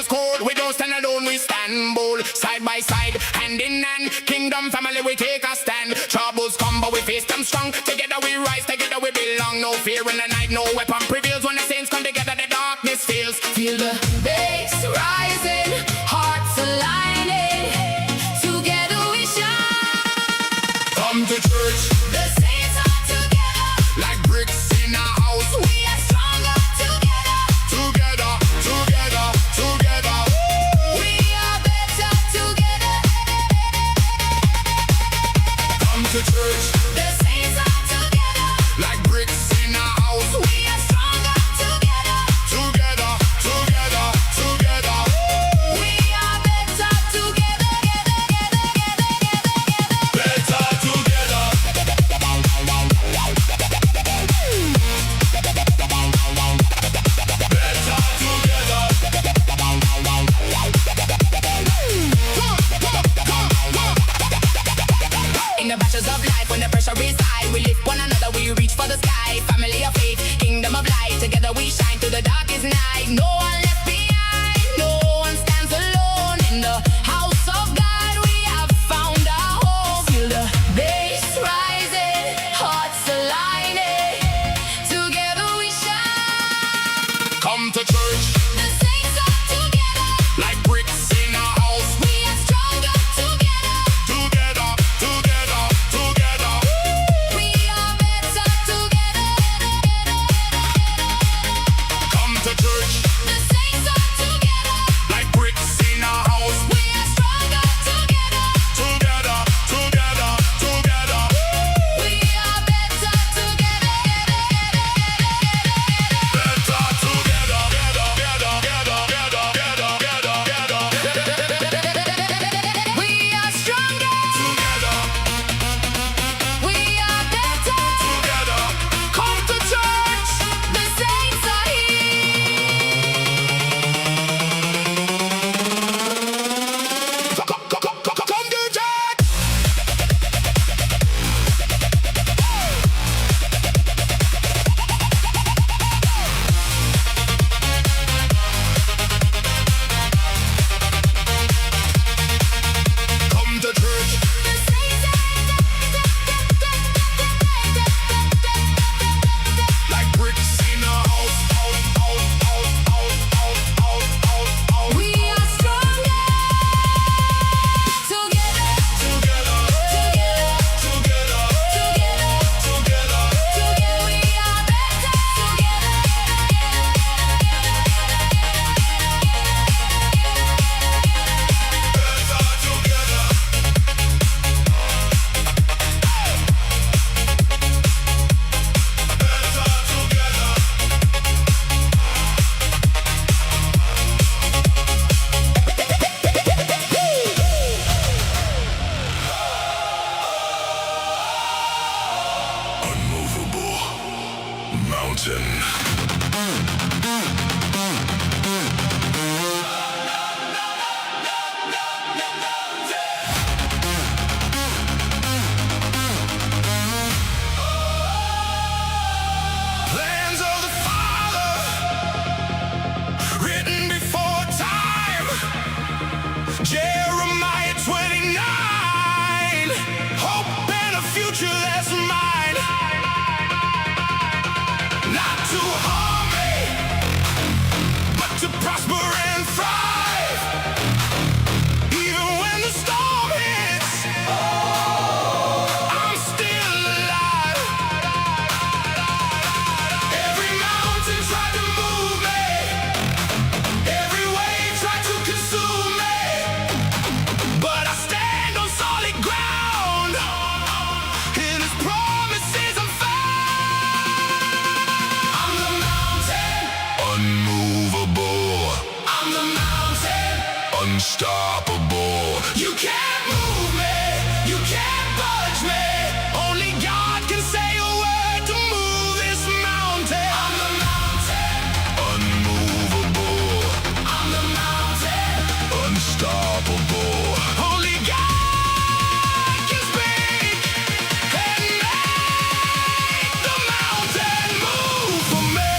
just code. We don't stand alone, we stand bold. Side by side, hand in hand. Kingdom family, we take a stand. Troubles come, but we face them strong. Together we rise, together we belong. No fear in the night, no weapon prevails. When the saints come together, the darkness fails. Feel the bass rising, hearts aligning. Together we shine. Come to church. The saints are together, like bricks in a house. We are stronger together. Together, together, together. We are better together. Come to church. The saints are together, like bricks in a house. We are stronger together. Together, together, together. We are better together. Better together. In the battles of life, when the pressure is high, we lift one another, we reach for the sky. Family of faith, kingdom of light, together we shine through the darkest night. No one left behind, no one stands alone. In the house of God, we have found our home. Feel the bass rising, hearts aligning. Together we shine. Come to church. The saints are together, like bricks in a house. We are stronger together. Together, together, together. We are better together. Come to church. The saints are together, like bricks in a house. We are stronger together. Together, together, together. We are better together. Better together. We are stronger. Together. We are better. Together. Come to church. The saints are here. Come to church. Come to church. The saints like bricks in a house. We are stronger together. Together. Together. Together. Together. Together. Together. We are better together. Unmovable mountain. Plans of the Father, written before time. Jeremiah 29. Hope and a future that's mine. Not to harm me, but to prosper and thrive. Even when the storm hits, I'm still alive. Every mountain tried to move me. Every wave tried to consume me. But I stand on solid ground. In His promises I'm found. I'm the mountain. Unmovable. I'm the mountain. Unstoppable. You can't move me. You can't budge me. Only God can say a word to move this mountain. I'm the mountain. Unmovable. I'm the mountain. Unstoppable. Only God can speak and make the mountain move for me.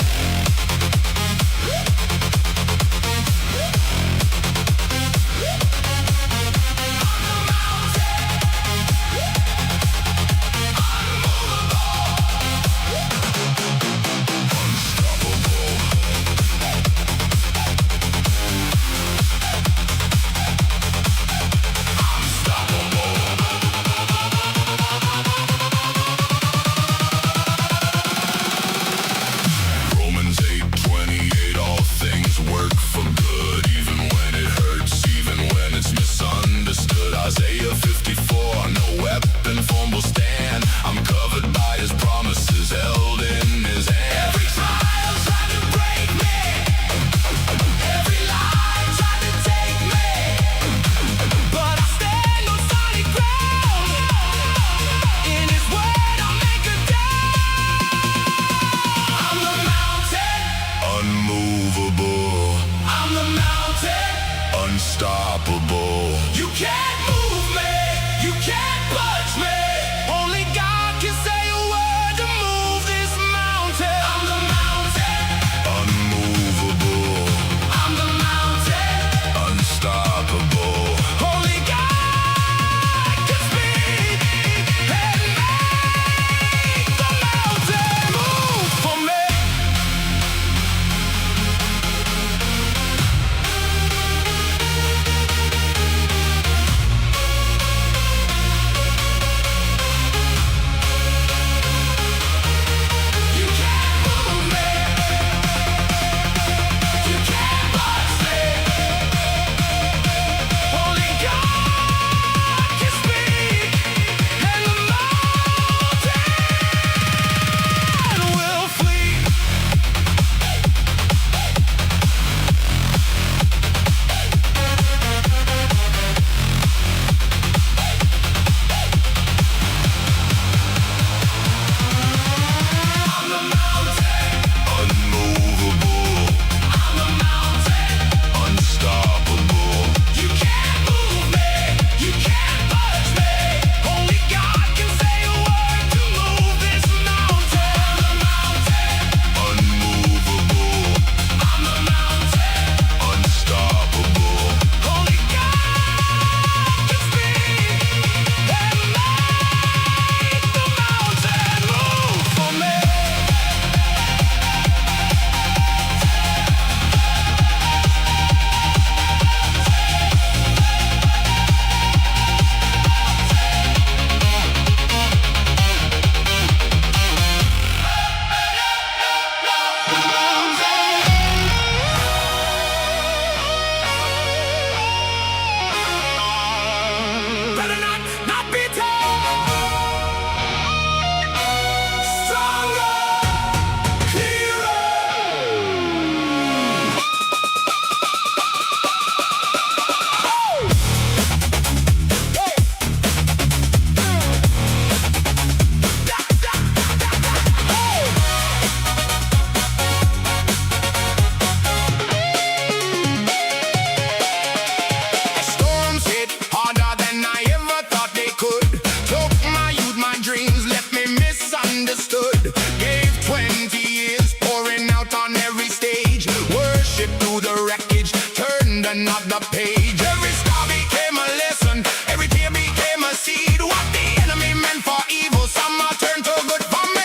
turn of the page. Every star became a lesson, every tear became a seed. What the enemy meant for evil, somehow turned to good for me.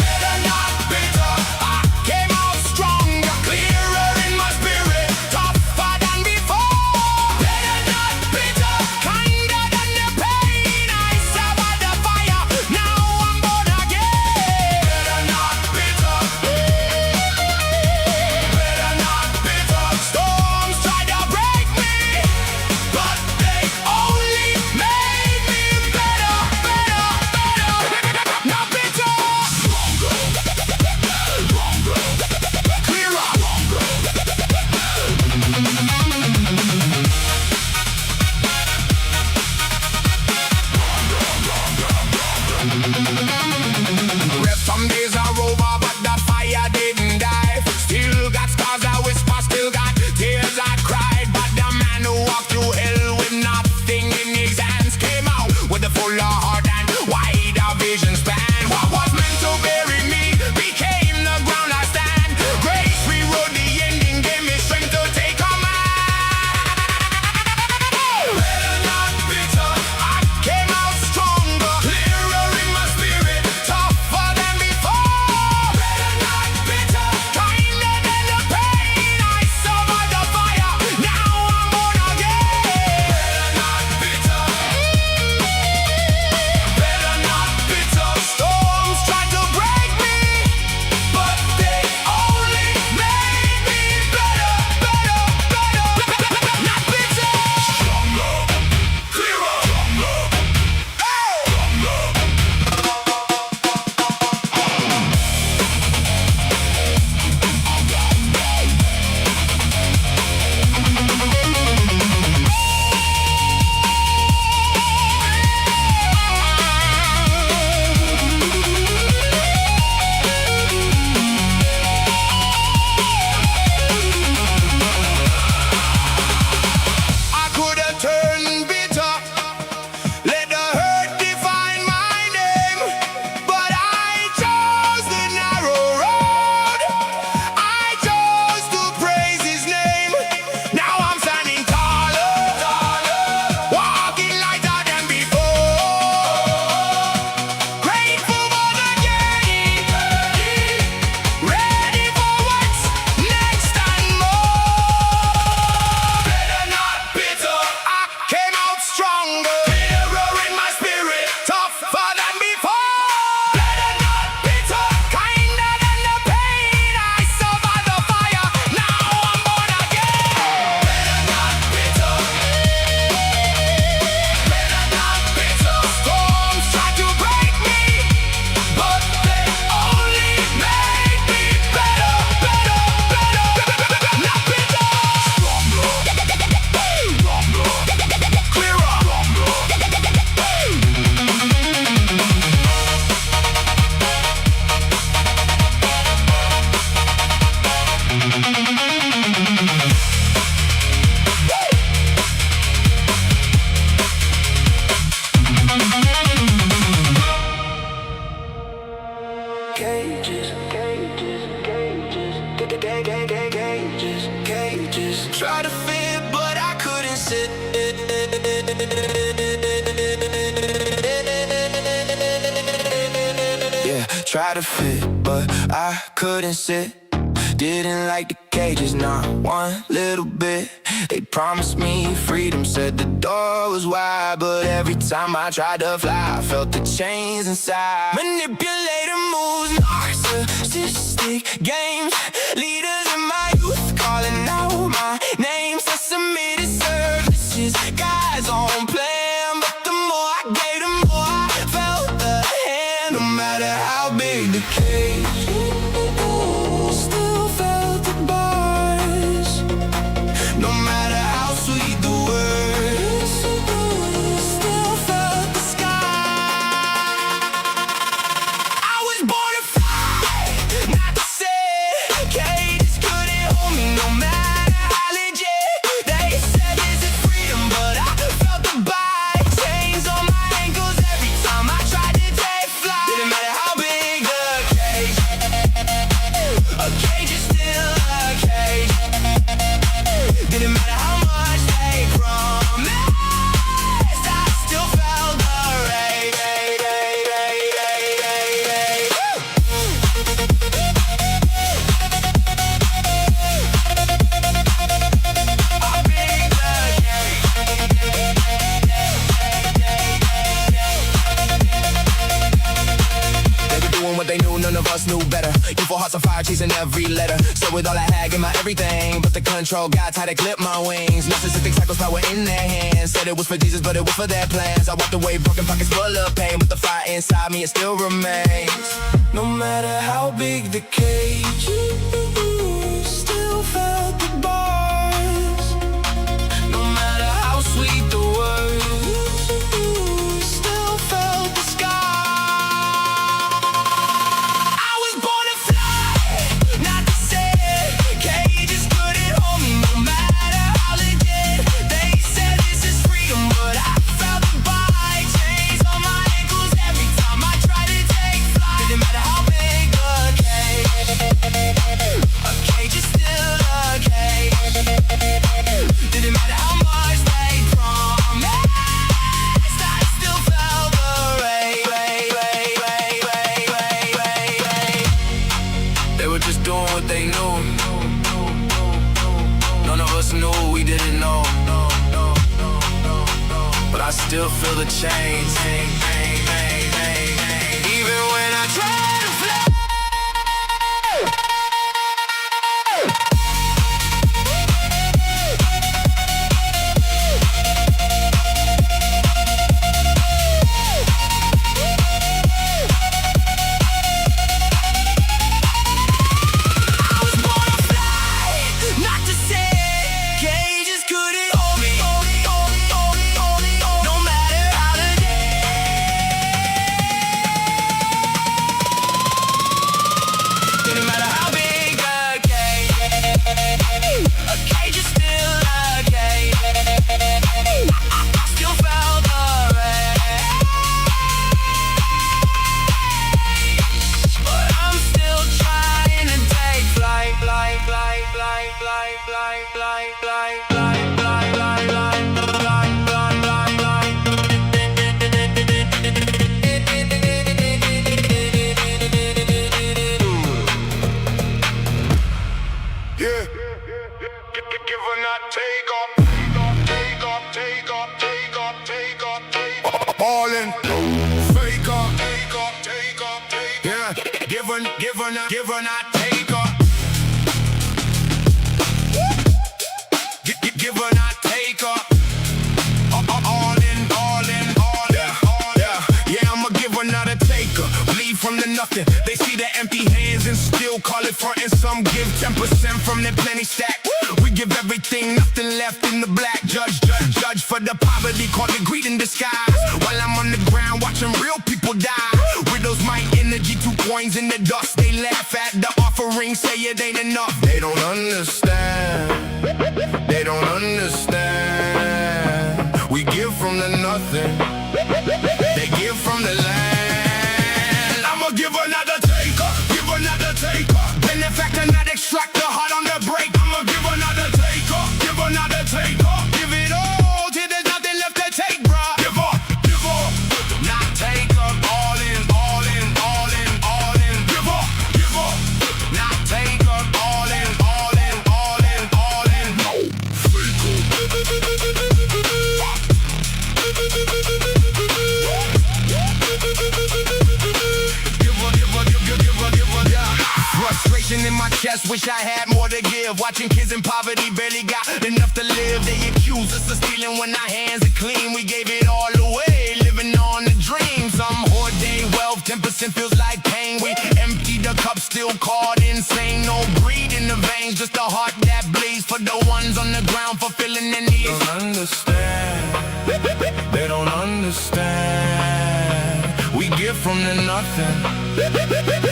Better not bitter, I came out stronger, clearer in my spirit, tougher than before. Better not bitter, kinder than the pain. I survived the fire, now I'm born again. Better not bitter, better not bitter. Storms tried to break me, but they only made me better, better, better. Not bitter, stronger, clearer. Rest some days are over, but the fire didn't die. Still got scars I whisper, still got tears I cried. But the man who walked through hell with nothing in his hands came out with a full heart and wider vision span. What was meant to bury me became the ground I stand. Grace rewrote the ending, gave me strength to take command. Better not bitter, I came out stronger, clearer in my spirit, tougher than before. Better not bitter, kinder than the pain. I survived the fire, now I'm born again. Better not bitter, better not bitter. Storms tried to break me, but they only made me better, better, better. Not bitter, stronger, clearer, stronger, I could have turned bitter, let the hurt define my name, but I chose the narrow road. I chose to praise His name. Now I'm standing taller, walking lighter than before. Grateful for the journey, ready for what's next and more. Better not bitter, I came out stronger, clearer in my spirit, tougher than before. Better not bitter, kinder than the pain. I survived the fire, now I'm born again. Better not bitter, better not bitter. Storms tried to break me, but they only made me better, better, better. Not bitter, stronger, clearer. Cages, cages, cages, cages, cages. Try to fit, but I couldn't sit. Yeah, try to fit, but I couldn't sit. Didn't like the cages, not one little bit. They promised me freedom, said the door was wide, but every time I tried to fly, I felt the chains inside. Manipulator moves, narcissistic games. Leaders in my youth calling out my name. Sesame services, guys on plan, but the more I gave, the more I felt the hand. No matter how big the cage, still felt the bars. No matter how sweet the words, still felt the sky. I was born to fly, not to say cages couldn't hold me no matter Full hearts on fire, chasing every letter. So with all I had, give my everything. But the control got tight, I clipped my wings. Narcissistic cycles, power in their hands. Said it was for Jesus, but it was for their plans. I walked away, broken pockets full of pain. But the fire inside me, it still remains. No matter how big the cage, still felt the bars. No matter how sweet the words, still felt the scar. I was born to fly, not to say cages couldn't hold me. No matter how they did, they said this is freedom, but I felt the bite chains on my ankles every time I tried to take flight. Didn't matter how big the cage, a cage is still a cage. Didn't matter how much they promised, I still felt the rain. They were just doing what they knew. None of us knew we didn't know. But I still feel the change. Even when I try to fly. Give or not take her. Give or not take her. All in. Yeah, I'ma give her not a taker. Leave from the nothing. They see the empty hands and still call it frontin'. Some give 10% from their plenty stack. We give everything, nothing left in the black. Judge for the poverty, call it greed in disguise. While I'm on the ground watching real people die. Widows my energy, 2 coins in the dust. They laugh at the offering, say it ain't enough. They don't understand. They don't understand. We give from the nothing. They give from the land. I'ma give another taker. Give another taker. Benefactor, not extract the heart on the break. I'ma give another taker. Give another taker. Give it all till there's nothing left to take, bruh. Give up. Not take up. All in. Give up. Not take up. All in. No. Frustration in my chest, wish I had more to give. Watching kids in poverty barely got enough to live. They accuse us of stealing when our hands are clean. We gave it all away, living on the dream. Some hoard their wealth, 10% feels like pain. We empty the cup, still caught insane. No greed in the veins, just a heart that bleeds. For the ones on the ground, fulfilling their needs. Don't understand, they don't understand. We give from the nothing,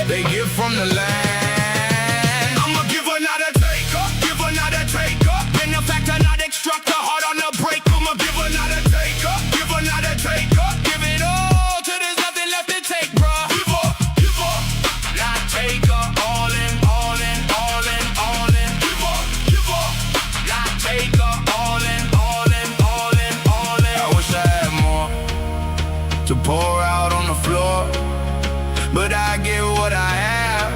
they give from the land. I'ma give another taker, give another taker. Benefactor, not extract the heart on the break. I'ma give another taker, give another taker. Give it all till there's nothing left to take, bruh. Give up, not taker. All in. Give up, not taker. All in. I wish I had more to pour out on the floor, but I get what I have.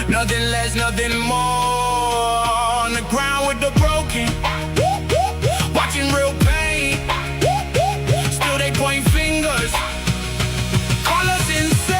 Nothing less, nothing more. On the ground with the broken, watching real pain. Still they point fingers, call us insane.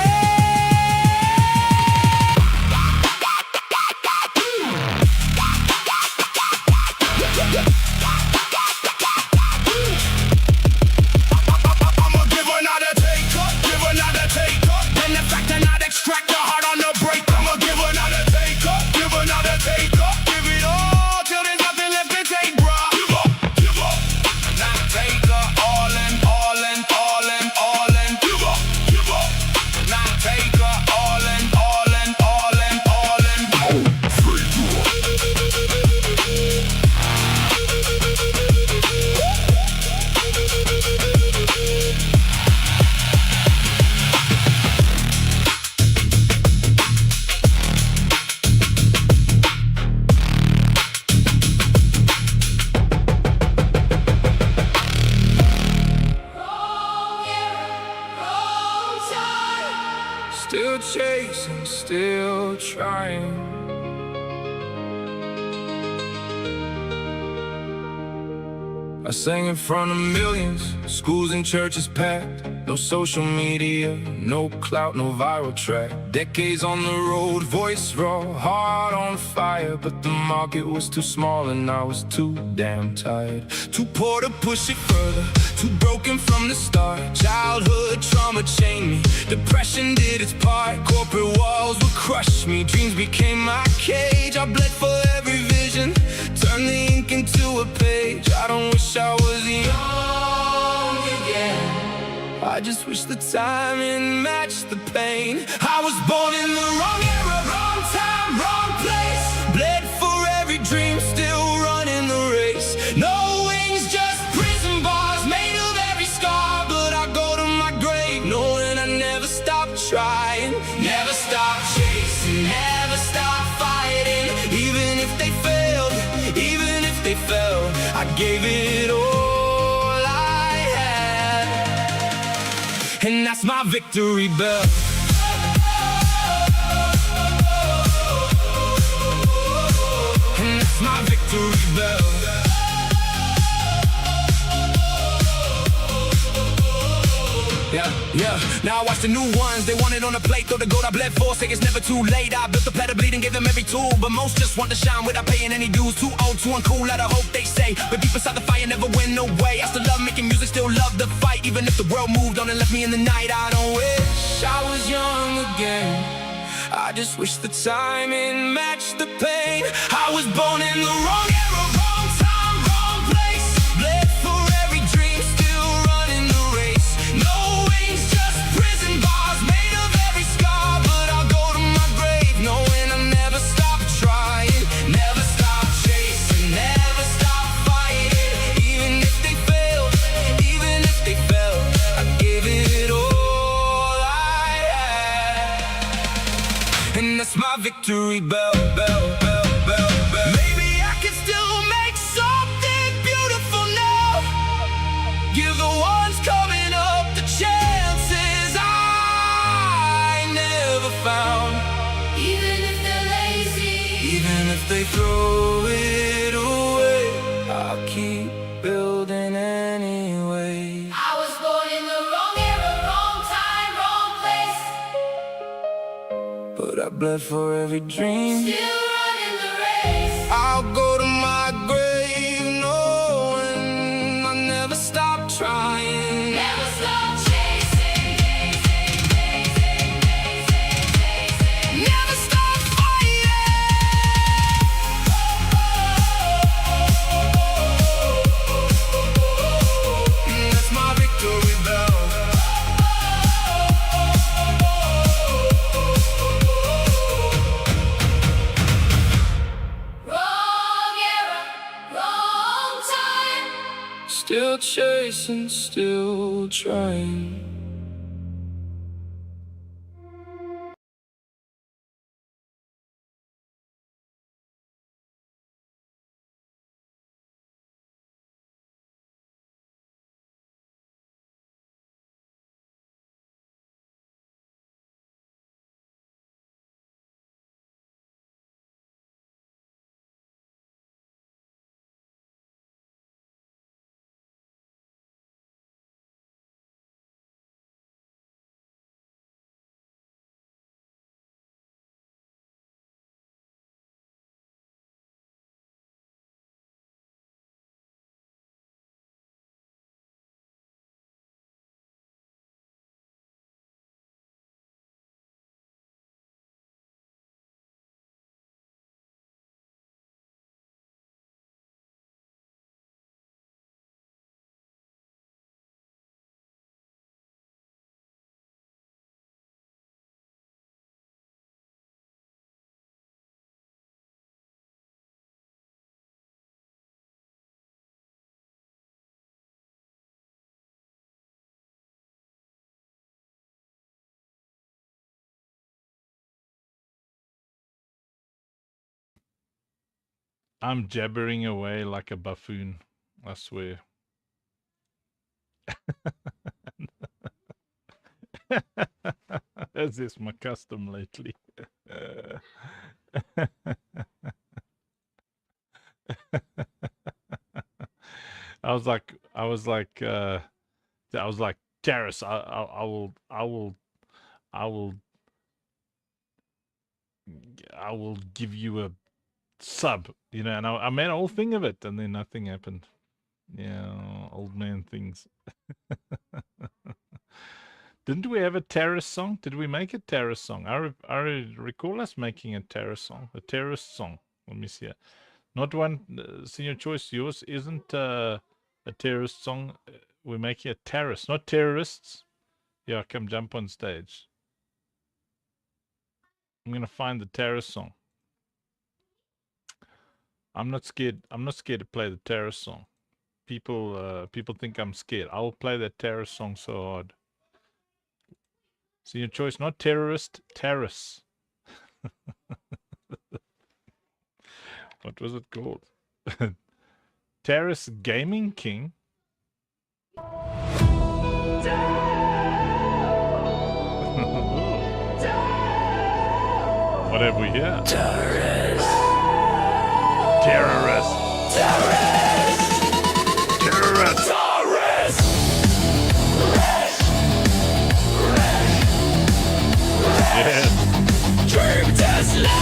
trying. I sang in front of millions, schools and churches packed. No social media, no clout, no viral track. Decades on the road, voice raw, heart on fire. But the market was too small and I was too damn tired. Too poor to push it further, too broken from the start. Childhood trauma chained me, depression did its part. Corporate walls would crush me, dreams became my cage. I bled for every vision, turned the ink into a page. I don't wish I was young again, I just wish the timing matched the pain. I was born in the wrong era, wrong time, wrong place. Bled for every dream, still running the race. No wings, just prison bars, made of every scar. But I go to my grave knowing I never stopped trying, never stopped chasing, never stopped fighting. Even if they failed, even if they fell, I gave it all I had, and that's my victory bell. And that's my victory bell. Yeah, now I watch the new ones, they want it on a plate. Throw the gold I bled for, say it's never too late. I built the platter bleed and gave them every tool, but most just want to shine without paying any dues. Too old, too uncool, out of hope they say, but deep inside the fire never went away. I still love making music, still love the fight. Even if the world moved on and left me in the night, I don't wish I was young again, I just wish the timing matched the pain. I was born in the wrong era, wrong time, wrong place. Bled for every dream, still running the race. No wings, just prison bars, made of every scar. But I'll go to my grave knowing I never stopped trying, never stopped chasing, never stopped fighting. Even if they failed, even if they fell, I gave it all I had, and that's my victory bell, bell, bell, bell, bell. Maybe I can still make something beautiful now, give the ones coming up the chances I never found. Even if they're lazy, even if they throw it away, I'll keep building anyway. I was born in the wrong era, wrong time, wrong place, but I bled for every dream, still running the race. I'll go to my grave knowing I never stopped trying, never stopped chasing, never stopped fighting. And that's my victory bell. Wrong era, wrong time, still chasing, still trying. I'm jabbering away like a buffoon, I swear. As is my custom lately. I was like, Terrace. I will give you a sub, you know. And I made a whole thing of it, and then nothing happened. Yeah, old man things. Didn't we have a terrorist song? Did we make a terrorist song? I recall us making a terrorist song. A terrorist song. Let me see. Not one, Senior Choice. Yours isn't a terrorist song. We're making a terrorist, not terrorists. Yeah, come jump on stage. I'm gonna find the terrorist song. I'm not scared. I'm not scared to play the terrorist song. People think I'm scared. I'll play that terrorist song so hard. Senior Choice, not terrorist, terrace. What was it called? Terrace Gaming King. What have we here? Terrorist. Terrorist. Terrorist. Terrorist. Terrorist. Yes. Dream Tesla.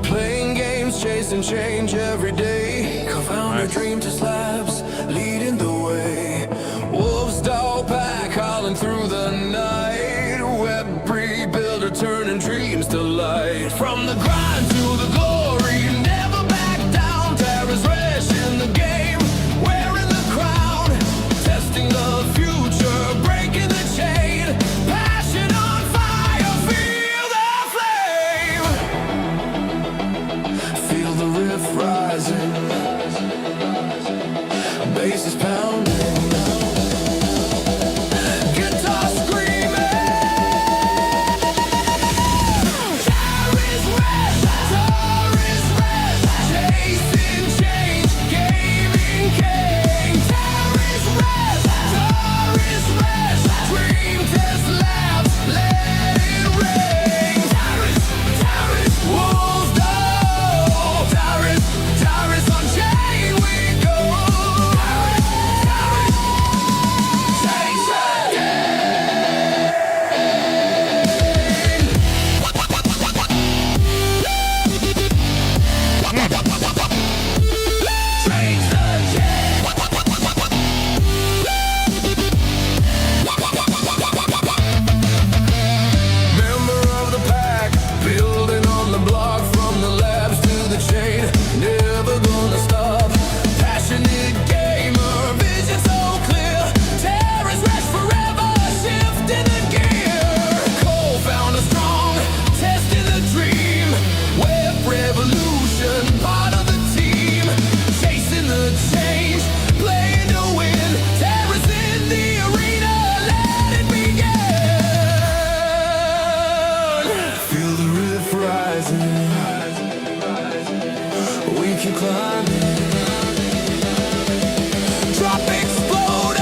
Playing games, chasing change every day. Co-founder Nice. Dream Test Labs, leading the way. Wolves dog pack, howling through the night. Web3 builder turning dreams to light. From the grind to the glory, never back down. Terrorist rash in the game, wearing the crown. Testing the future, breaking the chain. Passion on fire, feel the flame. Feel the rift rising, bass is pounding. Guitar screaming. Terrorist rash, chasing change, gaming king. Terrorist rash, Dream Test Labs, let it ring. Terrorist, wolves dog. Terrorist on chain we go. Change the member of the pack, building on the block, from the labs to the chain, never gonna stop. Passionate gamer, vision so clear. Terrorist rash forever, shifting the gear. Co-founder strong, testing the dream. Web revolution, part of the team. Chasing the change, playing to win. Terrorists in the arena, let it begin. Feel the rift rising, we keep climbing. Drop exploding.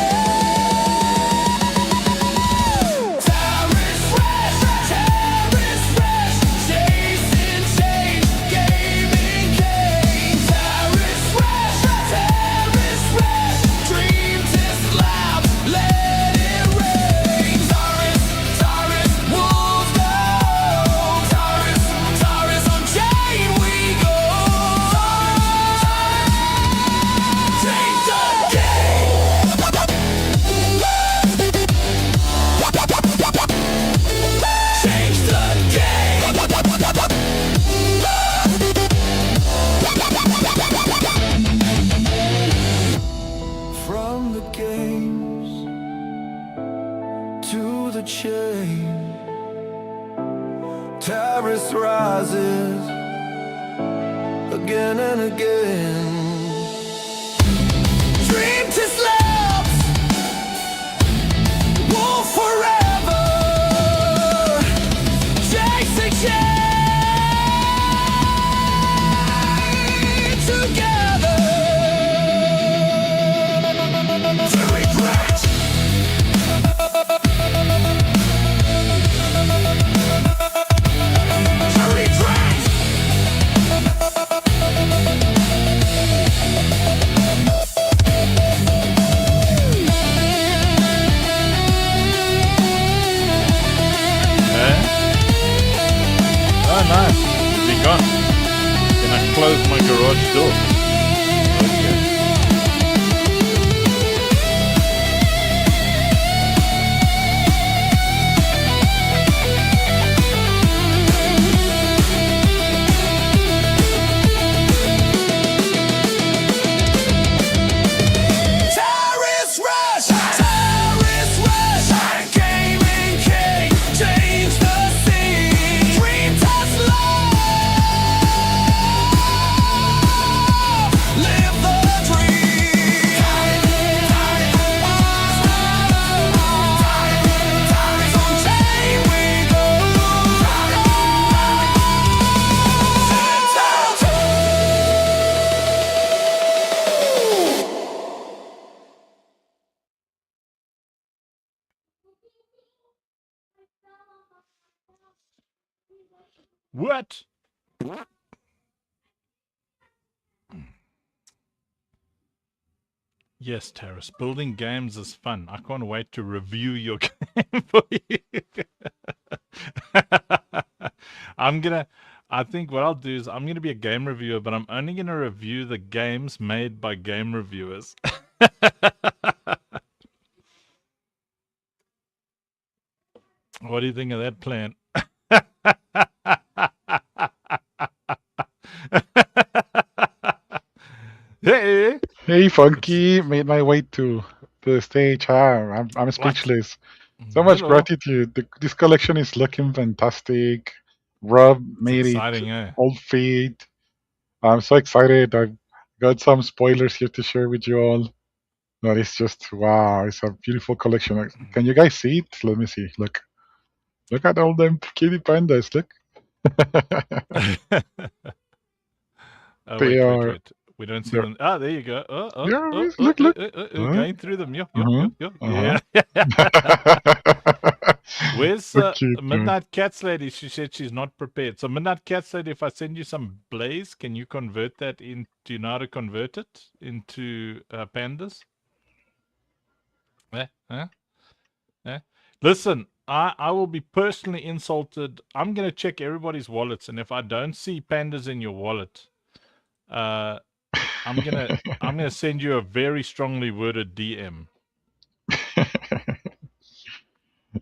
Terrorist rash, chasing change, gaming king. Terrorist rash, Dream Test Labs, let it ring. Terrorist, wolves dog. Terrorist on chain we go. Change the game. Change the game. From the games to the chain, terrorist rises again and again. Dream Test Labs, wolf forever, chasing change together. That's my garage door. Okay. Terrorist rush, terrorist rush. Gaming king, change the scene. Dream Tesla, live the dream. On chain we go. What? Yes, Terrace. Building games is fun. I can't wait to review your game for you. I think what I'll do is I'm gonna be a game reviewer, but I'm only gonna review the games made by game reviewers. What do you think of that plan? Hey, Hey, Funky, made my way to the stage. I'm what? speechless. So much Hello. gratitude. This collection is looking fantastic. Rob It's made it exciting, eh? all feed. I'm so excited. I've got some spoilers here to share with you all. But it's just wow, it's a beautiful collection. Can you guys see it? Let me see. Look at all them kitty pandas. Look. Oh, They wait, wait, are wait. We don't see they're them. Ah, there you go. look. Huh? Going through them. Yup, yup, Uh-huh. yup, yup. Uh-huh. Yeah. Where's So cute, man. Midnight Cats Lady? She said she's not prepared. So, Midnight Cats Lady, if I send you some blaze, can you convert that in? Do you know how to convert it into pandas? Eh? Huh? Eh? Listen, I will be personally insulted. I'm going to check everybody's wallets, and if I don't see pandas in your wallet, I'm gonna send you a very strongly worded DM.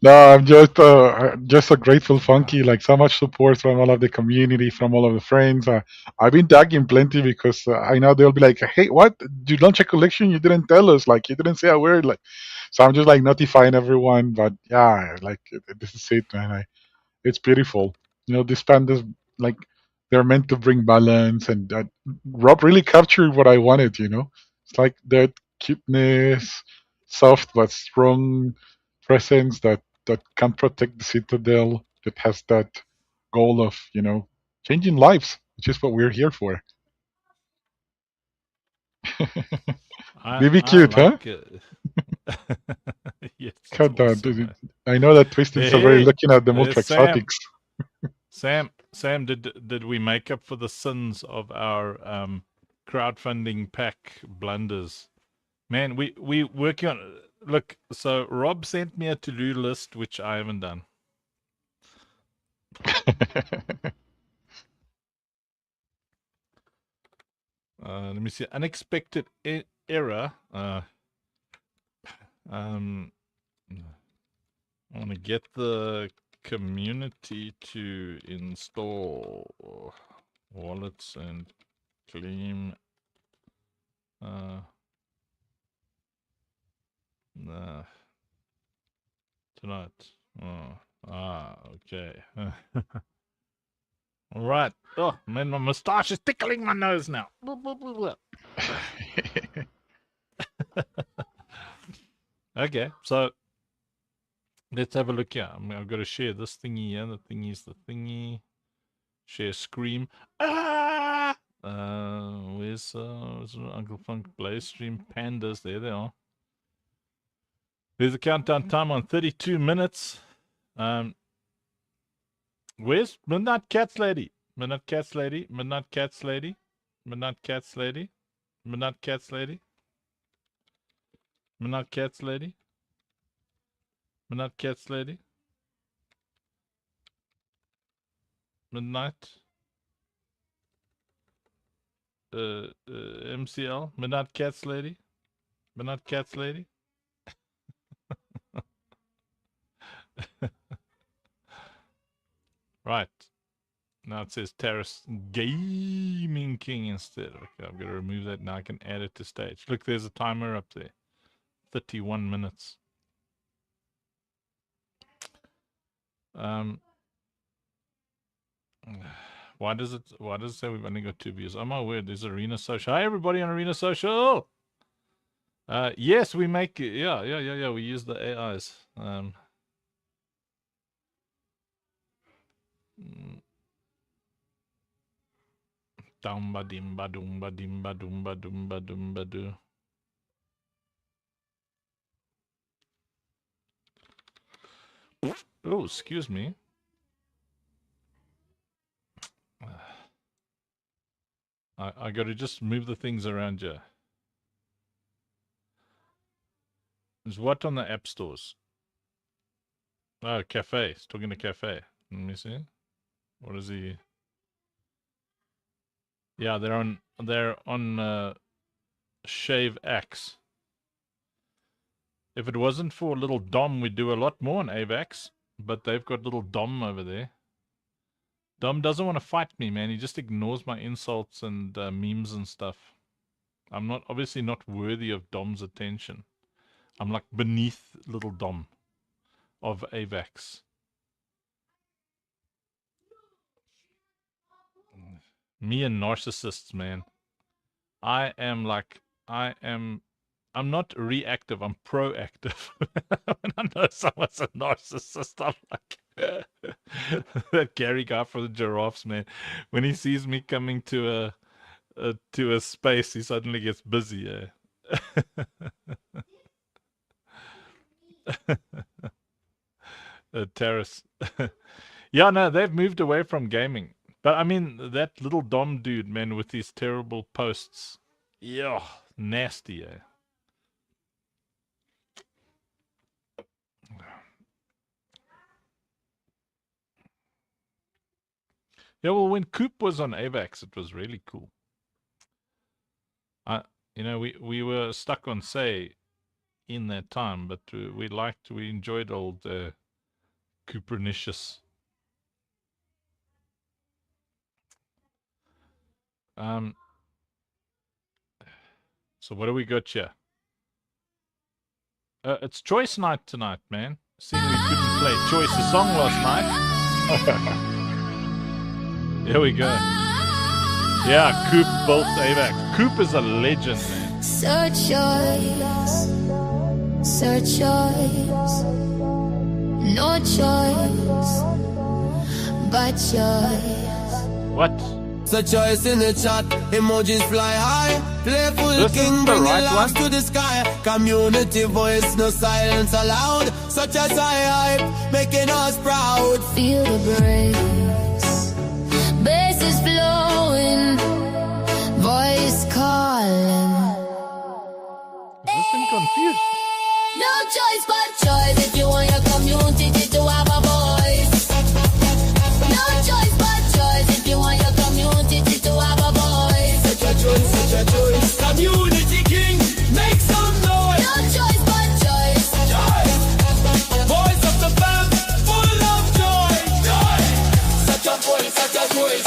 No, I'm just a grateful Funky. Like so much support from all of the community, from all of the friends. I've been tagging plenty because I know they'll be like, "Hey, what? You launched a collection? You didn't tell us. Like you didn't say a word." Like, so I'm just like notifying everyone. But yeah, like this is it, man. It's beautiful. These pandas, like, they're meant to bring balance, and Rob really captured what I wanted. It's like that cuteness, soft but strong presence that can protect the citadel. That has that goal of changing lives, which is what we're here for. Maybe I cute, huh? like it. Yes, it's God, awesome. I know that Twisted so very Hey, looking at the there's ultra Sam. exotics. Sam, did we make up for the sins of our crowdfunding pack blunders? Man, we working on. Look, so Rob sent me a to-do list which I haven't done. Let me see. Unexpected error. Um, I want to get the community to install wallets and claim. Tonight. Okay. All right. Oh man, my moustache is tickling my nose now. Okay, so let's have a look here. I've got to share this thingy here. The thingy's the thingy. Share scream. Ah! Where's Uncle Funk Blaze Stream Pandas? There they are. There's a countdown time on 32 minutes. Where's Midnight Cats Lady? Midnight Cats Lady. Midnight Cats Lady. Midnight Cats Lady. Midnight Cats Lady. Midnight Cats Lady. Midnight Cats Lady. Midnight. MCL, Midnight Cats Lady, Midnight Cats Lady. Right. Now it says Terrace Gaming King instead. Okay, I'm going to remove that. Now I can add it to stage. Look, there's a timer up there. 31 minutes. Why does it say we've only got 2 views? Oh my word, there's Arena Social. Hi everybody on Arena Social. Yes, we make yeah, we use the AIs. Dumba dimba dumba dimba dumba dumba dumba do. Oh, excuse me. I got to just move the things around here. There's what on the app stores? Oh, Cafe. It's talking to Cafe. Let me see. What is he? Yeah, they're on Shave Axe. If it wasn't for little Dom, we'd do a lot more on AVAX. But they've got little Dom over there. Dom doesn't want to fight me, man. He just ignores my insults and memes and stuff. I'm obviously not worthy of Dom's attention. I'm like beneath little Dom of AVAX. Me and narcissists, man. I'm not reactive, I'm proactive. When I know someone's a narcissist, I'm like that Gary guy for the giraffes, man. When he sees me coming to a space, he suddenly gets busy. Terrace. Yeah, no, they've moved away from gaming. But I mean, that little Dom dude, man, with these terrible posts. Yeah, nasty, Yeah, well, when Coop was on AVAX, it was really cool. We were stuck on Say in that time, but we enjoyed old Coopernicious. So what do we got here? It's Choice night tonight, man. Seeing we couldn't play Choice's song last night. Here we go. Yeah, Coop built AVAX. Coop is a legend, man. SrChois, no choice but choice. What? SrChois in the chat, emojis fly high. Playful This king, isn't the bring right your laughs one. to the sky. Community voice, no silence allowed. Such as high hype, making us proud. Feel the breeze, bass is flowing, voice calling. Is this thing confused? No choice but choice if you want your community to have a voice. No choice but choice if you want your community to have a voice. SrChois, community king, make some noise. No choice but choice. Voice of the fam, full of joy. SrChois, voice.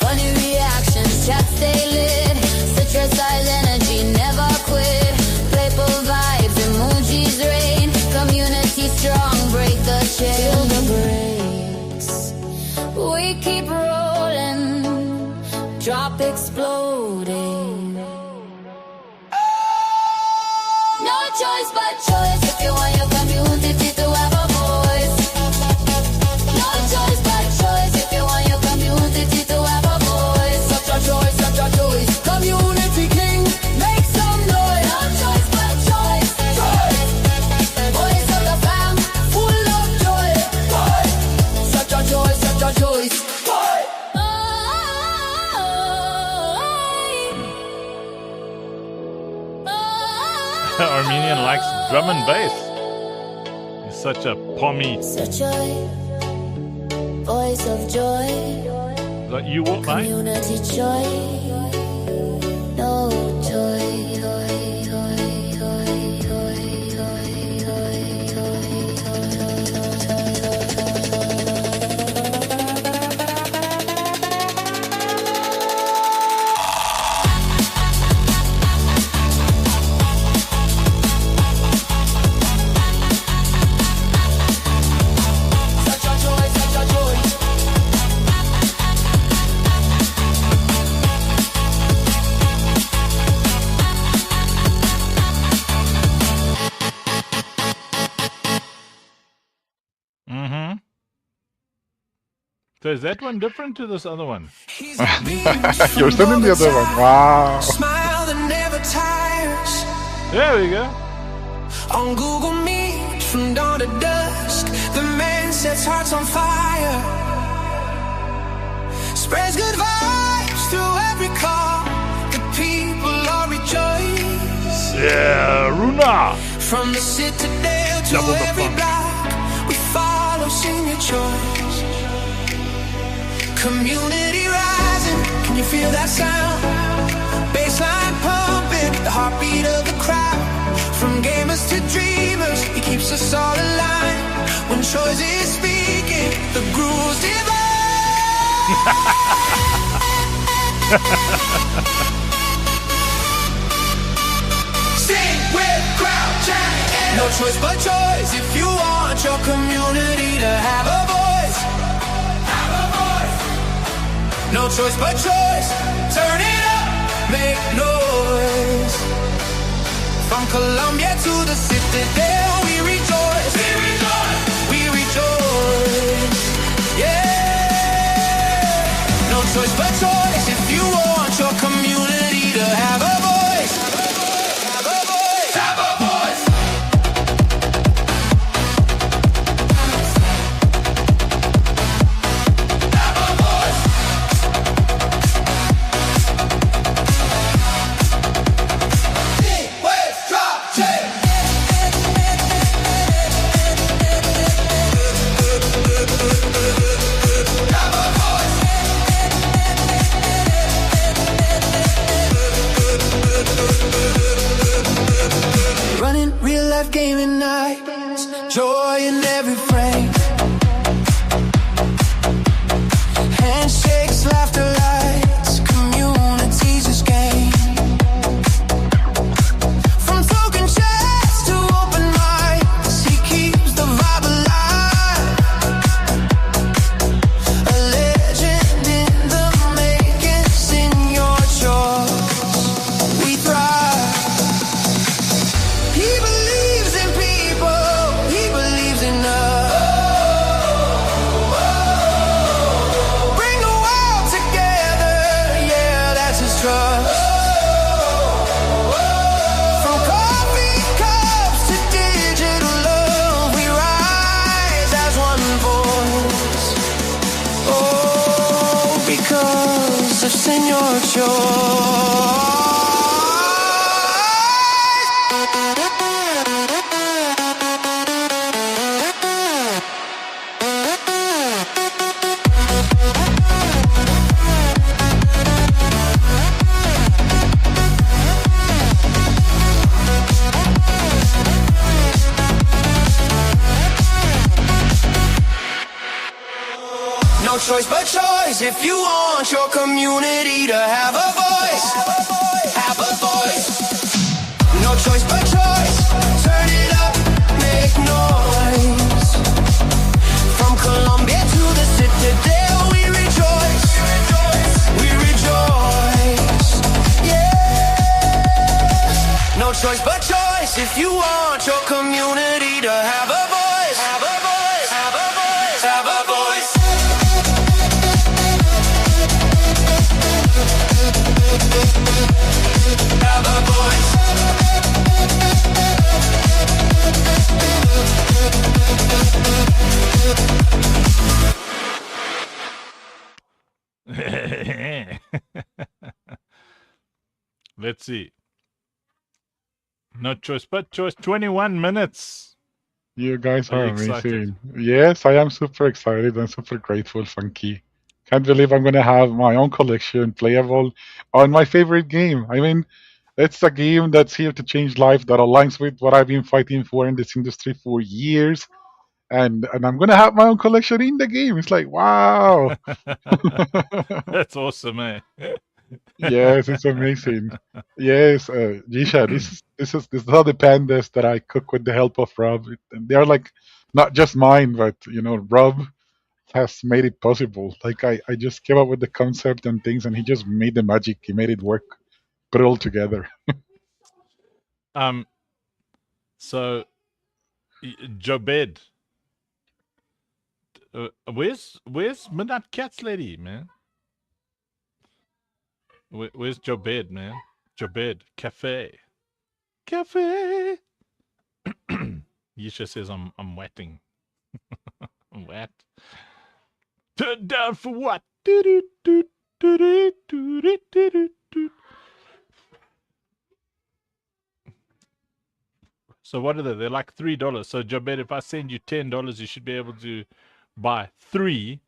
Funny reactions, chat stay lit. Citrus energy never quit. Playful vibes, emojis rain. Community strong, break the chain. Feel the breaks. We keep rolling. Drop exploding. No choice but choice if you want your community to have a voice. No choice but choice if you want your community to have a voice. SrChois, community king, make some noise. No choice but choice. Voice of the fam, Full of Armenian likes drum and bass. He's such a pommy. SrChois, voice of joy, Like you what, mate? community joy, no joy. Such a joy, such a joy. Mm-hmm. So is that one different to this other one? You're sending the other one. Wow. Smile that never tires. There we go. On Google Meet from dawn to dusk, the man sets hearts on fire. Spreads good vibes through every call. The people all rejoice. Yeah, Runa. From the citadel to Double the every funk. block, we follow senior choice. Community rising, can you feel that sound? Bassline pumping, the heartbeat of the crowd. From gamers to dreamers, he keeps us all aligned. When choice is speaking, the groove's divine. Sing with crowd chant. No choice but choice if you want your community to have a voice. Have a voice. No choice but choice. Turn it up, make noise. From Colombia to the citadel, we rejoice. We rejoice. We rejoice. Yeah. No choice but choice if you want your community to have a voice. Have a voice. Have a voice. Have a voice. Sing, wave, drop, shake. Have a voice. Running real life gaming nights, joy in every frame. Handshakes, laughter, lights, communities just gain. From token chats to open mics, he keeps the vibe alive. A legend in the making, Senior Choice. We thrive. He believes in people, he believes in us. Bring the world together, yeah, that's his trust. From coffee cups to digital love, we rise as one voice. Oh, because of Senor Choice. No choice but choice if you want your community to have a voice. Have a voice. No choice but choice. Turn it up, make noise. From Colombia to the citadel, we rejoice. We rejoice. Yes. No choice but choice if you want your community to have a voice. Have a voice. Have a voice. Have a voice. Have a voice. Let's see. No choice but choice. 21 minutes. You guys Are are you excited? amazing. Yes, I am super excited and super grateful, Funky. Can't believe I'm gonna have my own collection playable on my favorite game. I mean, it's a game that's here to change life that aligns with what I've been fighting for in this industry for years. And I'm gonna have my own collection in the game. It's like wow. That's awesome, eh? Yes, it's amazing. Yes, Jisha, this is all the pandas that I cook with the help of Rob. And they're like not just mine, but Rob has made it possible. Like I just came up with the concept and things, and he just made the magic. He made it work, put it all together. Um. So, Jobed, where's Midnight Cats lady, man? Where's Jobed, man? Jobed, cafe. Yisha says I'm wetting. I'm wet. Turn down for what? So what are they? They're like $3. So Jobed, if I send you $10, you should be able to buy 3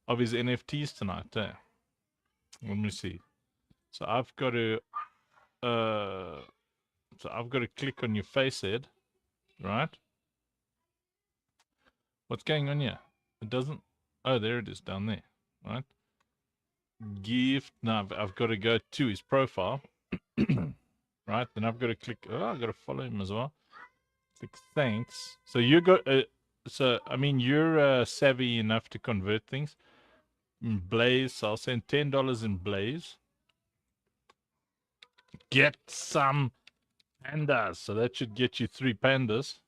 of his NFTs tonight. Let me see. So I've got to click on your face head, right? What's going on here? It doesn't. Oh, there it is down there, right? Gift. Now I've got to go to his profile, right? Then I've got to click. Oh, I've got to follow him as well. Click thanks. So you got. So I mean, you're savvy enough to convert things. Blaze. So I'll send $10 in Blaze. Get some pandas. So that should get you 3 pandas.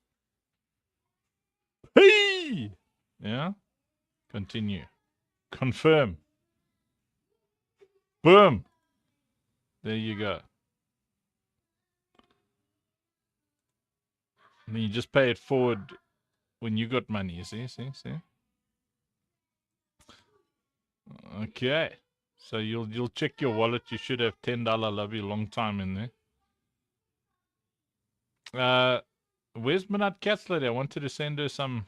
Hey! Yeah. Continue. Confirm. Boom. There you go. And then you just pay it forward when you got money. You see? Okay. So you'll check your wallet. You should have $10 love you long time in there. Where's Minat Cats lady? I wanted to send her some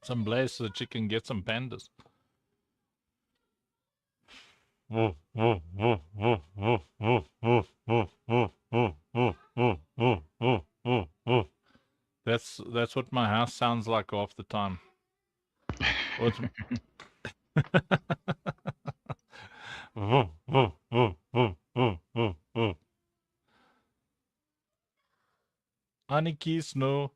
some blaze so that she can get some pandas. That's what my house sounds like half the time. Aniki snow.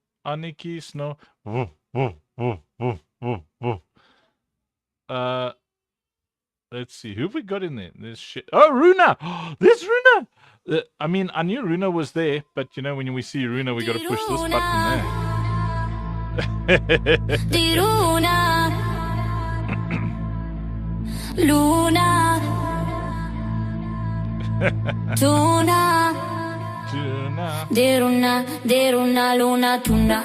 Let's see. Who have we got in there? There's shit. Oh, Runa! There's Runa! I mean, I knew Runa was there, but when we see Runa, we got to push this button there. Diruna, Luna, Tuna, Deruna, Luna, Tuna.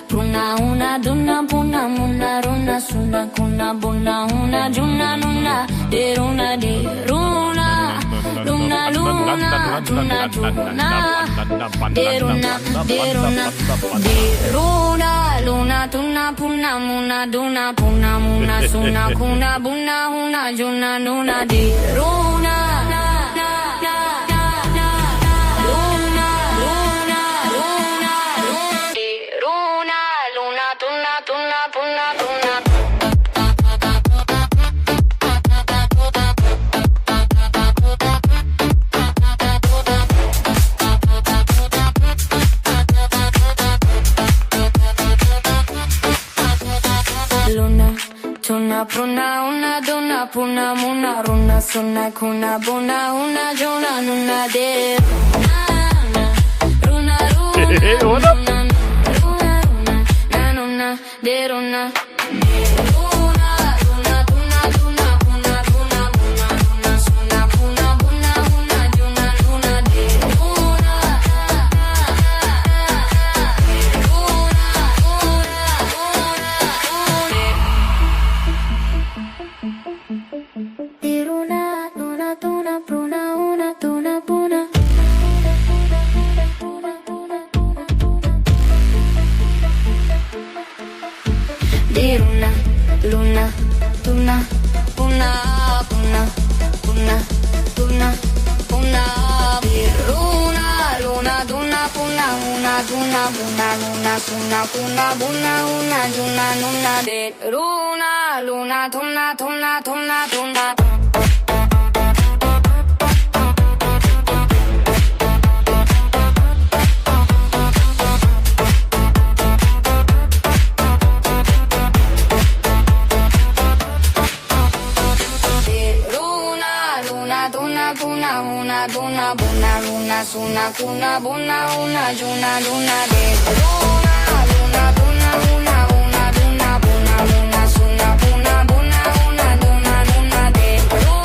Pruna, una, duna, puna, muna, runa, suna, kuna, buna, una, juna, nuna, deruna, deruna, luna, luna, tuna, tuna, deruna, deruna, luna, tuna, puna, muna, duna, puna, muna, suna, kuna, buna, una, juna, nuna, deruna. Tuna, pruna, una, duna, puna, muna, runa, suna, kuna, buna, una, juna, nuna, de. Runa, Hey, what up? runa, na, nuna, de, runa. tuna buna luna suna kuna buna una juna nuna de luna luna tuna tuna tuna tuna. Duna buna luna suna kuna buna una juna luna de luna luna duna luna una duna buna luna suna kuna buna una duna luna de luna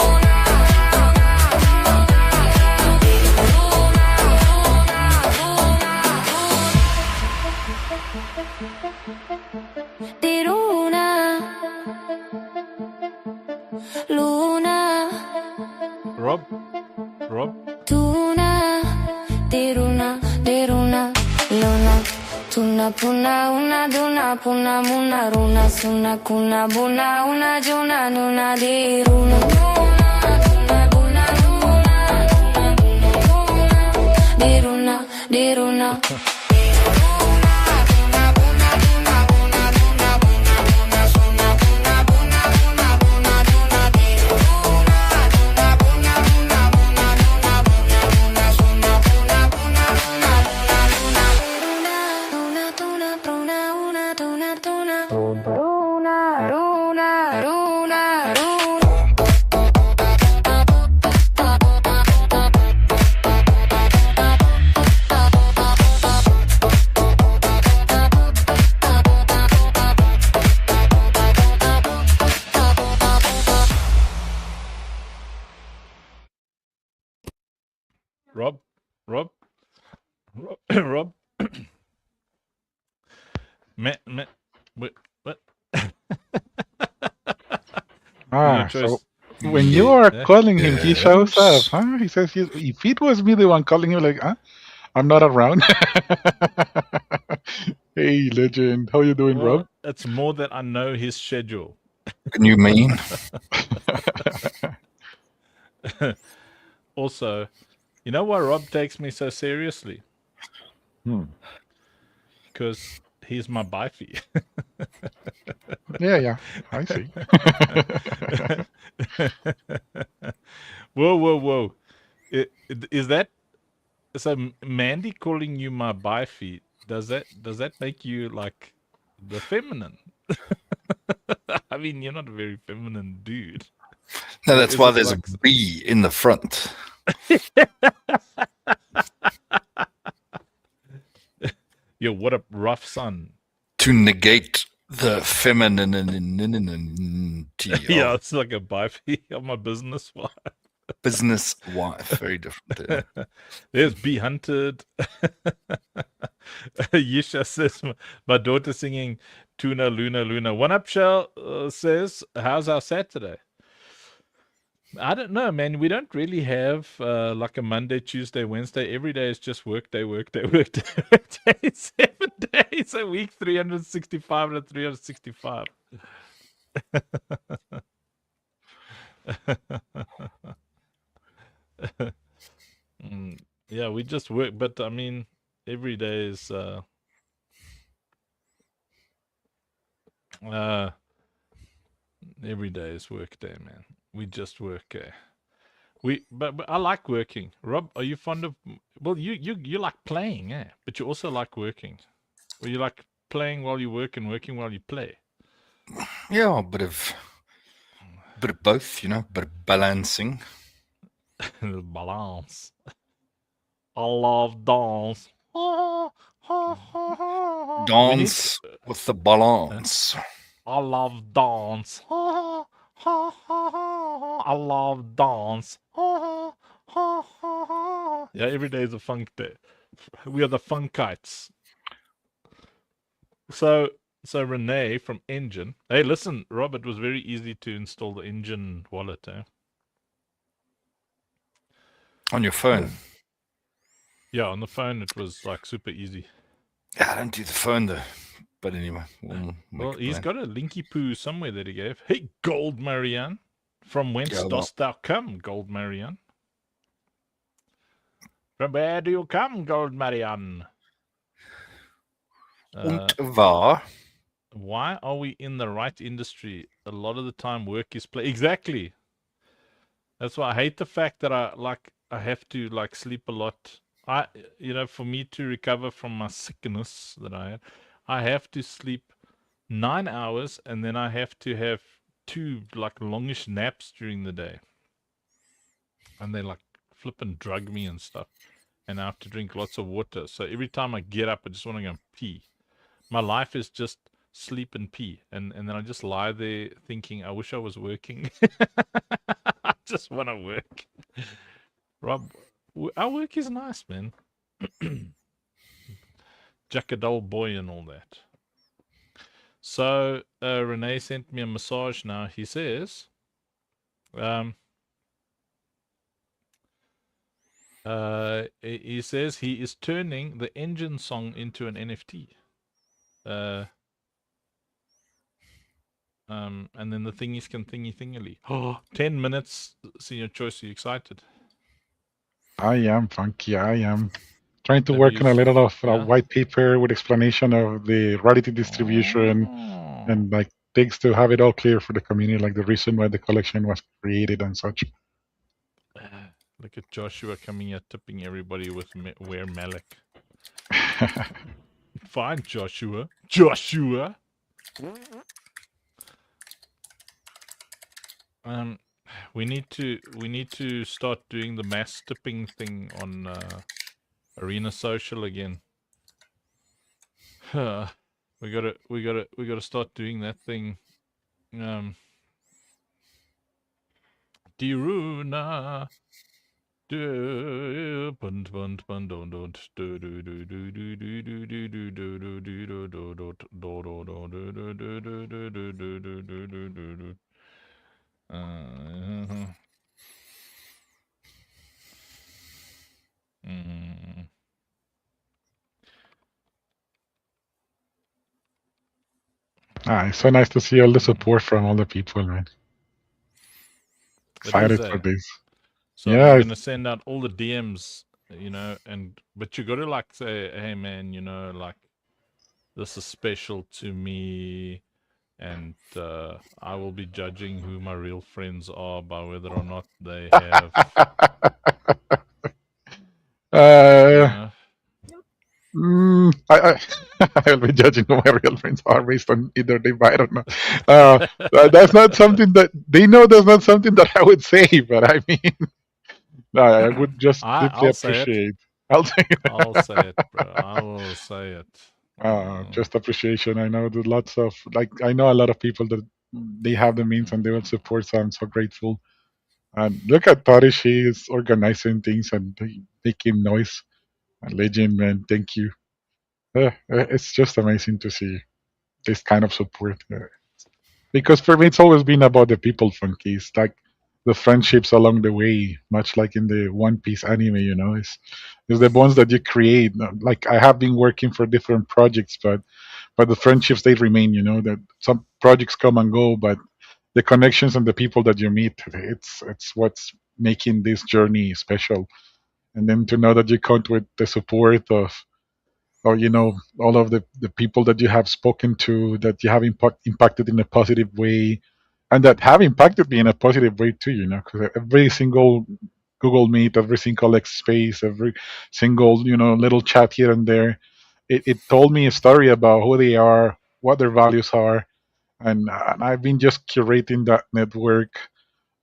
de luna luna. Rob? Tuna, deruna, luna, tuna puna una duna puna muna runa suna kuna buna una juna nuna deruna. Deruna. Rob? Wait, what? Ah, choice. so when you are Yeah. calling him, he shows up. Yes. Huh? He says, if it was me the one calling him, like, huh? I'm not around. Hey, legend. How you doing, Well, Rob? it's more that I know his schedule. Can you mean? Also, you know why Rob takes me so seriously? Because he's my bifey. Yeah, I see. Whoa. Is that so? Mandy calling you my bifey, does that make you like the feminine? I mean, you're not a very feminine dude. No, Or that's is why it there's like a B in the front yo, what a rough son. to negate the feminine. Yeah, it's like a bifey of my business wife. Business wife. Very different there. There's Be Hunted. Yisha says, my daughter singing Tuna Luna Luna. One Up Shell says, how's our Saturday? I don't know, man. We don't really have like a Monday, Tuesday, Wednesday. Every day is just work day. 7 days a week, 365 and 365. Yeah, we just work, but I mean, every day is every day is work day, man. We just work. But I like working. Rob, are you fond of? Well, you like playing, eh? But you also like working. Or you like playing while you work and working while you play. Yeah, a bit of both, bit of balancing. Balance. I love dance. Dance with the balance. I love dance. I love dance. Yeah, every day is a funk day. We are the funkites. So Renee from Engine. Hey, listen, Rob, it was very easy to install the Engine wallet, eh? On your phone. Yeah, on the phone it was like super easy. Yeah, I don't do the phone though. But anyway, well, he's got a linky poo somewhere that he gave. Hey, Gold Marianne. From whence dost thou come, Gold Marianne? From where do you come, Gold Marianne? Uh, Und waar? why are we in the right industry? A lot of the time, work is play. Exactly. That's why I hate the fact that I have to like sleep a lot. For me to recover from my sickness that I have to sleep 9 hours, and then I have to have two like longish naps during the day, and they like flip and drug me and stuff. And I have to drink lots of water. So every time I get up, I just want to go and pee. My life is just sleep and pee, and then I just lie there thinking, I wish I was working. I just want to work. Rob, our work is nice, man. Jackadole boy and all that. So Renee sent me a massage now. He says, he says he is turning the engine song into an NFT. And then the thingies can thingally. Oh, 10 minutes, Senior Choice. Are you excited? I am funky. I am trying to Have work you? on a little of a Yeah. white paper with explanation of the rarity distribution Oh. and like things to have it all clear for the community, like the reason why the collection was created and such. Look at Joshua coming here, tipping everybody with Ware Malik. Fine, Joshua. Joshua. We need to start doing the mass tipping thing on Arena Social again. we gotta start doing that thing. Diruna. It's so nice to see all the support from all the people, man. It is, Excited for this. So Yeah, I'm gonna send out all the DMs, but you gotta like say, hey man, like this is special to me, and I will be judging who my real friends are by whether or not they have. uh, I I'll be judging who my real friends are based on either they buy it or not. That's not something that they know. That's not something that I would say, but I mean, no, I would just deeply I'll say it. appreciate. I'll say it. I'll say it, bro. I will say it. Just appreciation. I know that lots of like I know a lot of people that they have the means and they will support. So I'm so grateful. And look at Tori, she is organizing things and making noise. A legend, man. Thank you. It's just amazing to see this kind of support. Because for me, it's always been about the people, Funky. It's like the friendships along the way, much like in the One Piece anime. It's the bonds that you create. Like I have been working for different projects, but the friendships they remain. That some projects come and go, but the connections and the people that you meet, it's what's making this journey special. And then to know that you count with the support of or all of the people that you have spoken to that you have impacted in a positive way and that have impacted me in a positive way too, because every single Google Meet, every single X space, every single little chat here and there, it told me a story about who they are, what their values are, and I've been just curating that network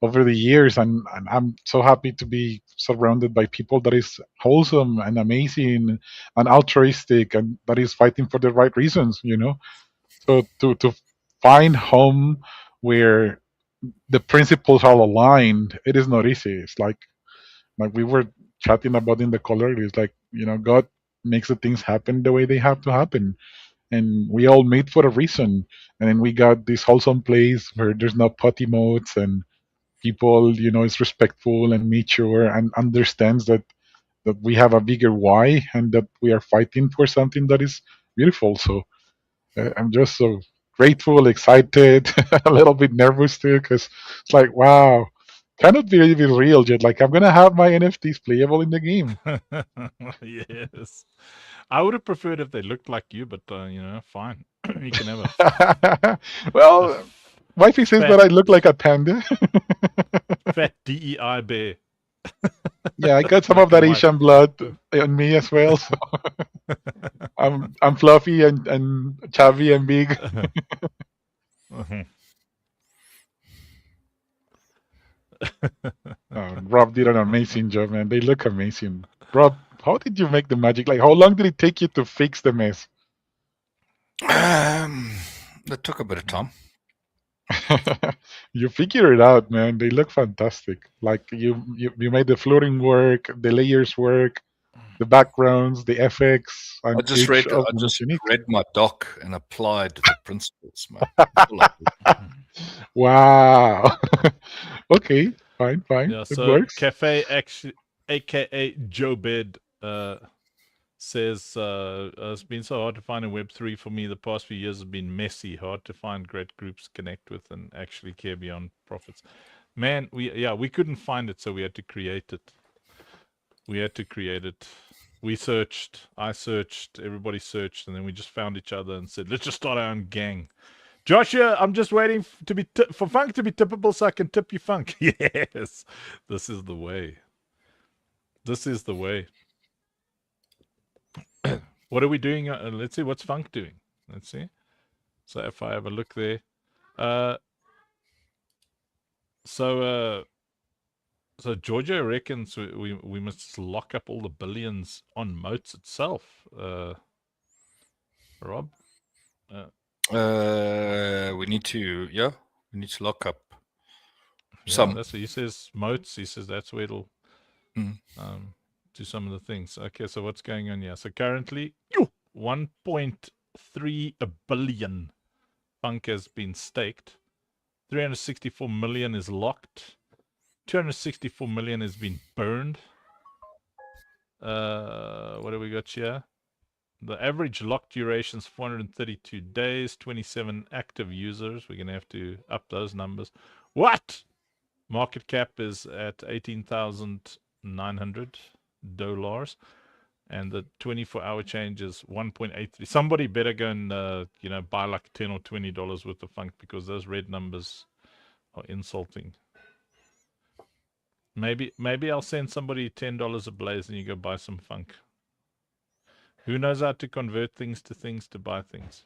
over the years, and I'm so happy to be surrounded by people that is wholesome and amazing and altruistic and that is fighting for the right reasons. So to find home where the principles are aligned, it is not easy. It's like we were chatting about in the color. It's like God makes the things happen the way they have to happen, and we all meet for a reason. And then we got this wholesome place where there's no potty modes and people is respectful and mature and understands that we have a bigger why and that we are fighting for something that is beautiful. So I'm just so grateful, excited, a little bit nervous too, because it's like wow, cannot be real yet. Like I'm gonna have my NFTs playable in the game. Yes. I would have preferred if they looked like you, but fine. You can have a Well, wifey says fat that I look like a panda. fat DEI bear. Yeah, I got some Like of your that wife. Asian blood on me as well. So I'm fluffy and chubby and big. Rob did an amazing job, man. They look amazing. Rob, how did you make the magic? Like, how long did it take you to fix the mess? That took a bit of time. You figure it out, man. They look fantastic. Like you made the floating work, the layers work, the backgrounds, the FX, and I just each read of I them is just unique. read my doc and applied the principles, man. That's all I did. Wow. Okay, fine, fine. Yeah, It so works. Cafe actually, aka Joe Bed, says it's been so hard to find in Web3 for me. The past few years have been messy, hard to find great groups to connect with and actually care beyond profits. Man, we couldn't find it, so we had to create it. We searched, I searched, everybody searched, and then we just found each other and said, let's just start our own gang. Joshua, I'm just waiting for Funk to be tippable so I can tip you, Funk. Yes, this is the way. This is the way. What are we doing? Let's see, what's Funk doing? Let's see. So if I have a look there. So Georgia reckons we must lock up all the billions on moats itself. Rob? We need to lock up some. That's what he says. Moats. He says that's where it'll Mm. do some of the things. Okay, so what's going on here? So currently, 1.3 billion Funk has been staked. 364 million is locked. 264 million has been burned. What do we got here? The average lock duration is 432 days, 27 active users. We're going to have to up those numbers. What? Market cap is at $18,900. And the 24-hour change is 1.83. Somebody better go and, buy like $10 or $20 worth of Funk because those red numbers are insulting. Maybe I'll send somebody $10 a blaze and you go buy some Funk. Who knows how to convert things to buy things?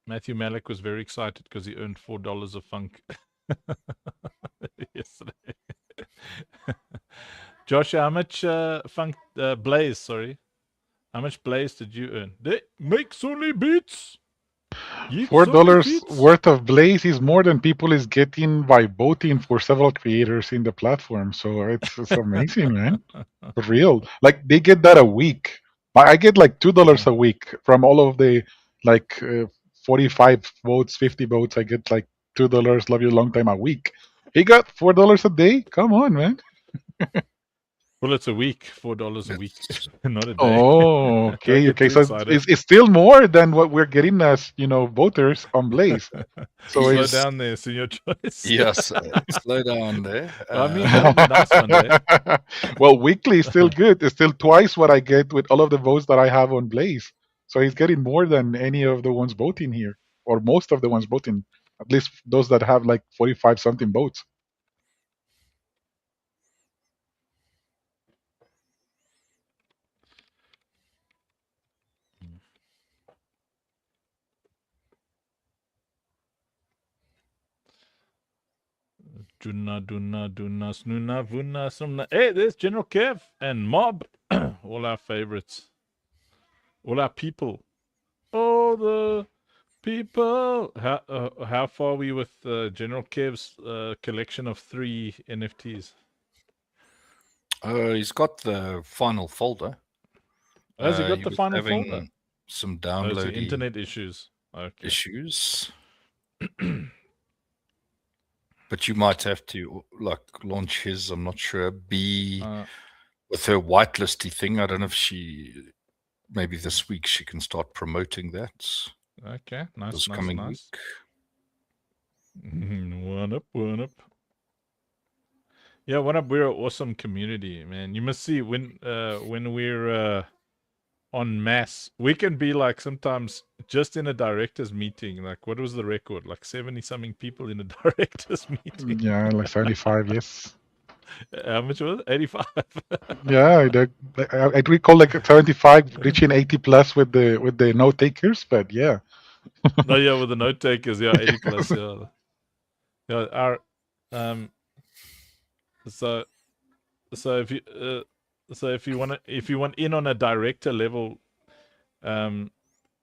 Matthew Malik was very excited because he earned $4 of Funk yesterday. Josh, how much Funk blaze? Sorry, how much blaze did you earn? They make Sony beats. $4 worth of blaze is more than people is getting by voting for several creators in the platform. So it's amazing, man. For real. Like they get that a week. I get like $2 a week from all of the like 45 votes, 50 votes. I get like $2. Love you long time a week. He got $4 a day. Come on, man. Well, it's a week. $4 a week, not a day. Oh, Don't okay, get okay. too So excited. it's still more than what we're getting as voters on Blaze. So Slow it's down there, Senior Choice. Yes, slow down there. I mean, that'll be nice one day. well, weekly is still good. It's still twice what I get with all of the votes that I have on Blaze. So he's getting more than any of the ones voting here, or most of the ones voting. At least those that have like 45 something votes. Duna, snuna, vuna, sumna. Hey, there's General Kev and Mob. All our favorites. All our people. All the people. How far are we with General Kev's collection of 3 NFTs? He's got the final folder. Has he got he the was final having folder? some Oh, it's the downloading internet issues. Okay. issues. But you might have to launch his. I'm not sure. With her whitelisty thing. I don't know if maybe this week she can start promoting that. Okay, nice, This nice, coming nice. week. One up, one up. Yeah, one up. We're an awesome community, man. You must see when we're en masse, we can be like sometimes just in a directors meeting. Like, what was the record? Like 70 something people in a directors meeting. Yeah, like 75. Yes. How much was it? 85. Yeah, I recall like 75 reaching 80 plus with the note takers, but yeah. No, yeah, with the note takers, yeah, 80 plus, yeah. Yeah, our so so if you if you want in on a director level,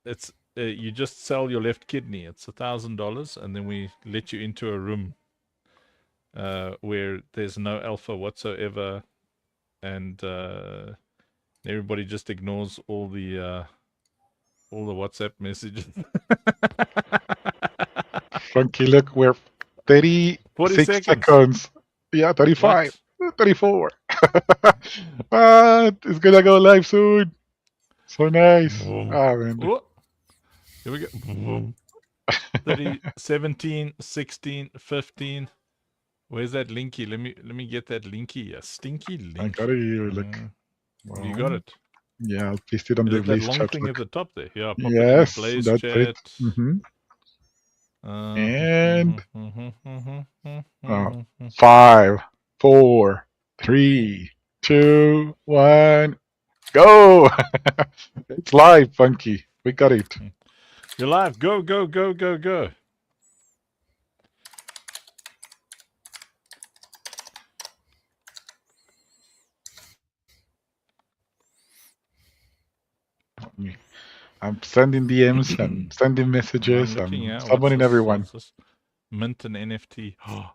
it's you just sell your left kidney. It's $1,000, and then we let you into a room where there's no alpha whatsoever, and everybody just ignores all the WhatsApp messages. Frankie, look, we're 40 36 seconds. seconds. Yeah, 35, What? 34. It's gonna go live soon. So nice. Ah, man. Oh, here we go. 30, 17, 16, 15. Where's that linky? Let me get that linky. A stinky I link. got it here. Look. You got it. Yeah, I'll paste it on Is the it that Blaze long chat. thing at Look. the top there? Yeah, pop it in the Yes, Blaze that's chat. it. And 5, 4, 3, 2, 1, go! It's live, Funky. We got it. You're live. Go, go, go, go, go. I'm sending DMs and sending messages. I'm looking at summoning everyone. What's this? Mint an NFT. Oh,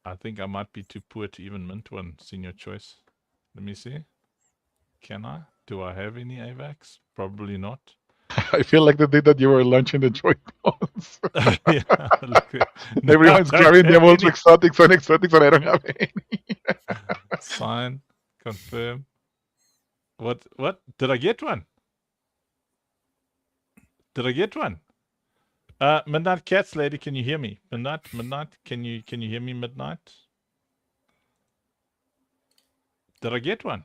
I think I might be too poor to even mint one. Senior choice. Let me see. Can I? Do I have any AVAX? Probably not. I feel like the day that you were launching the joy balls. Yeah, look, no, Everyone's I don't grabbing have them all any. exotics and exotics, and I don't have any. Sign. Confirm. What? Did I get one? Did I get one? Midnight Cats lady, can you hear me? Midnight, can you hear me, Midnight? Did I get one?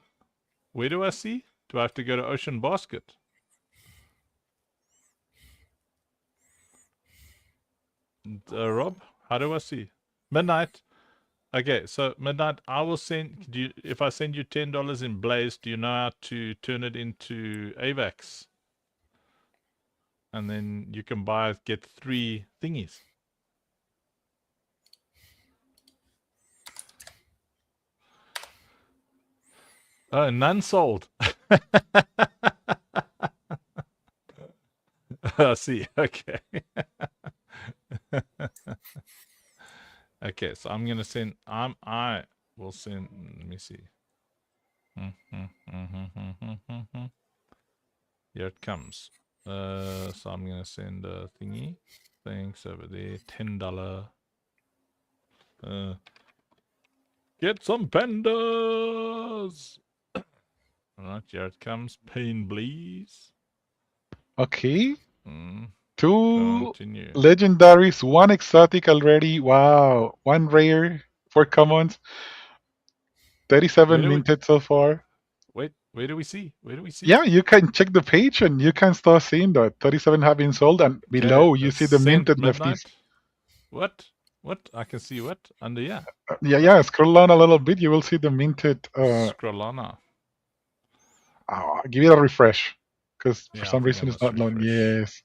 Where do I see? Do I have to go to Ocean Basket? Rob, how do I see? Midnight. Okay, so Midnight, I will send. If I send you $10 in Blaze, do you know how to turn it into AVAX? And then you can get 3 thingies. Oh, none sold. I see. Okay. Okay, so I'm gonna send. I will send. Let me see. Here it comes. So I'm gonna send a thingy. Thanks over there. $10. Get some pandas. All right, here it comes. Pain, please. Okay. 2 Continue. legendaries, 1 exotic already. Wow. 1 rare, 4 commons. 37 minted so far. Wait, where do we see? Where do we see? Yeah, you can check the page and you can start seeing that 37 have been sold, and below you see the minted NFTs. What? I can see what? Under, yeah. Yeah, scroll down a little bit, you will see the minted. Scroll on now. Give it a refresh, because for Yeah, I some think reason I it's not must loading. refresh. Yes.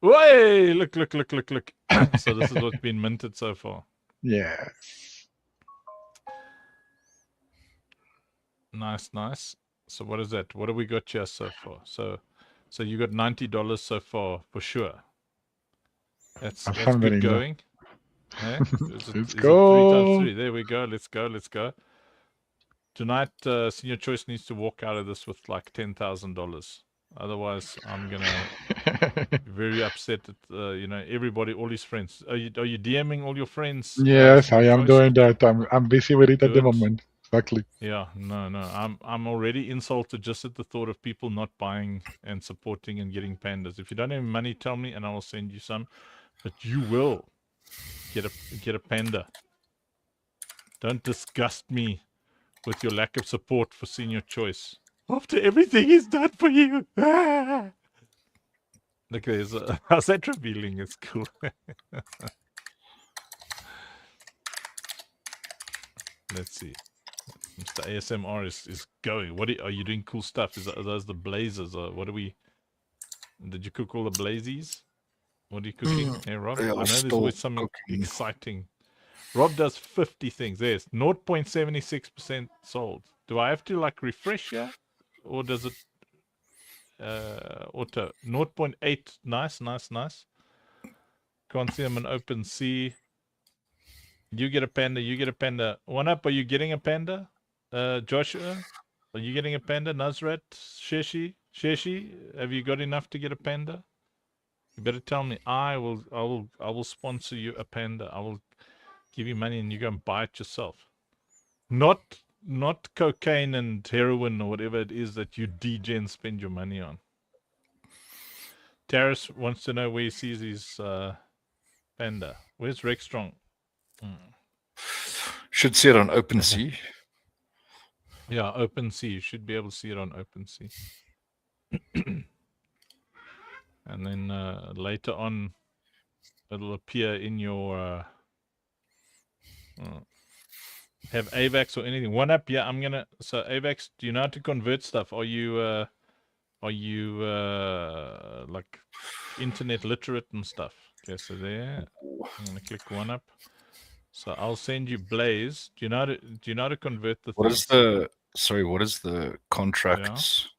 Way! Look. So this is what's been minted so far. Yes. Nice. So what is that? What have we got here so far? So you got $90 so far for sure. That's good Alhamdulillah. going. Eh? Let's go. 3 go. times 3. There we go. Let's go. Tonight, Senior Choice needs to walk out of this with like $10,000. Otherwise, I'm gonna be very upset at everybody, all his friends. Are you DMing all your friends? Yes, I Senior am Choice? doing that. I'm busy with it at the Good. moment. Exactly. Yeah, no. I'm already insulted just at the thought of people not buying and supporting and getting pandas. If you don't have money, tell me and I will send you some. But you will get a panda. Don't disgust me with your lack of support for Senior Choice. After everything he's done for you. Look, there's how's that revealing? It's cool. Let's see. Mr. ASMR is going. What are you doing? Cool stuff. Are those the blazers? Or what are we? Did you cook all the blazies? What are you cooking? Hey, Rob. They I are know there's still always something cooking. exciting. Rob does 50 things. There's 0.76% sold. Do I have to like refresh here? Or does it auto 0.8? Nice. Can't see them in open sea. You get a panda. You get a panda. One up. Are you getting a panda? Joshua, are you getting a panda? Nazrat, Sheshi, have you got enough to get a panda? You better tell me. I will sponsor you a panda. I will give you money and you go and buy it yourself. Not cocaine and heroin or whatever it is that you degen spend your money on. Terrace wants to know where he sees his panda. Where's Rex Strong? Should see it on OpenSea. Yeah, OpenSea. You should be able to see it on OpenSea. And then later on, it'll appear in your have AVAX or anything. One up, yeah. I'm gonna. So AVAX, do you know how to convert stuff? Are you like internet literate and stuff? Okay, so there. I'm gonna click one up. So I'll send you Blaze. Do you know how to convert the What things? is the what is the contracts?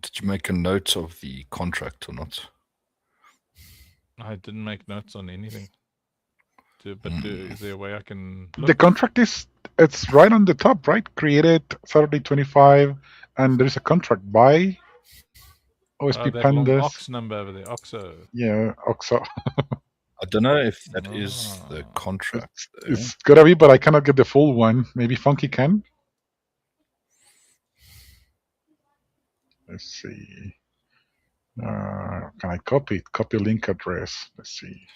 Did you make a note of the contract or not? I didn't make notes on anything. Is there a way I can look? The contract it's right on the top, right? Created Saturday 25, and there's a contract by OSP that long Pandas. ox number over there, OXO. Yeah, OXO. I don't know if that is the contract. It's gotta be, but I cannot get the full one. Maybe Funky can. Let's see. Can I copy it? Copy link address. Let's see.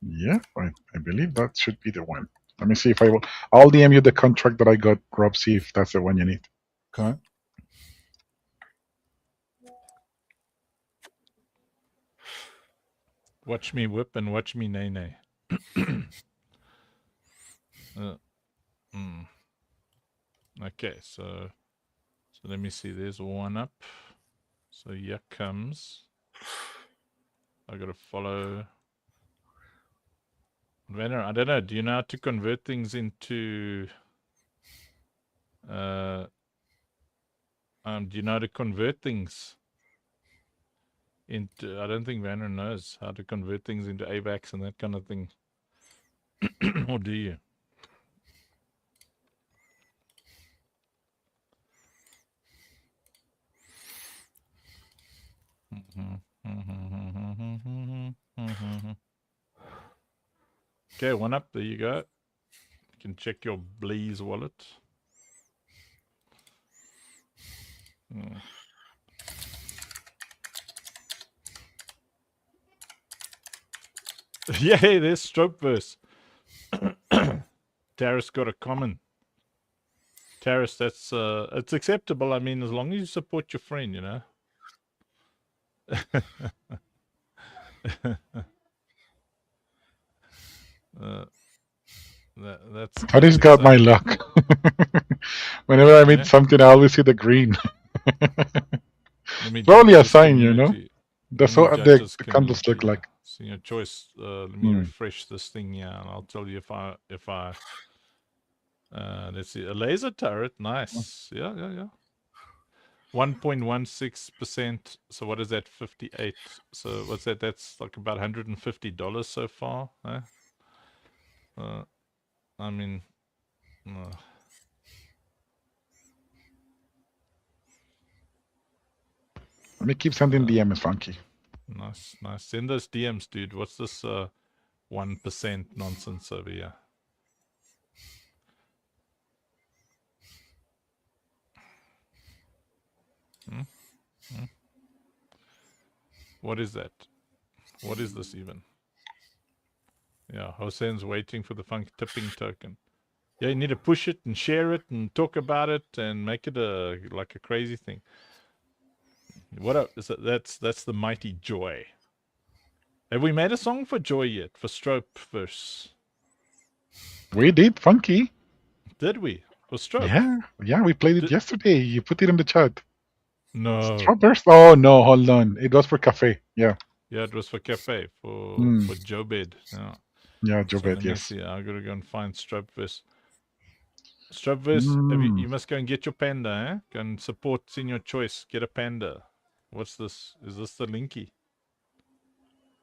Yeah, I believe that should be the one. Let me see if I'll DM you the contract that I got, Rob. See if that's the one you need. Okay. Watch me whip and watch me nay nay. Okay, so let me see. There's one up. So here comes. I gotta follow. Venner, I don't know. Do you know how to convert things into? Do you know how to convert things into? I don't think Vanner knows how to convert things into AVAX and that kind of thing. Or do you? Okay, one up. There you go. You can check your Blaze wallet. Yay, there's stroke verse. Taris got a comment. Taris, that's it's acceptable. I mean, as long as you support your friend, you know. That's I just got my luck. Whenever I meet something, I always see the green. Probably a sign, you know. That's what the candles look like. Senior Choice. Let me refresh this thing here, and I'll tell you if I. Let's see, a laser turret. Nice. Yeah. 1.16%. So what is that? 58. So what's that? That's like about $150 so far. Huh? I mean. Let me keep sending DMs, Funky. Nice. Send those DMs, dude. What's this 1% nonsense over here? What is that? What is this even? Yeah, Hosen's waiting for the funky tipping token. Yeah, you need to push it and share it and talk about it and make it like a crazy thing. What up? That's the mighty Joy. Have we made a song for Joy yet? For Strope verse? We did, Funky. Did we? For Strope? Yeah, we played it yesterday. You put it in the chat. No. Strawburst? Oh no, hold on. It was for Cafe. Yeah. Yeah, it was for Cafe, for Jobed. Yeah. Yeah, So Jobet, let me yes. see. I gotta go and find Stropeverse. Stropeverse, you must go and get your panda, eh? Go and support Senior Choice. Get a panda. What's this? Is this the linky?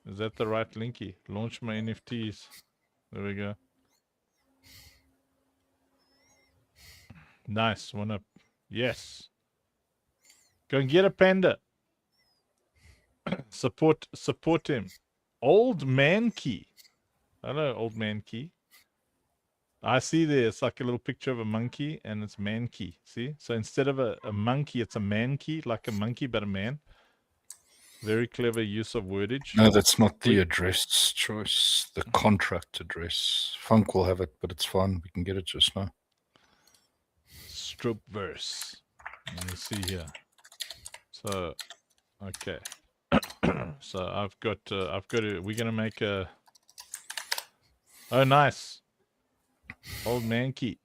Is that the right linky? Launch my NFTs. There we go. Nice. One up. Yes. Go and get a panda. Support him. Old man key. Hello, old man key. I see there, it's like a little picture of a monkey and it's man key. See? So instead of a monkey, it's a man key, like a monkey, but a man. Very clever use of wordage. No, that's not the address choice, the contract address. Funk will have it, but it's fine. We can get it just now. Stropeverse. Let me see here. So, okay. So I've got to, we're going to make a, oh, nice. Old man key.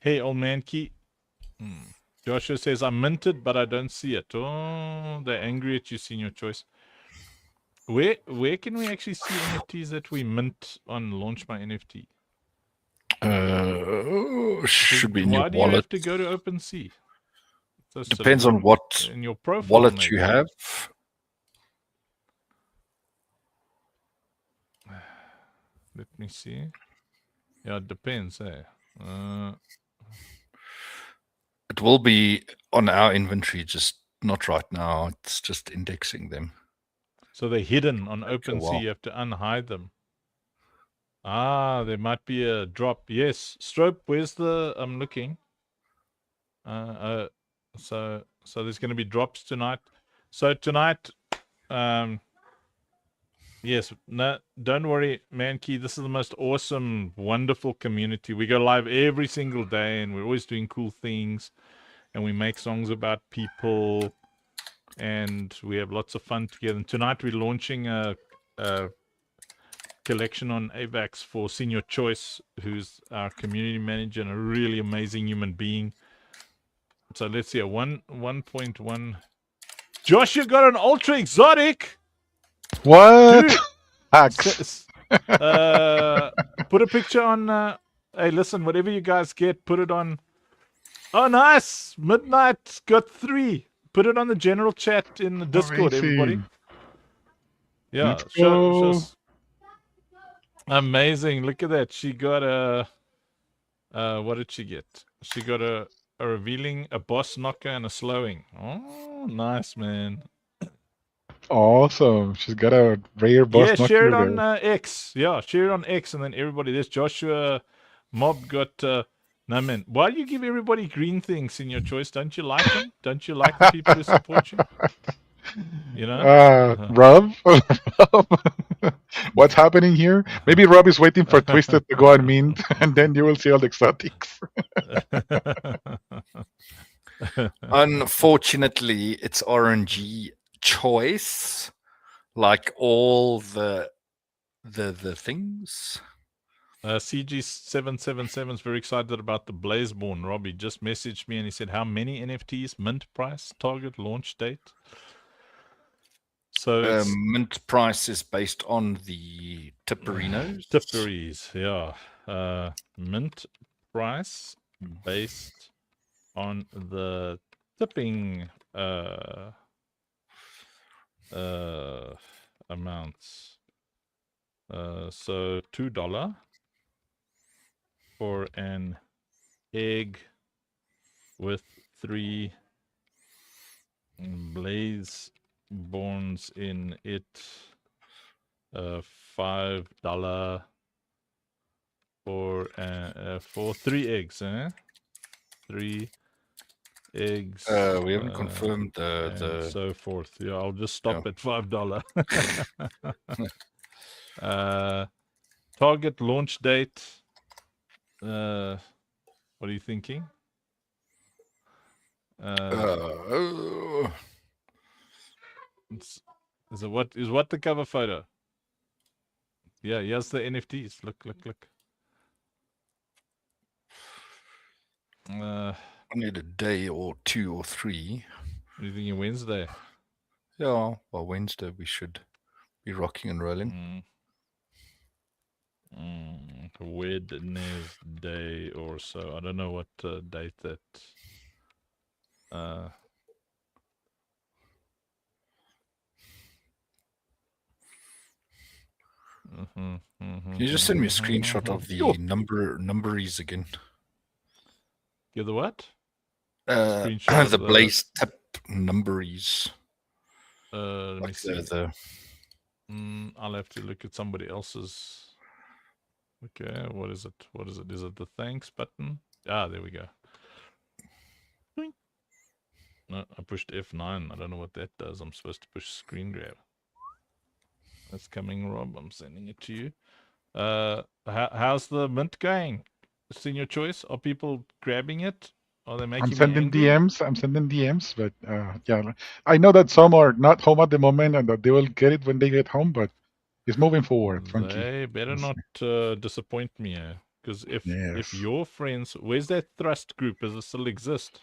Hey, old man key. Joshua says, I'm minted, but I don't see it. Oh, they're angry at you, Senior Choice. Where can we actually see NFTs that we mint on Launch My NFT? Should be in your wallet. Why do you have to go to OpenSea? Depends on what in your profile, wallet maybe. you have. Let me see. Yeah, it depends, eh? It will be on our inventory, just not right now. It's just indexing them. So they're hidden on OpenSea. You have to unhide them. Ah, there might be a drop. Yes, Strope. Where's the? I'm looking. So there's going to be drops tonight. So tonight, yes. No, don't worry, Mankey. This is the most awesome, wonderful community. We go live every single day, and we're always doing cool things, and we make songs about people, and we have lots of fun together. And tonight we're launching a collection on AVAX for Senior Choice, who's our community manager and a really amazing human being. So let's see, 1.1. Josh, you got an ultra exotic. What? Dude, Hacks. put a picture on. Hey, listen, whatever you guys get, put it on. Oh, nice. Midnight got 3. Put it on the general chat in the Discord, everybody. Yeah, Let's go. Amazing. Look at that. She got a. What did she get? She got a revealing, a boss knocker, and a slowing. Oh, nice, man. Awesome. She's got a rare boss knocker. Yeah, share it on X. Yeah, share it on X, and then everybody. There's Joshua. Mob got. No, man. Why do you give everybody green things in your choice? Don't you like them? Don't you like the people who support you? You know? Rob? What's happening here? Maybe Rob is waiting for Twisted to go on mint, and then you will see all the exotics. Unfortunately, it's RNG choice, like all the things. CG777 is very excited about the Blazeborn. Robbie just messaged me and he said, how many NFTs, mint price, target, launch date? So mint price is based on the tipperinos. Tipperies, yeah. Mint price based on the tipping amounts. So $2 for an egg with 3 Blazeborns in it. $5 for 3 eggs, eh? 3 eggs. We haven't confirmed and the. so forth. Yeah, I'll just stop at $5. Target launch date. What are you thinking? Is what the cover photo? Yeah, here's the NFTs. Look. I need a day or 2 or 3. What are you thinking? Wednesday? Yeah, well, Wednesday we should be rocking and rolling. Wednesday or so. I don't know what date that. Can you just send me a screenshot of the numberies again? Give the what? Screenshot The Blaze tip numberies. Let me Like see. the I'll have to look at somebody else's. Okay, what is it? Is it the thanks button? Ah, there we go. No, I pushed F9. I don't know what that does. I'm supposed to push screen grab. That's coming, Rob. I'm sending it to you. How's the mint going? Senior choice? Are people grabbing it? Are they making I'm sending me angry? DMs, but yeah, I know that some are not home at the moment and that they will get it when they get home, but it's moving forward, Funky. They better not disappoint me, because if Yes. your friends, where's that thrust group? Does it still exist?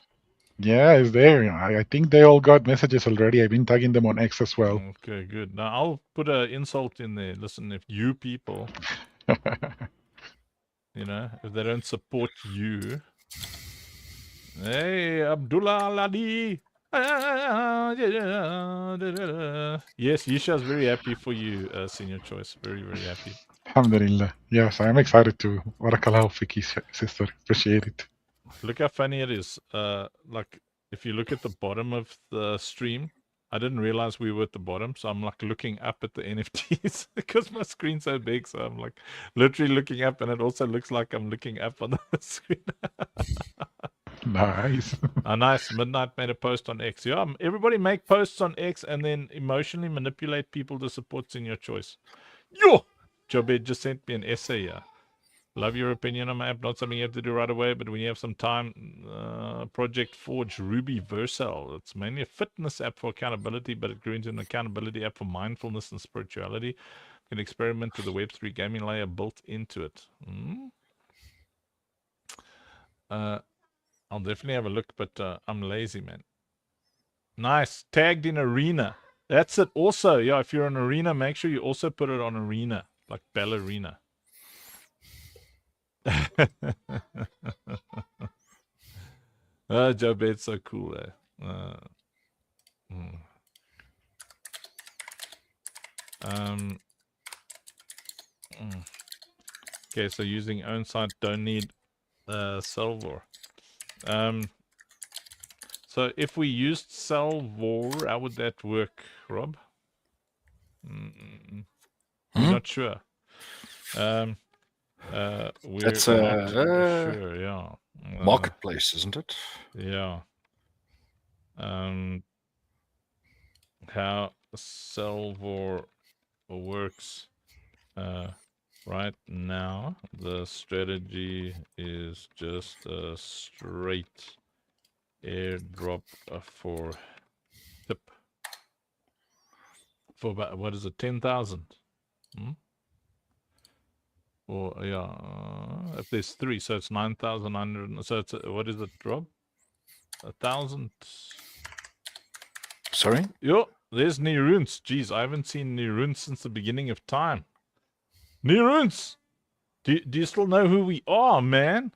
Yeah, it's there. I think they all got messages already. I've been tagging them on X as well. Okay, good. Now I'll put an insult in there. Listen, if you people, if they don't support you, hey, Abdullah Ladi. Yes, Yisha's very happy for you, Senior Choice. Very, very happy. Alhamdulillah. Yes, I'm excited too. Barakallahu fiki, sister. Appreciate it. Look how funny it is. Like, if you look at the bottom of the stream, I didn't realize we were at the bottom, so I'm like looking up at the NFTs because my screen's so big. So I'm like literally looking up, and it also looks like I'm looking up on the screen. Nice. Nice. Midnight made a post on X. Yeah, everybody make posts on X and then emotionally manipulate people to support Senior Choice. Yo! Jobed just sent me an essay here. Love your opinion on my app. Not something you have to do right away, but when you have some time, Project Forge Ruby Versal. It's mainly a fitness app for accountability, but it grew into an accountability app for mindfulness and spirituality. You can experiment with the Web3 gaming layer built into it. I'll definitely have a look, but I'm lazy, man. Nice. Tagged in Arena. That's it. Also, yeah, if you're on Arena, make sure you also put it on Arena, like Ballerina. Joe Bed's so cool, Okay, so using own site, don't need Salvor. So if we used Salvor, how would that work, Rob? We're not sure. We're That's not sure, yeah. Marketplace, isn't it? Yeah. How Salvor works right now, the strategy is just a straight airdrop for tip. For about, what is it, 10,000? Or, yeah, if there's 3, so it's 9,900. So it's, what is it, Rob? 1,000. Sorry? Yo, there's Neruns. Jeez, I haven't seen Neruns since the beginning of time. Neruns! Do you still know who we are, man?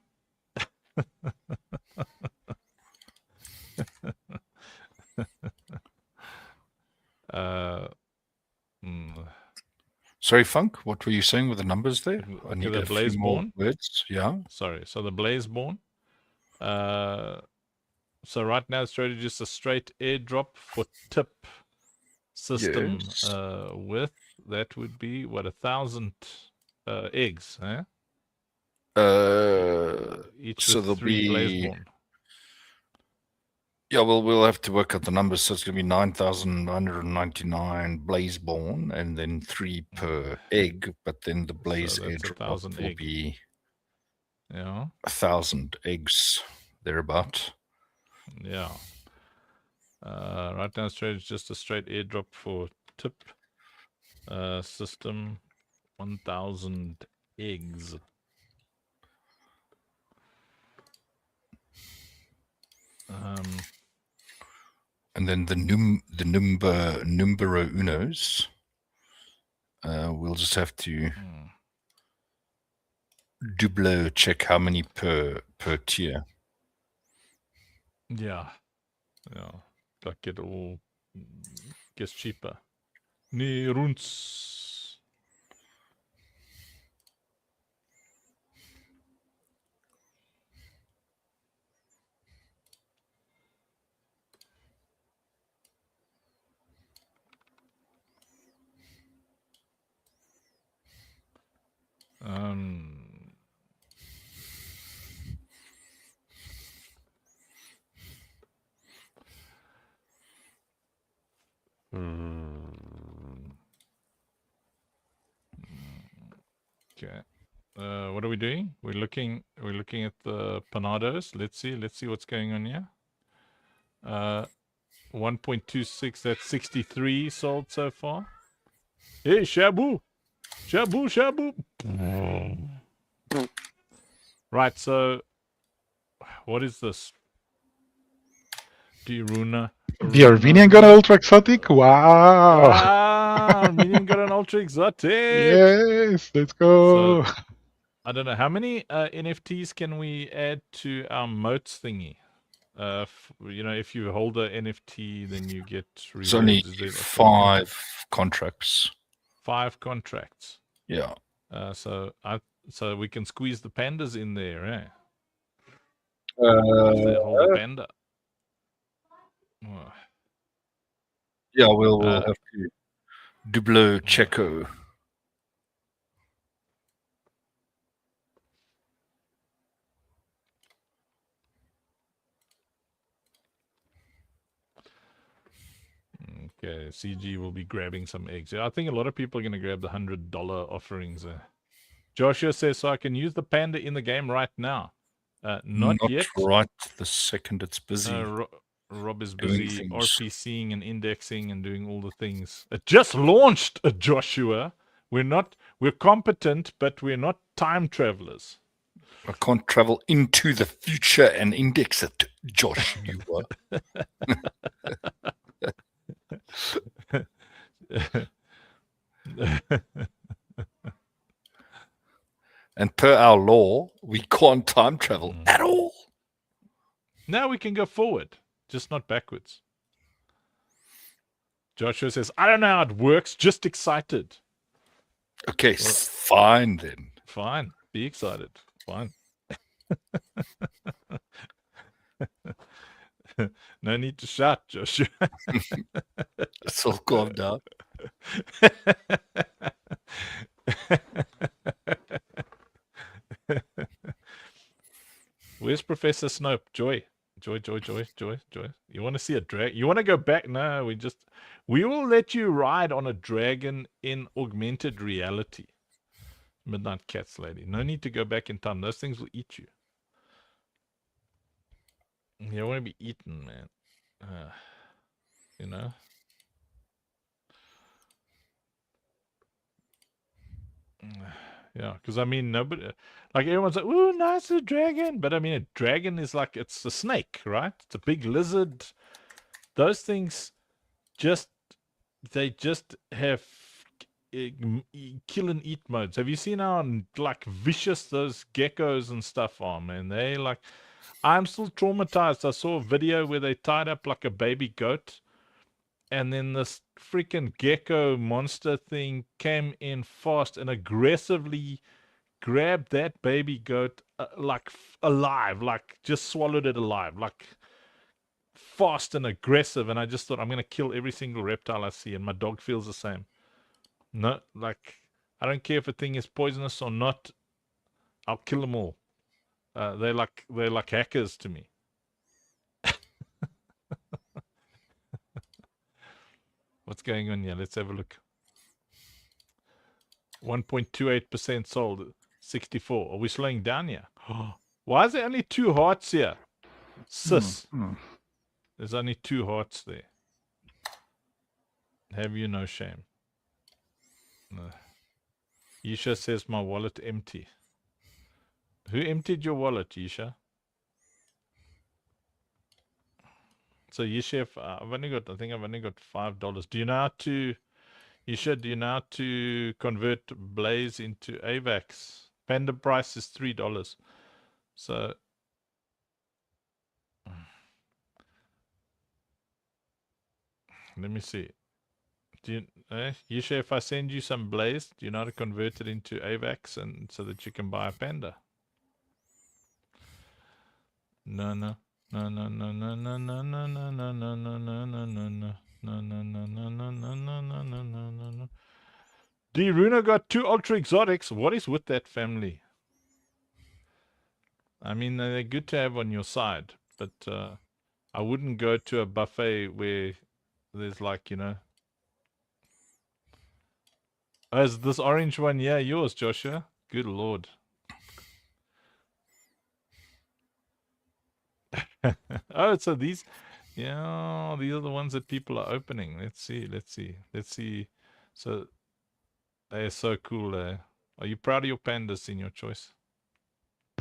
Sorry, Funk, what were you saying with the numbers there? I Okay, need the a few more Blazeborn. words. Yeah. Sorry, so the Blazeborn. So right now the strategy is a straight airdrop for tip system. Yes. With that would be what, 1,000 eggs, eh? Each So with there'll 3 be Blazeborn. Yeah, well, we'll have to work out the numbers. So it's going to be 9,999 Blazeborn and then 3 per egg. But then the Blaze that's airdrop 1,000 will egg. be Yeah. 1,000 eggs thereabout. Yeah. Right now, straight just a straight airdrop for tip system. 1,000 eggs. And then the numero unos, we'll just have to double check how many per tier. Yeah. Yeah. Like it all gets cheaper. Nee, runts. Okay. What are we doing? We're looking at the panados. Let's see what's going on here. 1.26, that's 63 sold so far. Hey, Shabu! Shabu! Right, so what is this? Diruna. The Armenian got an ultra exotic. Wow! Ah, Armenian got an ultra exotic. Yes, let's go. So, I don't know how many NFTs can we add to our moats thingy. If you hold a NFT, then you get rewards. There's only Is there 5 contracts. 5 contracts? Yeah. So we can squeeze the pandas in there, eh? If they hold a panda. Oh. Yeah, we'll have to double checo. Okay, CG will be grabbing some eggs. I think a lot of people are going to grab the $100 offerings. Joshua says, so I can use the panda in the game right now. Not yet. Right the second it's busy. Rob is busy RPCing and indexing and doing all the things. It just launched, Joshua. We're competent, but we're not time travelers. I can't travel into the future and index it, Joshua. And per our law, we can't time travel at all. Now we can go forward, just not backwards. Joshua says, I don't know how it works, just excited. Okay, fine then. Fine, be excited. Fine. No need to shout, Joshua. It's all calmed down. Where's Professor Snope? Joy. You want to see a dragon? You want to go back? No, we will let you ride on a dragon in augmented reality. Midnight Cats lady. No need to go back in time. Those things will eat you. You don't want to be eaten, man. You know? Yeah, because I mean, nobody, like everyone's like, ooh, nice, a dragon. But I mean, a dragon is like, it's a snake, right? It's a big lizard. Those things they just have kill and eat modes. Have you seen how like vicious those geckos and stuff are, man? They like, I'm still traumatized. I saw a video where they tied up like a baby goat, and then this freaking gecko monster thing came in fast and aggressively grabbed that baby goat like alive, like just swallowed it alive, like fast and aggressive. And I just thought, I'm going to kill every single reptile I see, and my dog feels the same. No, like, I don't care if a thing is poisonous or not, I'll kill them all. They're like hackers to me. What's going on here? Let's have a look. 1.28% sold. 64. Are we slowing down here? Why is there only 2 hearts here? Sis. There's only 2 hearts there. Have you no shame? No. Yisha says my wallet empty. Who emptied your wallet, Yisha? So Yisha, I've only got $5. Do you know how to, Yisha, do you know how to convert Blaze into AVAX? Panda price is $3. So let me see. Do you, Yisha, if I send you some Blaze, do you know how to convert it into AVAX and so that you can buy a Panda? No. No. D Runa got 2 ultra exotics. What is with that family? I mean, they're good to have on your side, but I wouldn't go to a buffet where there's like, you know. Oh, is this orange one? Yeah, yours, Joshua. Good lord. Oh, so these, yeah, these are the ones that people are opening. Let's see. So they're so cool. Are you proud of your pandas in your choice?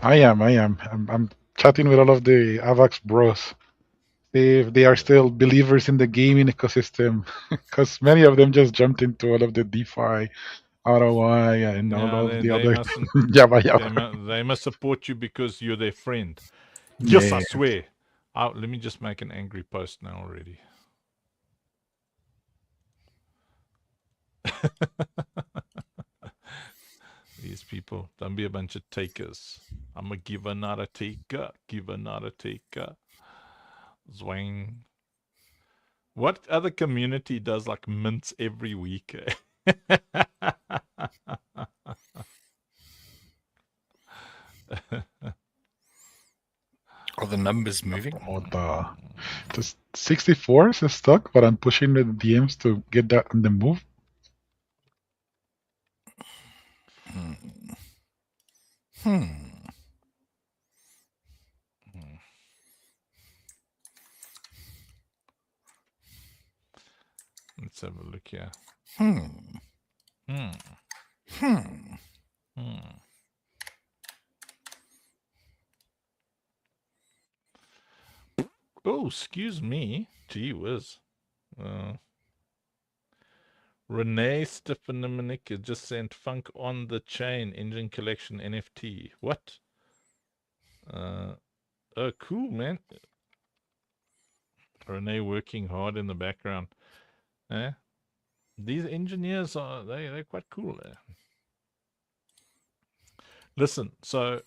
I am. I'm chatting with all of the AVAX bros. They are still believers in the gaming ecosystem because many of them just jumped into all of the DeFi, ROI, and all Yeah, of the they other mustn't. yabba yabba. They must support you because you're their friend. Yes, I Yeah. swear. Let me just make an angry post now already. These people, don't be a bunch of takers. I'm a giver, not a taker. Giver, not a taker. Zwang. What other community does like mints every week? Are the numbers moving? Just 64 is stuck, but I'm pushing the DMs to get that on the move. Let's have a look here. Oh, excuse me. Gee whiz. Renee Stefanik just sent Funk on the Chain Engine Collection NFT. What? Oh, cool, man. Renee working hard in the background. These engineers they're quite cool. Listen, so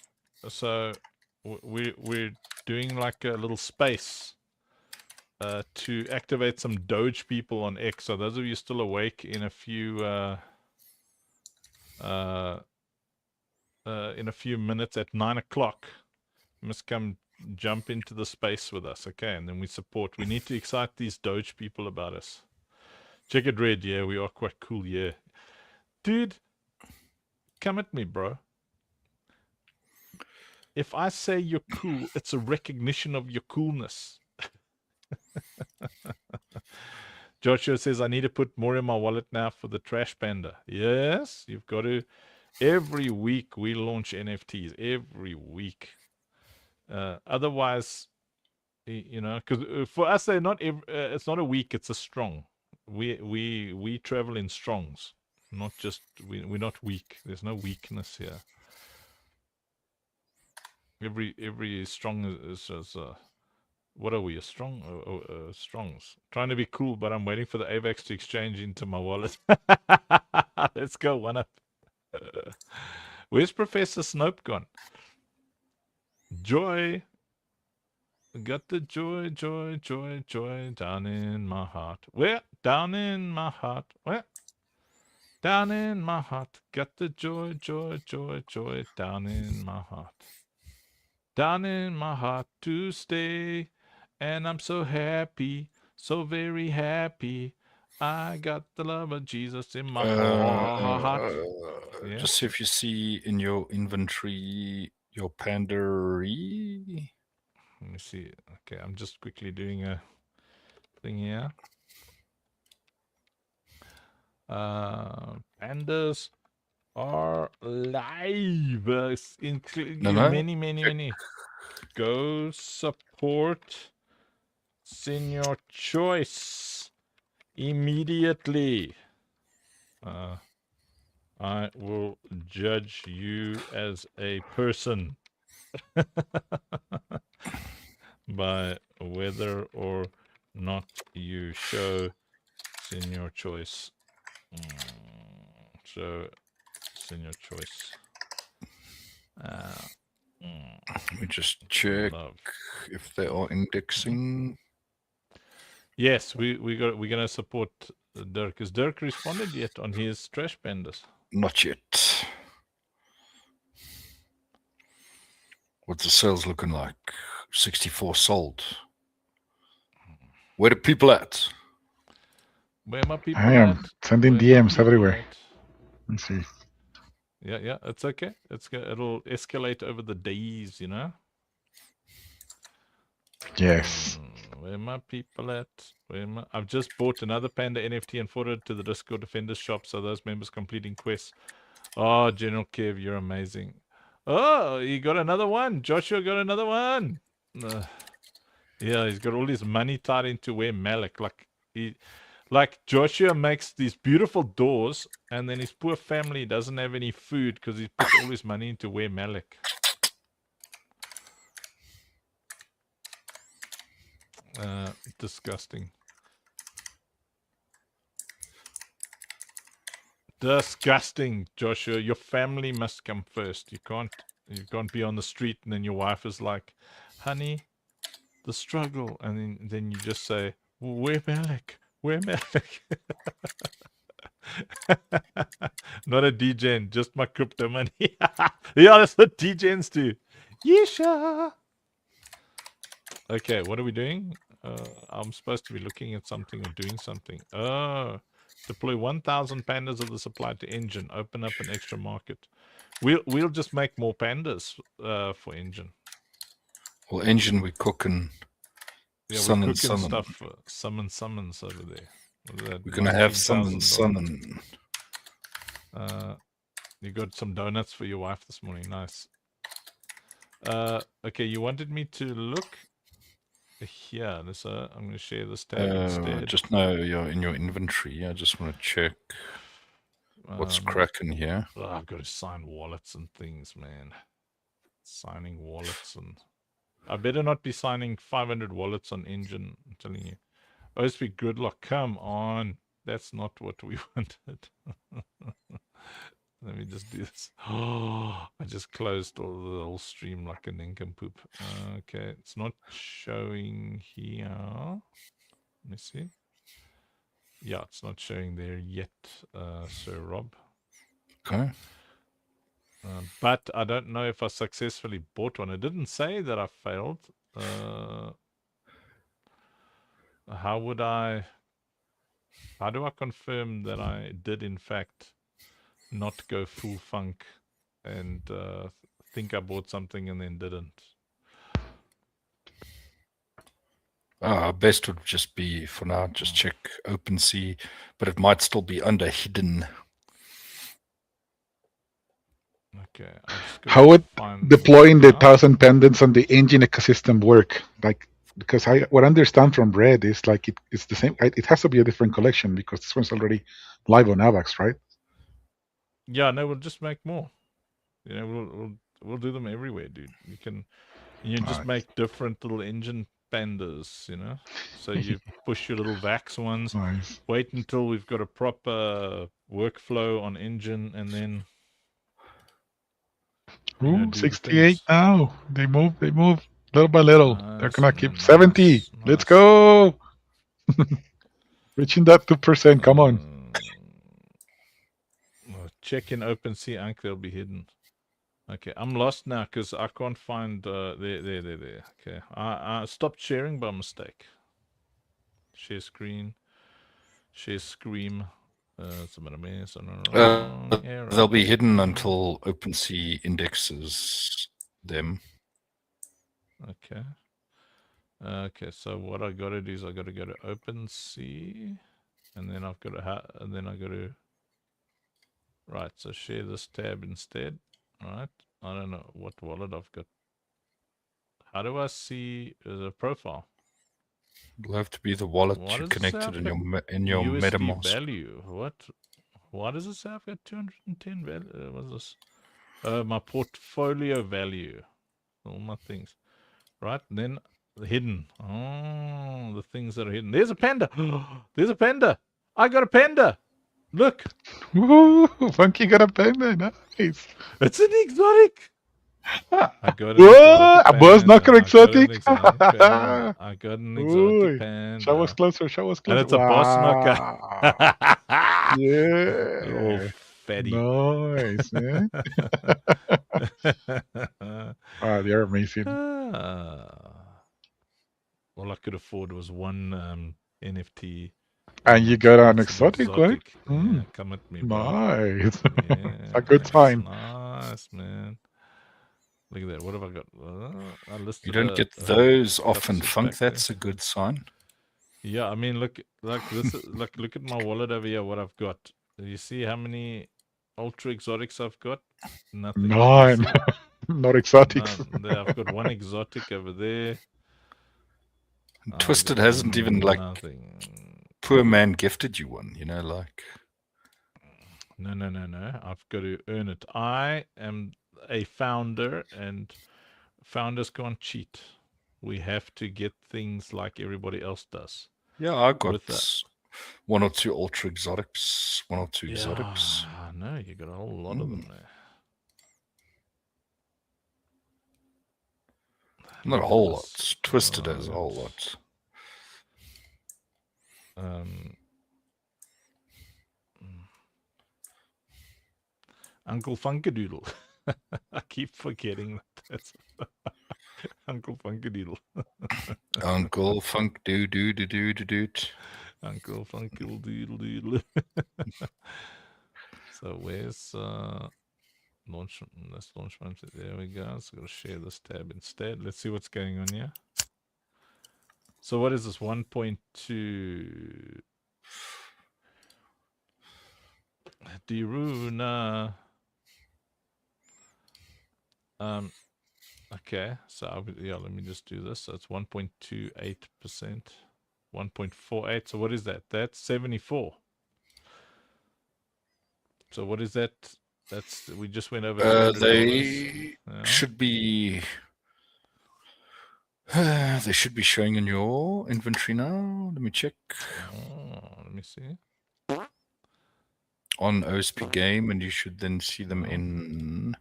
we're doing like a little space to activate some Doge people on X. So those of you still awake, in a few minutes at 9 o'clock, you must come jump into the space with us, okay? And then we support. We need to excite these Doge people about us. Check it red, yeah, we are quite cool, yeah. Dude, come at me, bro. If I say you're cool, it's a recognition of your coolness. Joshua says, I need to put more in my wallet now for the Trash Panda. Yes, you've got to. Every week we launch NFTs. Every week. Otherwise, you know, because for us, they're not. It's not a week. It's a strong. We travel in strongs, not just we're not weak. There's no weakness here. Every strong is what are we, a strong strongs? Trying to be cool, but I'm waiting for the AVAX to exchange into my wallet. Let's go one up. Where's Professor Snope gone? Joy. Got the joy down in my heart. Where? Down in my heart. Where? Down in my heart. Got the joy down in my heart. Down in my heart to stay. And I'm so happy, so very happy. I got the love of Jesus in my heart. Yeah. Just see if you see in your inventory your Pandaree. Let me see. Okay, I'm just quickly doing a thing here. Pandas are live, including No. many. Go support Senior Choice immediately. I will judge you as a person by whether or not you show Senior Choice. So, Senior Choice. Let me just check Love. if they are indexing. Yes, we're gonna support Dirk. Has Dirk responded yet on his trash pandas? Not yet. What's the sales looking like? 64 sold. Where the people at? Where my people I am at? sending Where my DMs people everywhere. at? Let's see. Yeah, it's okay. It'll escalate over the days, you know. Yes. Where my people at? I've just bought another Panda NFT and forwarded to the Discord Defenders shop so those members completing quests. Oh, General Kev, you're amazing. Oh, he got another one. Joshua got another one. Yeah, he's got all his money tied into where Malik. Like Joshua makes these beautiful doors, and then his poor family doesn't have any food because he puts all his money into where Malik. Disgusting. Disgusting, Joshua. Your family must come first. You can't be on the street and then your wife is like, honey, the struggle. And then you just say, where Malik? Where Malik? Not a DJN, just my crypto money. Yeah, that's what DJNs do. Yesha. Okay, what are we doing? I'm supposed to be looking at something or doing something. Oh, deploy 1,000 pandas of the supply to engine. Open up an extra market. We'll just make more pandas for engine. Well, engine we're cooking. Yeah, Sun we're and cooking summon. stuff. Summons over there. What is that? We're gonna have $19,000. summon. You got some donuts for your wife this morning. Nice. Okay, you wanted me to look here. I'm going to share this tab instead. Just know you're in your inventory. I just want to check what's cracking here. Oh, I've got to sign wallets and things, man. Signing wallets and... I better not be signing 500 wallets on engine, I'm telling you. OSP Gridlock, come on. That's not what we wanted. Let me just do this. Oh, I just closed the whole stream like a nincompoop. Okay, it's not showing here. Let me see. Yeah, it's not showing there yet, Sir Rob. Okay. But I don't know if I successfully bought one. It didn't say that I failed. How do I confirm that I did in fact not go full funk and think I bought something and then didn't? Best would just be for now, just check OpenSea, but it might still be under hidden. Okay. How would deploying the 1,000 pendants on the engine ecosystem work? Like, because I what I understand from Red is like it's the same. It has to be a different collection because this one's already live on AVAX, right? Yeah, no, we'll just make more. You know, we'll do them everywhere, dude. You just make different little engine pandas, you know. So you push your little Vax ones. Nice. Wait until we've got a proper workflow on engine, and then. Ooh, 68 now. They move little by little. They're gonna keep 70. Nice. Let's go. Reaching that 2%. Come on. Check in OpenSea, Ank, they'll be hidden. Okay, I'm lost now because I can't find there. Okay, I stopped sharing by mistake. Share screen. Share scream. It's a bit of mess. They'll be hidden until OpenSea indexes them. Okay. Okay, so what I got to do is I got to go to OpenSea, and then I've got to right. So share this tab instead. Right. I don't know what wallet I've got. How do I see the profile? It'll have to be the wallet What you does it say connected I've in your got? USD MetaMask. value. What does it say I've got 210 value? What's this? My portfolio value. All my things. Right, and then hidden. Oh, the things that are hidden. There's a panda. There's a panda. I got a panda. Look, Woo, Funky got a panda. Nice. it's an exotic. I got an Whoa, exotic a buzz panda. knocker I got an exotic. exotic panda. I got an exotic Ooh, panda. show us closer. Show us And closer. it's a boss knocker. Yeah. Oh, fatty. Nice, man. Wow, they're amazing. All I could afford was one NFT. And you got an It's exotic, right? Yeah, come at me, bro. Nice. Yeah, It's a good sign. Nice, man. Look at that. What have I got? I listed. You don't get those often, Cups Funk. stack there. That's a good sign. Yeah, I mean, look this. Look at my wallet over here. What I've got. You see how many ultra exotics I've got? Nothing. None. Not exotics. None. There, I've got one exotic over there. Twisted hasn't even like nothing. poor man gifted you one, you know, like No. I've got to earn it. I am a founder, and founders can't cheat. We have to get things like everybody else does. yeah, I got With that. one or two ultra exotics, one or two exotics. No, you got a whole lot of them there. Not a whole lot. Twisted has a whole lot. Uncle Funkadoodle. I keep forgetting that. That's Uncle Funkadoodle. Uncle Funk doo doo doo doo doo doo. Uncle Funkle doodle doodle. So where's launch? Let's launch one. There we go. So I'm gonna share this tab instead. Let's see what's going on here. So what is this? 1.2 Diruna. Okay, so let me just do this. So it's 1.28%, 1.48. So what is that? That's 74. So what is that? That's we just went over $200. They should be. They should be showing in your inventory now. Let me check. Oh, let me see. On OSP game, and you should then see them in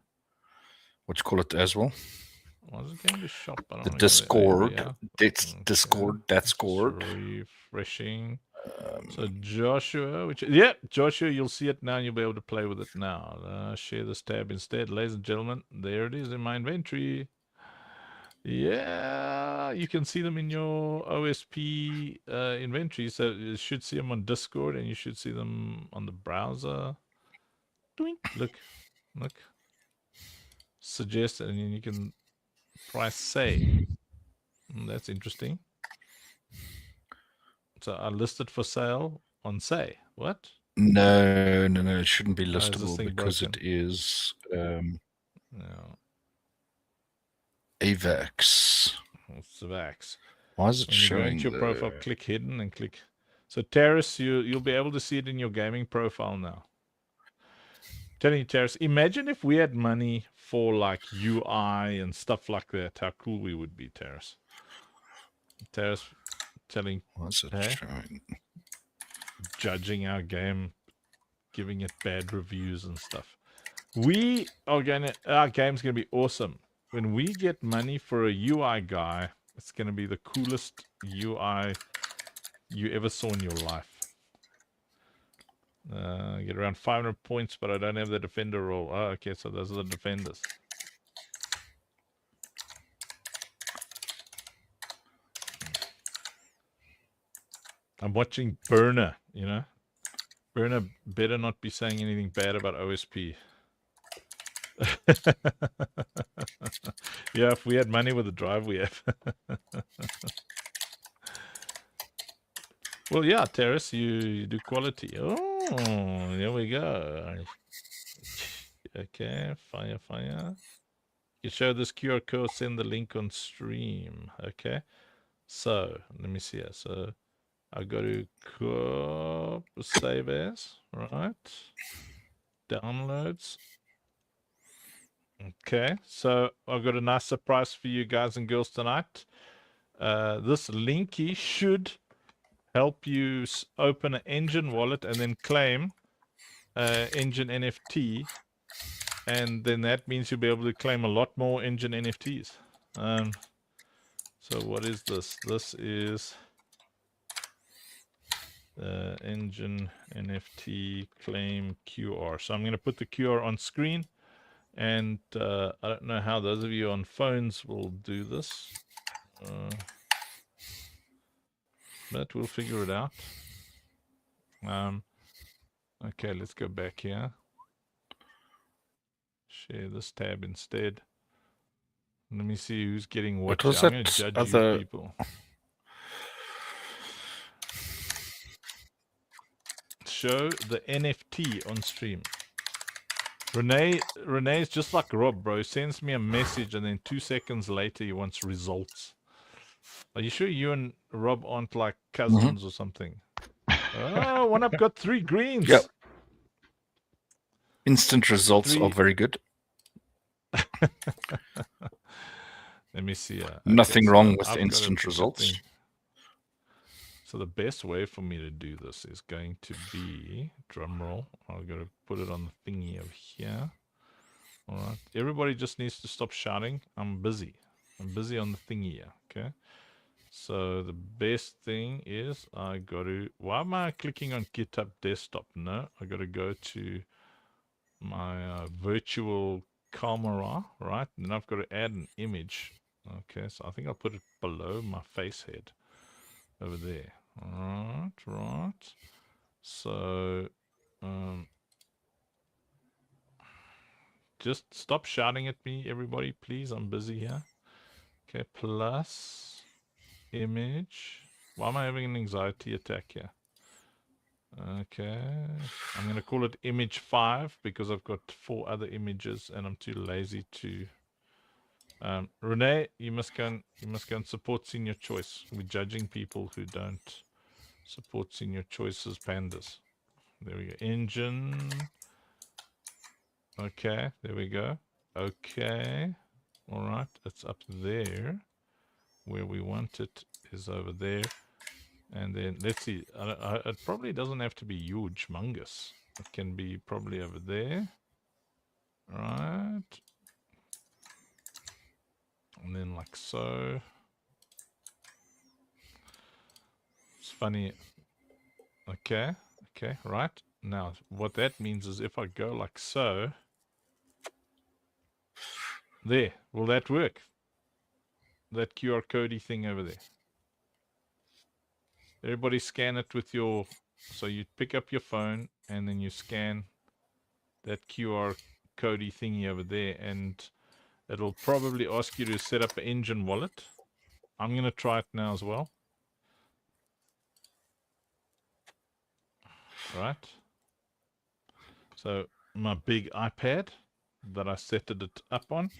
what you call it as well. Was it going to shop? I don't The know, Discord. It's okay. Discord. That's Discord. Refreshing. So Joshua, Joshua, you'll see it now. You'll be able to play with it now. Share this tab instead, ladies and gentlemen. There it is in my inventory. Yeah, you can see them in your OSP inventory. So you should see them on Discord, and you should see them on the browser. Doink. Look. Suggest, and then you can price say. That's interesting. So I listed for sale on say. What? No. It shouldn't be listable because broken? it is No. AVAX. It's the VAX. Why is it when you showing? Go into your profile, click hidden and click. So Terrace, you'll be able to see it in your gaming profile now. I'm telling you, Terrace, imagine if we had money for like UI and stuff like that. How cool we would be, Terrace. Terrace telling. What's it showing? Judging our game, giving it bad reviews and stuff. Our game's gonna be awesome. When we get money for a UI guy, it's gonna be the coolest UI you ever saw in your life. Get around 500 points, but I don't have the defender role. Oh, okay, so those are the defenders. I'm watching Burner You know, Bruno better not be saying anything bad about OSP. Yeah, if we had money with the drive we have. Well, yeah, Terrace, you do quality. Oh, here we go. Okay, fire. You show this QR code, send the link on stream. Okay, so let me see here. So I go to save as, right? Downloads. Okay, so I've got a nice surprise for you guys and girls tonight. This linky should help you open an Engine wallet and then claim Engine NFT, and then that means you'll be able to claim a lot more Engine NFTs. So what is this? This is Engine NFT claim QR. So I'm going to put the QR on screen, and I don't know how those of you on phones will do this, but we'll figure it out. Okay, let's go back here. Share this tab instead. Let me see who's getting what. I'm going to judge you people. Show the NFT on stream. Renee's just like Rob, bro. Sends me a message and then 2 seconds later he wants results. Are you sure you and Rob aren't like cousins or something? Oh, one up got 3 greens. Yep. Instant results are very good. Let me see. Nothing wrong with instant results. So the best way for me to do this is going to be, drum roll, I've got to put it on the thingy over here. All right. Everybody just needs to stop shouting. I'm busy. I'm busy on the thingy here. Okay. So the best thing is I got to, why am I clicking on GitHub desktop? No, I got to go to my virtual camera, right? And then I've got to add an image. Okay, so I think I'll put it below my face head over there. Right. So just stop shouting at me, everybody, please. I'm busy here. Okay, plus image. Why am I having an anxiety attack here? Okay, I'm going to call it image 5 because I've got 4 other images and I'm too lazy to. Renee, you must go and support SrChois. We're judging people who don't support SrChois's pandas. There we go. Engine. Okay, there we go. Okay, all right. It's up there. Where we want it is over there. And then let's see. It probably doesn't have to be huge, humongous. It can be probably over there. Right. And then like so. It's funny. Okay, right. Now, what that means is if I go like so. There. Will that work? That QR codey thing over there. Everybody scan it with your... So you pick up your phone and then you scan that QR codey thingy over there and it'll probably ask you to set up an Engine wallet. I'm going to try it now as well. Right. So my big iPad that I set it up on.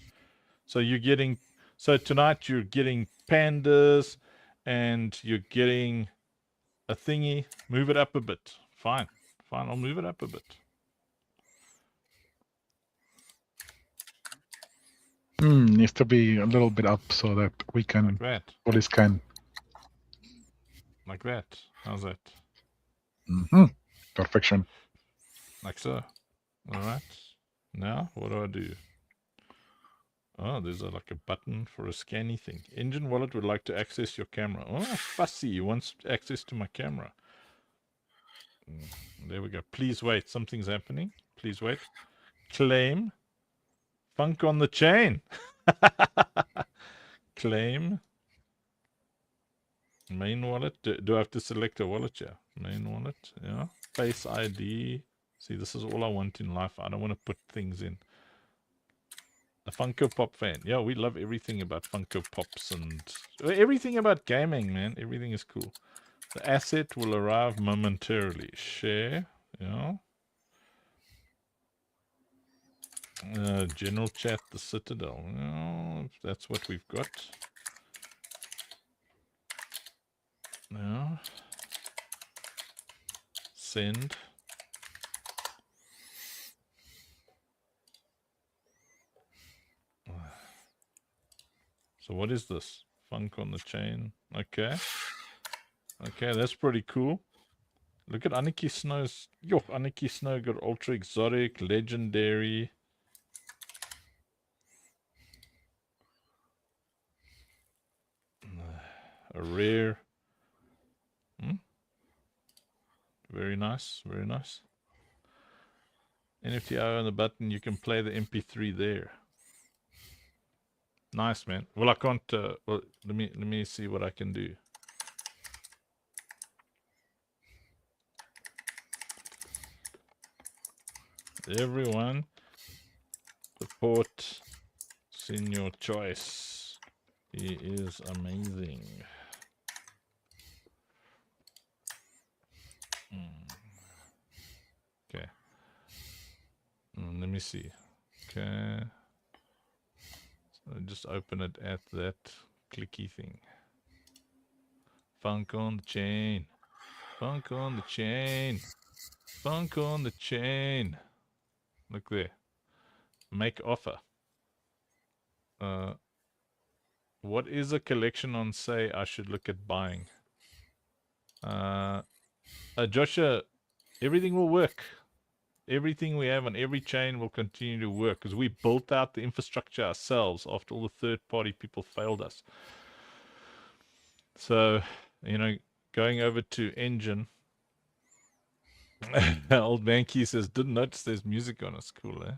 So you're getting... So tonight you're getting pandas and you're getting a thingy. Move it up a bit. Fine, I'll move it up a bit. Needs to be a little bit up so that we can... Like that. Police can... Like that. How's that? Perfection. Like so. All right. Now, what do I do? Oh, there's like a button for a scanny thing. Engine wallet would like to access your camera. Oh, fussy. He wants access to my camera. There we go. Please wait. Something's happening. Please wait. Claim. Funk on the chain. Claim. Main wallet. Do I have to select a wallet? Yeah. Main wallet. Yeah. Face ID. See, this is all I want in life. I don't want to put things in. A Funko Pop fan. Yeah, we love everything about Funko Pops and everything about gaming, man. Everything is cool. The asset will arrive momentarily. Share. Yeah. General chat, the Citadel. Yeah, that's what we've got. Yeah. Send. So what is this? Funk on the chain. Okay. Okay, that's pretty cool. Look at Aniki Snow's. Yo, Aniki Snow got ultra exotic, legendary. A rare. Very nice, very nice. NFTI on the button, you can play the MP3 there. Nice, man. Well, I can't. Well, let me see what I can do. Everyone, support SrChois. He is amazing. Okay. Let me see. Okay. So just open it at that clicky thing. Funk on the chain. Funk on the chain. Funk on the chain. Look there. Make offer. What is a collection on say I should look at buying? Joshua, everything will work. Everything we have on every chain will continue to work because we built out the infrastructure ourselves after all the third-party people failed us. So, you know, going over to Engine, Old Mankey says, didn't notice there's music on. It's cool, eh?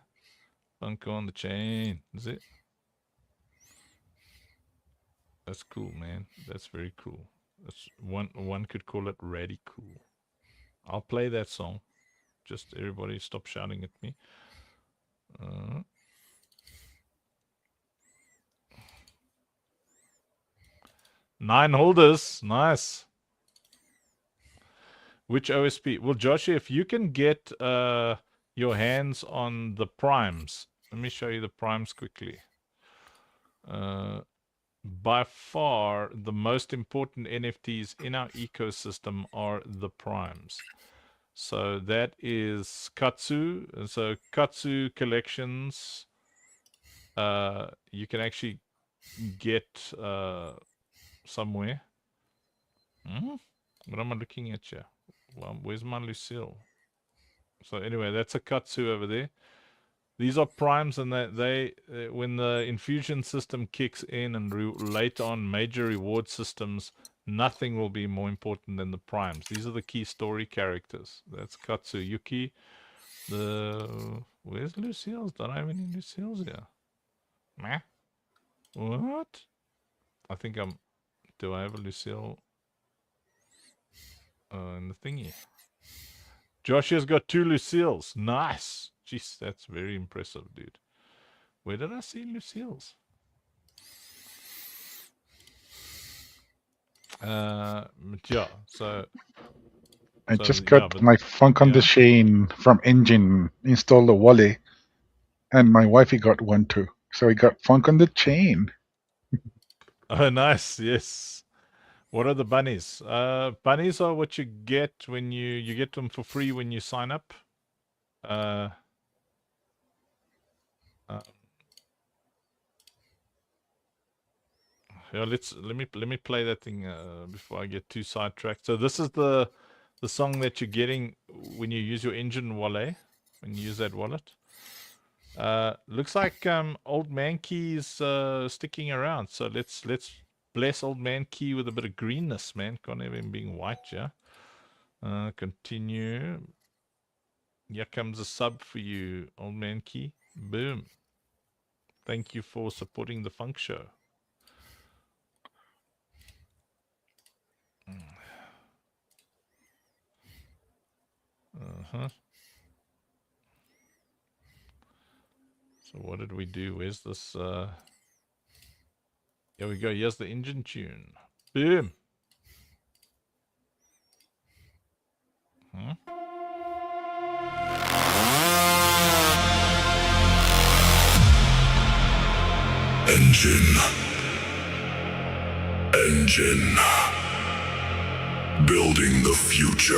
Funk on the chain. Is it? That's cool, man. That's very cool. That's one could call it radical cool. I'll play that song. Just everybody stop shouting at me. 9 holders. Nice. Which OSP? Well, Joshua, if you can get your hands on the primes. Let me show you the primes quickly. By far, the most important NFTs in our ecosystem are the primes. So that is Katsu. So Katsu collections, you can actually get somewhere. What am I looking at here? Well, where's my Lucille? So anyway, that's a Katsu over there. These are primes, and they when the infusion system kicks in and later on major reward systems, nothing will be more important than the primes. These are the key story characters. That's Katsu Yuki. Where's Lucille's? Don't I have any Lucille's here? Meh. What? I think do I have a Lucille in the thingy? Joshua's got 2 Lucille's. Nice. Jeez, that's very impressive, dude. Where did I see Lucille's? Yeah, so... I just got my Funk on the Chain from Engine, installed the wallet, and my wifey got one too. So we got Funk on the Chain. Oh, nice. Yes. What are the bunnies? Bunnies are what you get when you get them for free when you sign up. Yeah, let me play that thing before I get too sidetracked. So this is the song that you're getting when you use your Engine wallet. When you use that wallet. Looks like Old Mankey is sticking around. So let's bless Old Mankey with a bit of greenness, man. Can't have him being white, yeah. Continue. Here comes a sub for you, Old Mankey. Boom. Thank you for supporting the Funk Show. So what did we do? Where's this? Here we go. Here's the engine tune. Boom. Engine. Building the future.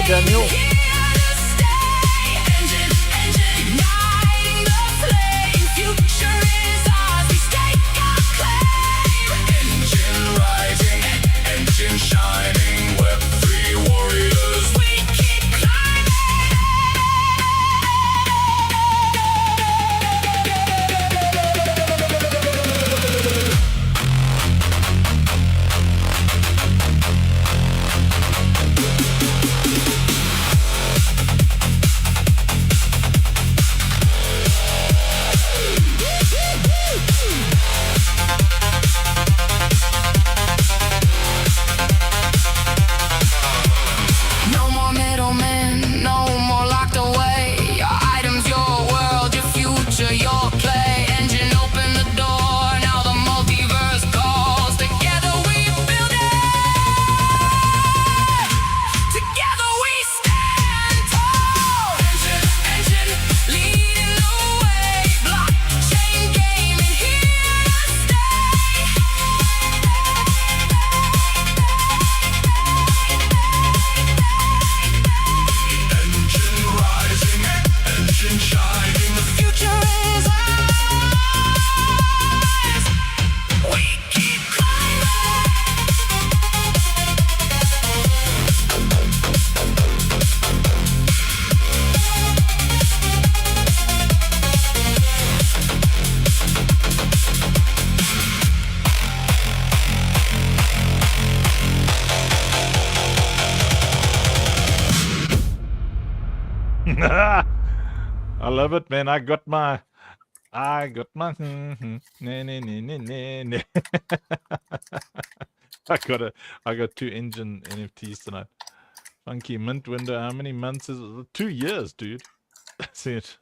Daniel. I love it, man. I got my I got 2 engine NFTs tonight. Funky mint window. How many months is it? 2 years, dude. See it?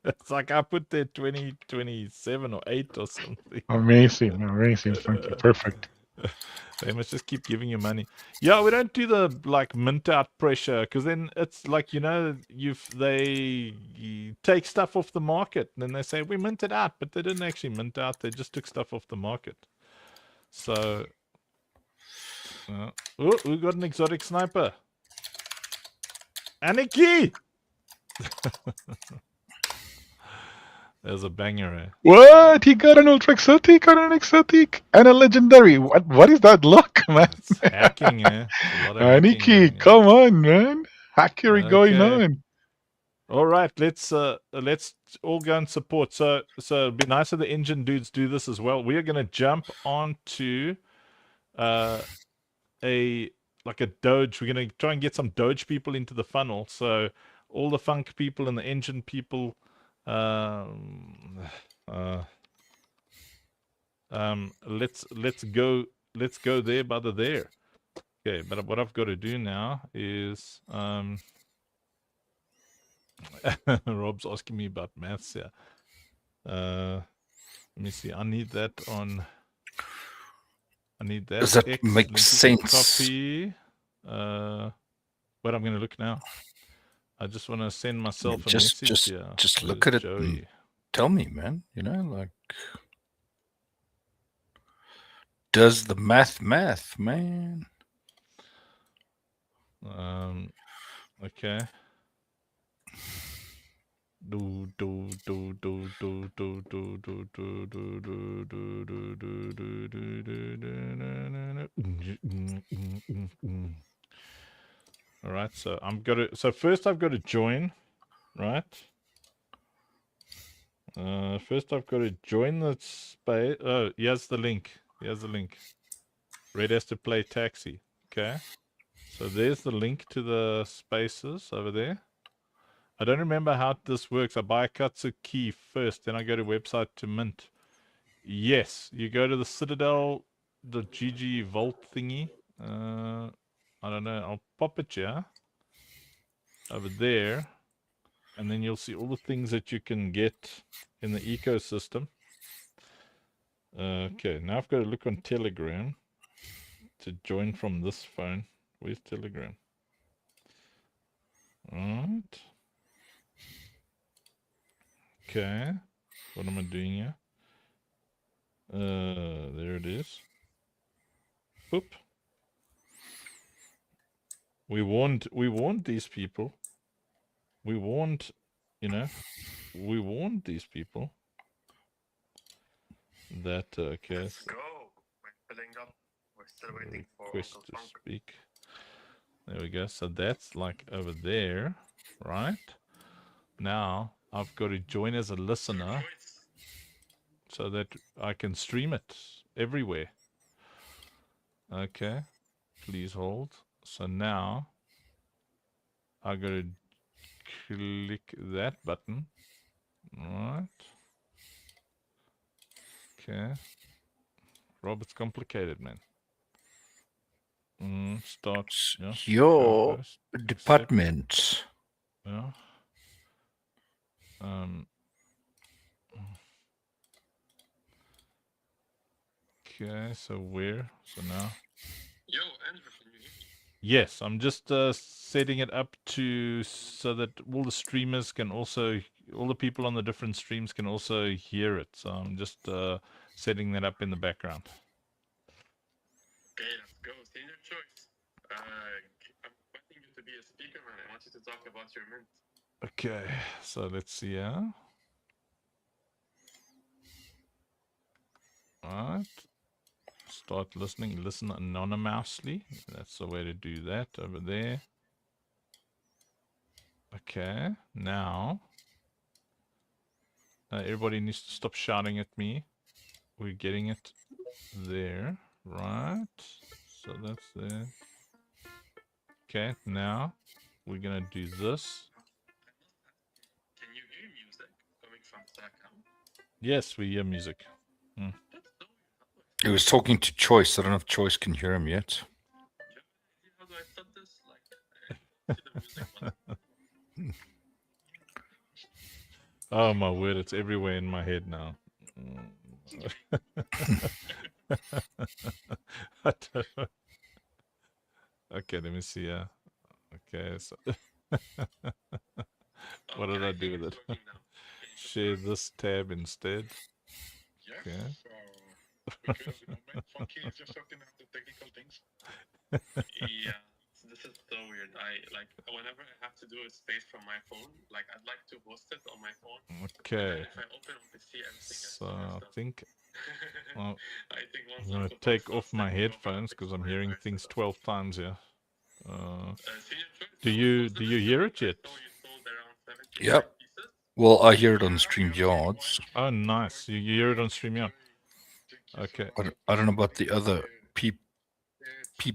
It's like I put there 2027 or 8 or something. Amazing, amazing, Funky. Perfect. They must just keep giving you money. Yeah, we don't do the like mint out pressure because then it's like you take stuff off the market and then they say we minted out, but they didn't actually mint out. They just took stuff off the market. So, oh, we got an exotic sniper. Aniki! There's a banger, eh? What? He got an ultra exotic, got an exotic, and a legendary. What is that luck, man? It's hacking, eh? It's a lot of hacking Aniki, going on. come on, man. Hackery going Okay. on. All right, let's all go and support. So it'd be nice if the engine dudes do this as well. We are gonna jump onto a Doge. We're gonna try and get some Doge people into the funnel. So all the funk people and the engine people, let's go there by the there. Okay, but what I've got to do now is Rob's asking me about maths here. Let me see. I need that. Does that X make link sense? Copy. But I'm going to look now. I just want to send myself a message here. Just look at it Joey. and tell me, man. Like, does the math, man? Okay. All right, so first I've got to join, right? First I've got to join the space. Oh, here's the link. Red has to play taxi. Okay. So there's the link to the spaces over there. I don't remember how this works. I buy a Katsu key first, then I go to website to mint. Yes, you go to the Citadel, the GG Vault thingy. I don't know. I'll pop it here. Over there. And then you'll see all the things that you can get in the ecosystem. Okay, now I've got to look on Telegram to join from this phone. Where's Telegram? Alright. Okay. What am I doing here? There it is. Boop. We warned these people. We warned these people that okay. Let's go. We're filling up. We're still waiting for Request Uncle to Funk. speak. There we go. So that's like over there, right? Now I've got to join as a listener so that I can stream it everywhere. Okay. Please hold. So now I got to click that button. Right. Okay. Rob, it's complicated, man. Start. Yeah. Your First, department. yeah. Okay, so where? So now. Yo, Andrew, can you hear me? Yes, I'm just setting it up so that all the streamers can also, all the people on the different streams can also hear it. So I'm just setting that up in the background. Okay, let's go. Senior choice. I'm wanting you to be a speaker, man. I want you to talk about your mint. Okay, so let's see here. Alright. Start listening. Listen anonymously. That's the way to do that over there. Okay, now everybody needs to stop shouting at me. We're getting it there, right? So that's there. Okay, now we're gonna do this. Can you hear music coming from Sakam? Yes, we hear music. That's so He was talking to Choice. I don't know if Choice can hear him yet. how do I stop this? Like, I see the music button. Oh my word, it's everywhere in my head now. I don't know. Okay, let me see. Okay, so what did I do with it? Share this tab instead. Yes. Okay. Because Funky is just sorting out the technical things. Yeah, this is so weird. I like whenever I have to do a space from my phone, like I'd like to host it on my phone. Okay. If I open on PC, everything gets So I messed up. think well, I think once I'm gonna Octopus take stops off my letting me open headphones Optic because I'm Store, hearing I things set up. 12 times here. Senior Choice, Do how you was the do you list? hear it I yet? saw you sold around 75 Yep. pieces. Well, I hear it on Yeah, StreamYards. Oh, nice. You hear it on StreamYard. Thank you Okay. so much. I don't know about the other It's peep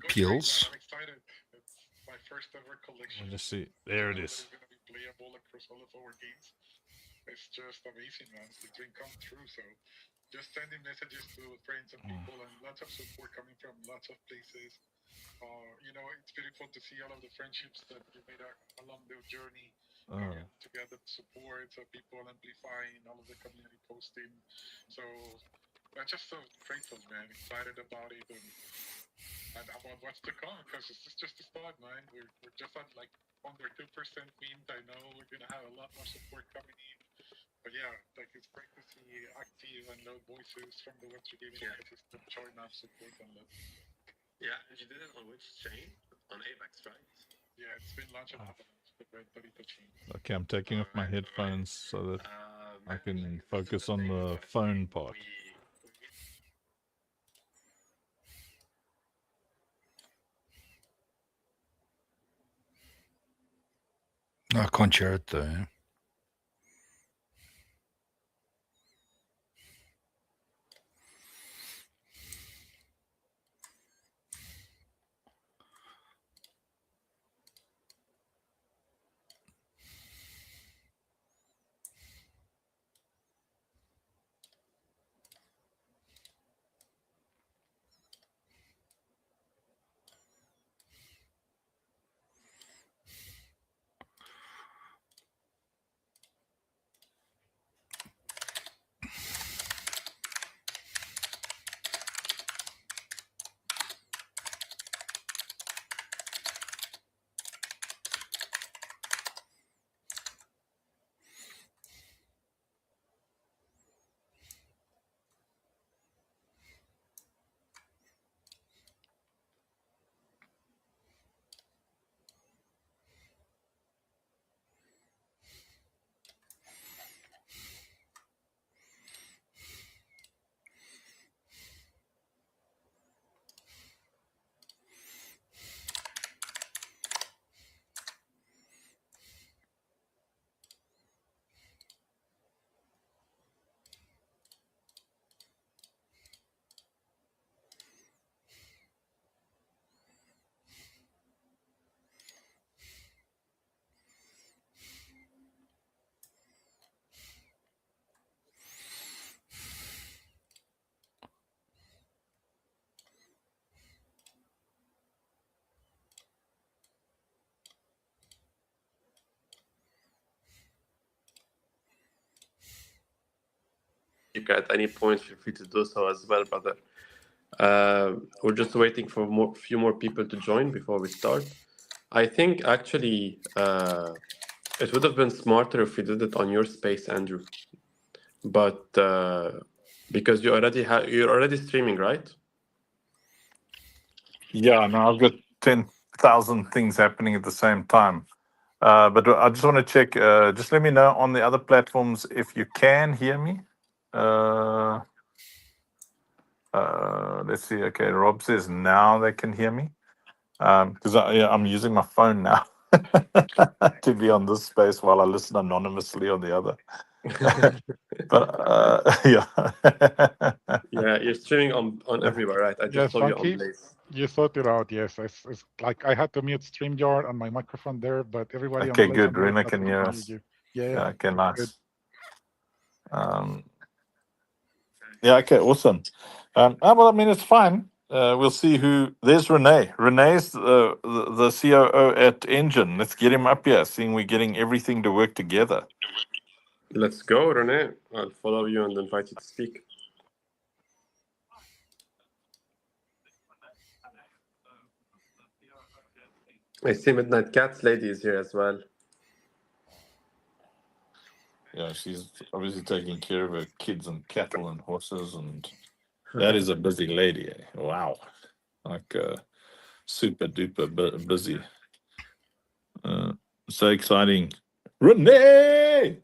going great, man. peels. I'm excited. It's my first ever collection. Let me see. There it That is. is going to be playable across all of our games. It's just amazing, man. It's the dream come true. So just sending messages to friends and people, and lots of support coming from lots of places. It's beautiful to see all of the friendships that you made along the journey. To get the support, so people amplifying all of the community posting. So I'm just so grateful, man. Excited about it and about what's to come because this is just the start, man. We're just at like under 2% mint. I know we're gonna have a lot more support coming in. But yeah, like it's great to see active and loud voices from the Web3 gaming ecosystem showing up support and love. Yeah, and you did it on which chain? On AVAX, right? Yeah, it's been launched on the Red Dorito chain. Okay, I'm taking off my headphones so that I can focus on the phone part. I can't hear it though. At any point, feel free to do so as well, brother. We're just waiting for few more people to join before we start. I think actually it would have been smarter if we did it on your space, Andrew. But because you're already streaming, right? Yeah, no, I've got 10,000 things happening at the same time. But I just want to check. Just let me know on the other platforms if you can hear me. Let's see. Okay, Rob says now they can hear me. Because I'm using my phone now to be on this space while I listen anonymously on the other. But yeah. Yeah, you're streaming on everywhere, right? I just Yes, saw you on Funky. Blaze. You thought it out, yes. It's like I had to mute StreamYard on my microphone there, but everybody on Okay, Blaze good. and Red Rena Dot can hear us. you. Yeah, Okay, good. nice. Yeah, okay, awesome. Well, I mean, it's fine. We'll see who. There's Renee. Renee's the COO at Engine. Let's get him up here, seeing we're getting everything to work together. Let's go, Rene. I'll follow you and invite you to speak. I see Midnight Cats lady is here as well. Yeah, she's obviously taking care of her kids and cattle and horses, and that is a busy lady. Eh? Wow, like super duper busy. So exciting, Renee.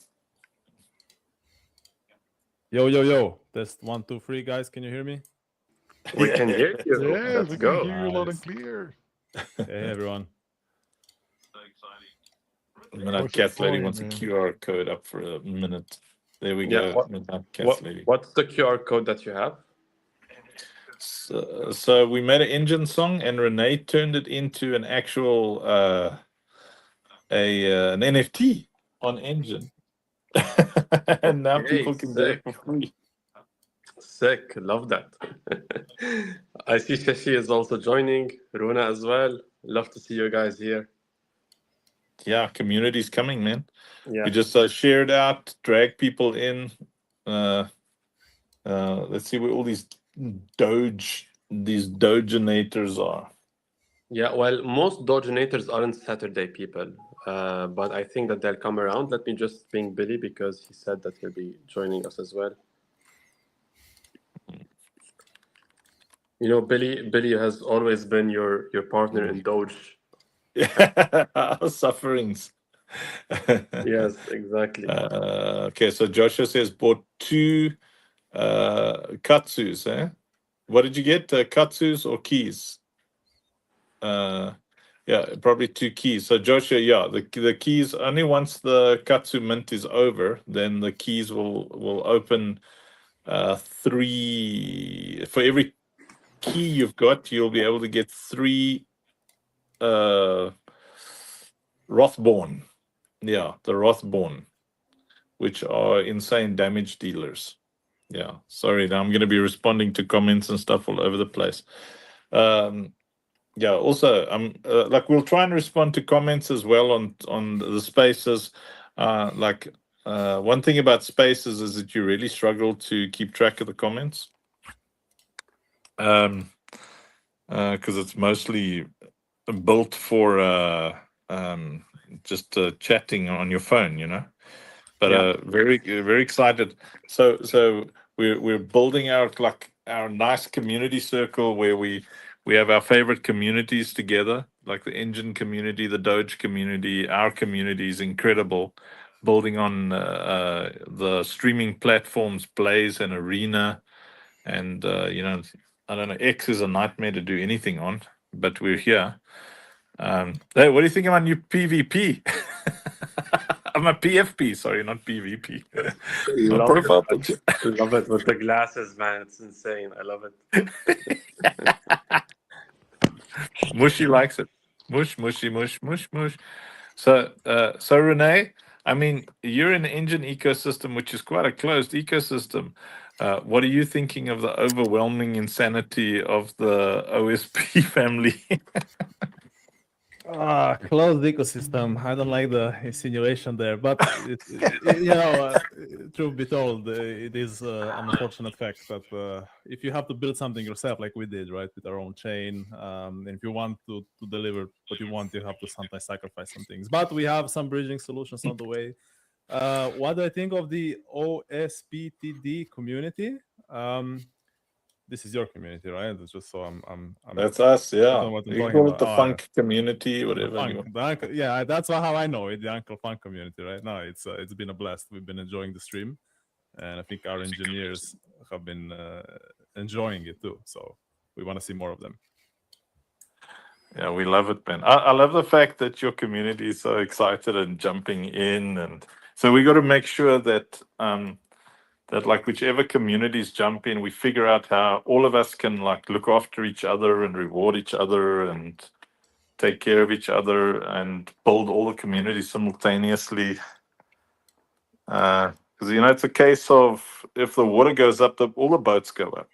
Yo. Test 1, 2, 3, guys. Can you hear me? We can hear you. Yes, Let's we go. can hear you loud and Nice. clear. Hey, everyone. So exciting. Midnight How's it Cats lady going, wants man? a QR code up for a minute. There we Yeah, go. Midnight Cats lady. What's the QR code that you have? So we made an engine song, and Renee turned it into an actual an NFT on engine. And now Okay, people can get it sick. for free. Sick. Love that. I see Shashi is also joining. Runa as well. Love to see you guys here. Yeah, community's coming, man. Yeah. We just shared out, drag people in. Let's see where all these Dogenators are. Yeah, well, most Dogenators aren't Saturday people, but I think that they'll come around. Let me just ping Billy because he said that he'll be joining us as well. You know, Billy has always been your partner in Doge. Our sufferings. Yes, exactly. Okay, so Joshua says bought 2 katsus, eh? What did you get? Katsus or keys? Yeah, probably 2 keys. So Joshua, yeah, the keys only once the katsu mint is over, then the keys will open 3 for every key you've got. You'll be able to get 3 Rothborn. Yeah, the Rothborn, which are insane damage dealers. Yeah, sorry, now I'm going to be responding to comments and stuff all over the place. Yeah, also, like we'll try and respond to comments as well on the spaces. One thing about spaces is that you really struggle to keep track of the comments, because it's mostly built for just chatting on your phone, you know. But Yeah. very excited. So we're building our nice community circle where we have our favorite communities together, like the engine community, the Doge community. Our community is incredible, building on the streaming platforms Blaze and Arena, and you know, I don't know, X is a nightmare to do anything on, but we're here. Hey, what do you think of my new PvP? I'm a PFP, sorry, not PvP. My Love profile it. picture. Love it with the glasses, man. It's insane. I love it. Mushy likes it. Mush. So Renee, I mean, you're in the engine ecosystem, which is quite a closed ecosystem. What are you thinking of the overwhelming insanity of the OSP family? Closed ecosystem. I don't like the insinuation there, but truth be told, it is an unfortunate fact that if you have to build something yourself, like we did, right, with our own chain, and if you want to deliver what you want, you have to sometimes sacrifice some things. But we have some bridging solutions on the way. What do I think of the OSPTD community? This is your community, right? It's just so I'm That's us, yeah. what I'm You talking call it about. the funk community, whatever. Funk, yeah, that's how I know it. The Uncle Funk community, right? No, it's been a blast. We've been enjoying the stream, and I think our engineers have been enjoying it too. So we want to see more of them. Yeah, we love it, man. I love the fact that your community is so excited and jumping in, and so we got to make sure that that like whichever communities jump in, we figure out how all of us can like look after each other and reward each other and take care of each other and build all the communities simultaneously. Because you know, it's a case of if the water goes up, all the boats go up,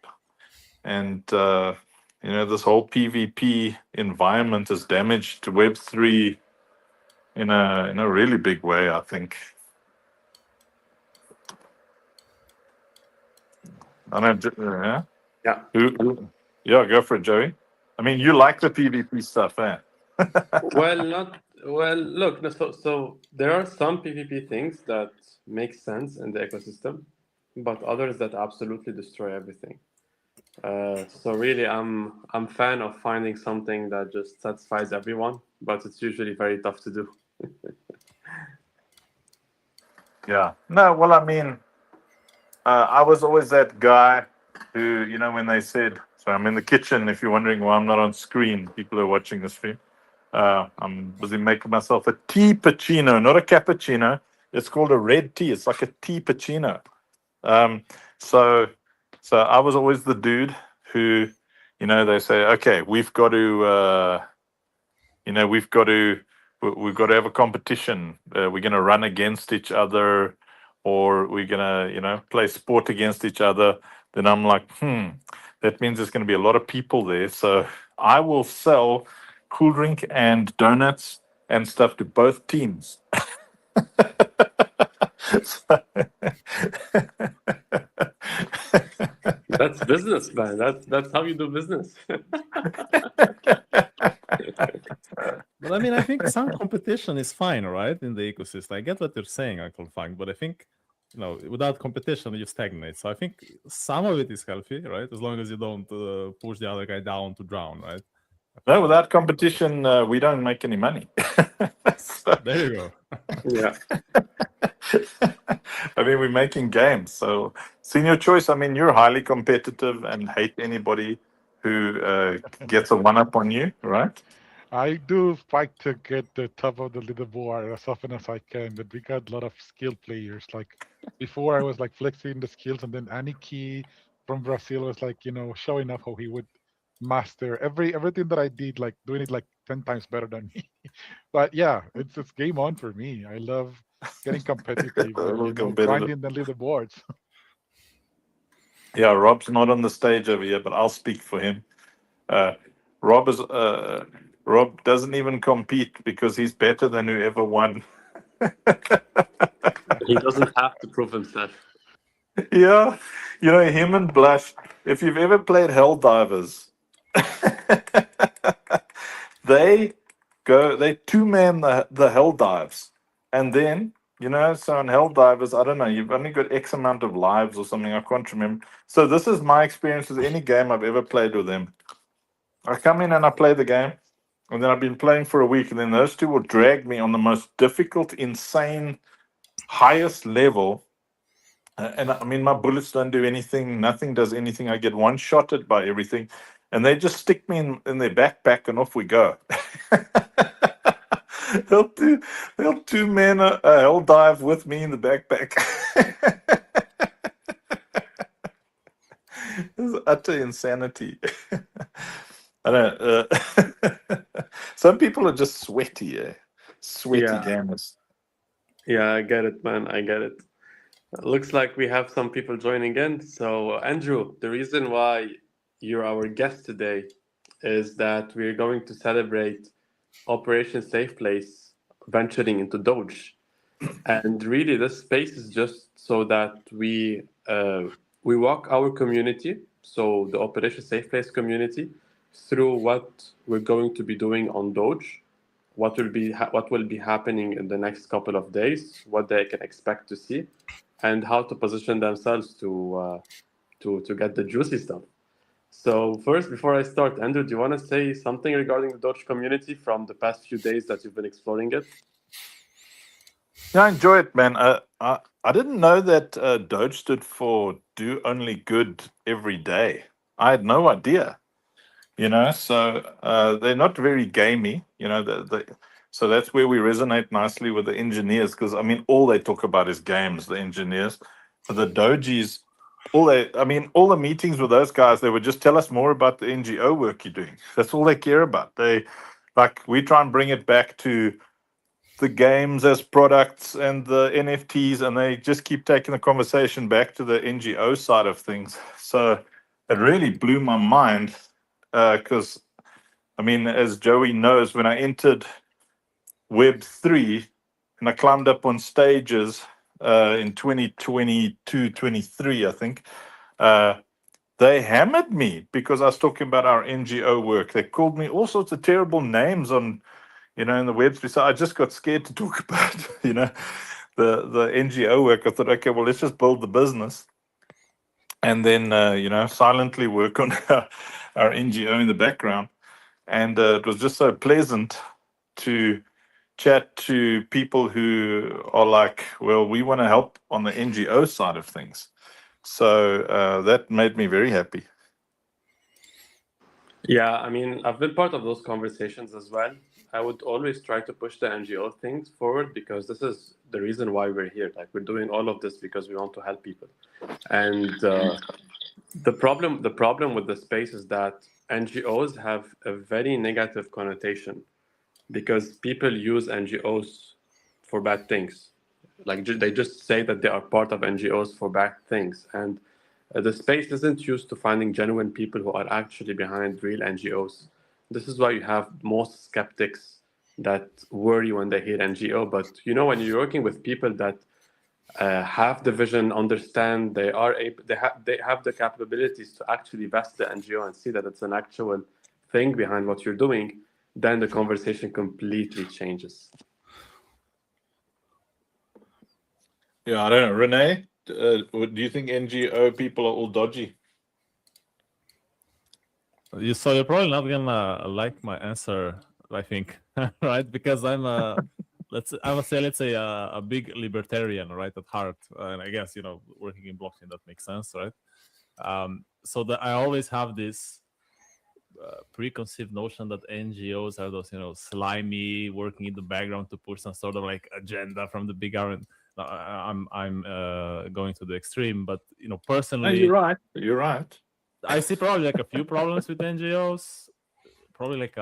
and you know, this whole PvP environment has damaged Web3 in a really big way, I think. I know. Yeah. Yeah. Yeah, go for it, Joey. I mean, you like the PvP stuff, eh? Well, not well. Look, no, so there are some PvP things that make sense in the ecosystem, but others that absolutely destroy everything. So really, I'm fan of finding something that just satisfies everyone, but it's usually very tough to do. Yeah. No, well, I mean, I was always that guy who, you know, when they said, so I'm in the kitchen, if you're wondering why I'm not on screen, people are watching the stream. I'm busy making myself a tea pacino, not a cappuccino. It's called a red tea. It's like a tea pacino. Um, so, so I was always the dude who, you know, they say, okay, we've got to, you know, we've got to have a competition. We're going to run against each other, or we're going to, you know, play sport against each other. Then I'm like, that means there's going to be a lot of people there. So I will sell cool drink and donuts and stuff to both teams. That's business, man. That's how you do business. But I mean, I think some competition is fine, right? In the ecosystem. I get what you're saying, Uncle Funk, but I think, you know, without competition, you stagnate. So I think some of it is healthy, right? As long as you don't push the other guy down to drown, right? No, without competition, we don't make any money. So, There you go. Yeah. I mean, we're making games. So, Senior Choice, I mean, you're highly competitive and hate anybody who gets a one up on you, right? I do fight to get the top of the leaderboard as often as I can, but we got a lot of skilled players. Like before, I was like flexing the skills, and then Aniki from Brazil was like, showing off how he would master everything that I did, like doing it like 10 times better than me. But yeah, it's game on for me. I love getting competitive and grinding the leaderboards. Yeah, Rob's not on the stage over here, but I'll speak for him. Rob doesn't even compete because he's better than whoever won. He doesn't have to prove himself. Yeah, you know, him and Blush. If you've ever played Helldivers, they two-man the hell dives, and then, you know, so in Helldivers, I don't know, you've only got X amount of lives or something, I can't remember. So this is my experience with any game I've ever played with them. I come in and I play the game, and then I've been playing for a week, and then those two will drag me on the most difficult, insane, highest level. And I mean, my bullets don't do anything. Nothing does anything. I get one-shotted by everything. And they just stick me in their backpack and off we go. they'll two-man a hell dive with me in the backpack. This is utter insanity. I don't. Some people are just sweaty, sweaty gamers. Yeah, I get it, man. I get it. Looks like we have some people joining in. So, Andrew, the reason why you're our guest today is that we're going to celebrate Operation Safe Place venturing into Doge. And really, this space is just so that we walk our community, so the Operation Safe Place community, through what we're going to be doing on Doge, what will be happening in the next couple of days, what they can expect to see, and how to position themselves to get the juicy stuff. So first, before I start, Andrew, do you want to say something regarding the Doge community from the past few days that you've been exploring it? Yeah, I enjoy it, man. I didn't know that Doge stood for do only good every day. I had no idea. You know, so they're not very gamey. You know, so that's where we resonate nicely with the engineers, because I mean, all they talk about is games. The engineers, the dojis, all the meetings with those guys, they would just tell us more about the NGO work you're doing. That's all they care about. We try and bring it back to the games as products and the NFTs, and they just keep taking the conversation back to the NGO side of things. So it really blew my mind, because I mean, as Joey knows, when I entered Web3 and I climbed up on stages in 2022, 23, I think, they hammered me because I was talking about our NGO work. They called me all sorts of terrible names on, in the Web3. So I just got scared to talk about, the NGO work. I thought, okay, well, let's just build the business, and then silently work on our NGO in the background. And it was just so pleasant to chat to people who are like, well, we want to help on the NGO side of things. So that made me very happy. Yeah, I mean, I've been part of those conversations as well. I would always try to push the NGO things forward because this is the reason why we're here. Like, we're doing all of this because we want to help people. And the problem with the space is that NGOs have a very negative connotation because people use NGOs for bad things. Like, they just say that they are part of NGOs for bad things. And the space isn't used to finding genuine people who are actually behind real NGOs. This is why you have most skeptics that worry when they hear NGO. But when you're working with people that have the vision, understand, they have the capabilities to actually vest the NGO and see that it's an actual thing behind what you're doing, then the conversation completely changes. Yeah, I don't know. Renee, do you think NGO people are all dodgy? So you're probably not gonna like my answer, I think, right? Because I'm let's say a big libertarian, right, at heart, and I guess working in blockchain that makes sense, right? So that I always have this preconceived notion that NGOs are those slimy, working in the background to push some sort of like agenda from the big government. I'm going to the extreme, but personally, you're right. You're right. I see probably like a few problems with NGOs. Probably like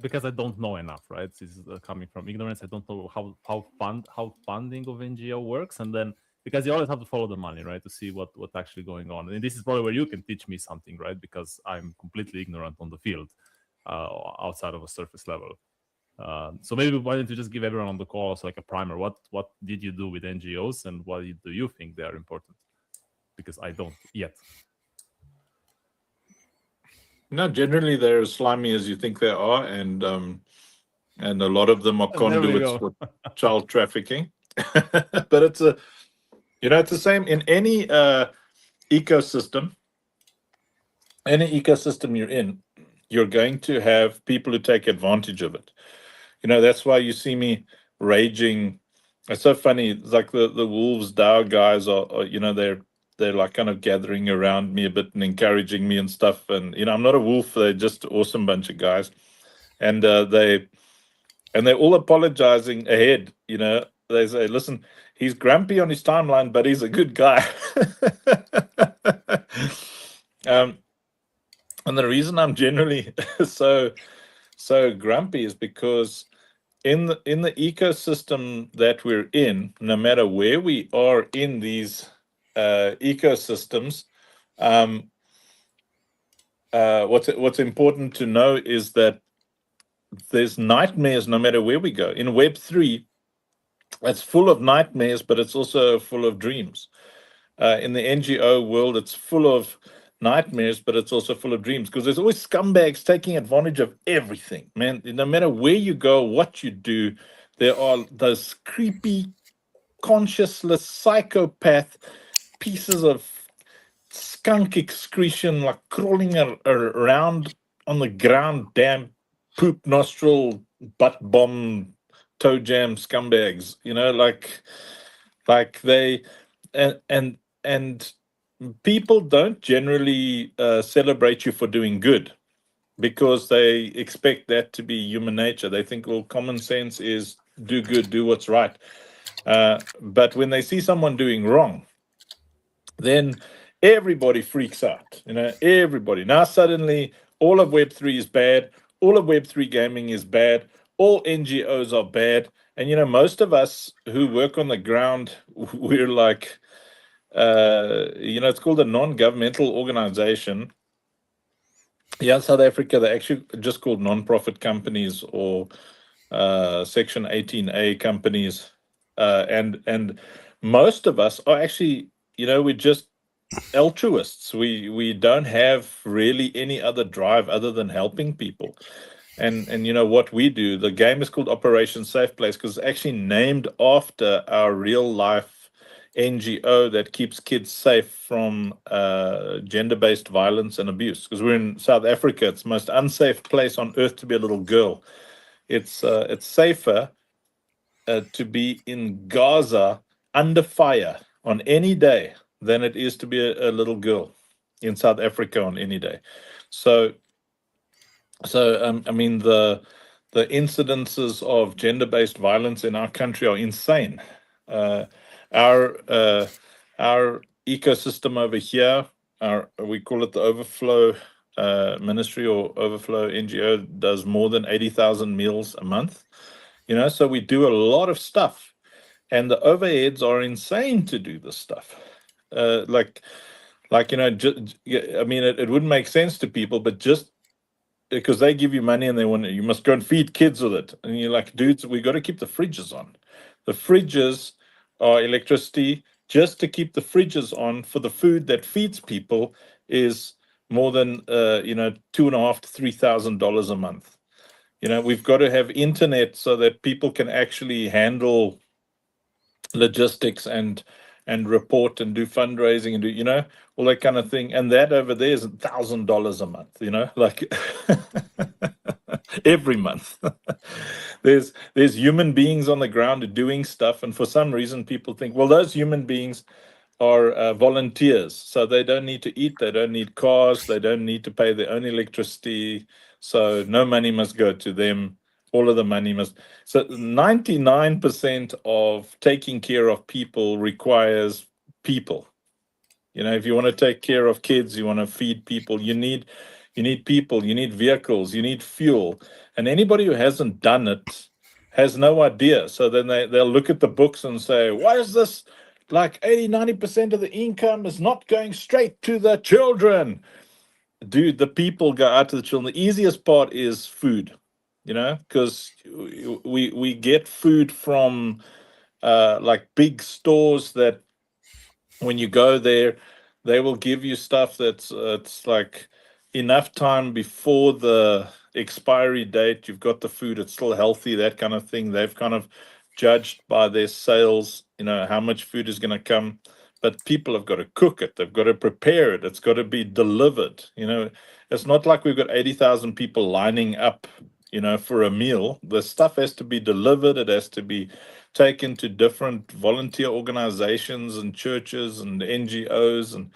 because I don't know enough, right? This is coming from ignorance. I don't know how funding of NGO works, and then because you always have to follow the money, right, to see what's actually going on. And this is probably where you can teach me something, right? Because I'm completely ignorant on the field, outside of a surface level. So maybe why don't you just give everyone on the call also like a primer? What did you do with NGOs, and why do you think they are important? Because I don't yet. No, generally they're as slimy as you think they are, and a lot of them are conduits for child trafficking. But it's it's the same in any ecosystem. Any ecosystem you're in, you're going to have people who take advantage of it. That's why you see me raging. It's so funny. It's like the Wolves DAO guys are they're like kind of gathering around me a bit and encouraging me and stuff. And I'm not a wolf. They're just an awesome bunch of guys, and they're all apologizing ahead. They say, "Listen, he's grumpy on his timeline, but he's a good guy." And the reason I'm generally so grumpy is because in the ecosystem that we're in, no matter where we are in these ecosystems, what's important to know is that there's nightmares no matter where we go. In Web3, it's full of nightmares, but it's also full of dreams. In the NGO world, it's full of nightmares, but it's also full of dreams, because there's always scumbags taking advantage of everything, man. No matter where you go, what you do, there are those creepy, conscienceless psychopath pieces of skunk excretion, like crawling around on the ground, damn poop nostril, butt bomb, toe jam scumbags, like they and people don't generally celebrate you for doing good, because they expect that to be human nature. They think, well, common sense is do good, do what's right. But when they see someone doing wrong, then everybody freaks out. Everybody. Now suddenly all of Web3 is bad. All of Web3 gaming is bad. All NGOs are bad. And most of us who work on the ground, we're like, it's called a non-governmental organization. Yeah, in South Africa, they're actually just called non-profit companies, or Section 18A companies. And most of us are actually, we're just altruists. We don't have really any other drive other than helping people. And you know what we do? The game is called Operation Safe Place because it's actually named after our real life NGO that keeps kids safe from gender-based violence and abuse. Because we're in South Africa, it's the most unsafe place on earth to be a little girl. It's safer to be in Gaza under fire on any day than it is to be a little girl in South Africa on any day. So I mean the incidences of gender-based violence in our country are insane. Uh, our ecosystem over here, we call it the Overflow Ministry or Overflow NGO, does more than 80,000 meals a month. You know, so we do a lot of stuff, and the overheads are insane to do this stuff. Like you know, I mean, it wouldn't make sense to people, but just because they give you money and they want you must go and feed kids with it, and you're like, dudes, we got to keep the fridges on. The fridges are electricity. Just to keep the fridges on for the food that feeds people is more than you know, $2,500 to $3,000 a month. You know, we've got to have internet so that people can actually handle logistics and report and do fundraising and do, you know, all that kind of thing. And that over there is $1,000 a month, you know, like every month. there's human beings on the ground doing stuff, and for some reason people think, well, those human beings are volunteers, so they don't need to eat, they don't need cars, they don't need to pay their own electricity, so no money must go to them. All of the money must. So 99% of taking care of people requires people. You know, if you want to take care of kids, you want to feed people, you need people, you need vehicles, you need fuel. And anybody who hasn't done it has no idea. So then they'll look at the books and say, why is this like 80-90% of the income is not going straight to the children? Dude, the people go out to the children. The easiest part is food, you know, because we get food from like big stores that when you go there, they will give you stuff that's it's like enough time before the expiry date. You've got the food, it's still healthy, that kind of thing. They've kind of judged by their sales, you know, how much food is going to come. But people have got to cook it, they've got to prepare it, it's got to be delivered. You know, it's not like we've got 80,000 people lining up, you know, for a meal. The stuff has to be delivered, it has to be taken to different volunteer organizations and churches and NGOs, and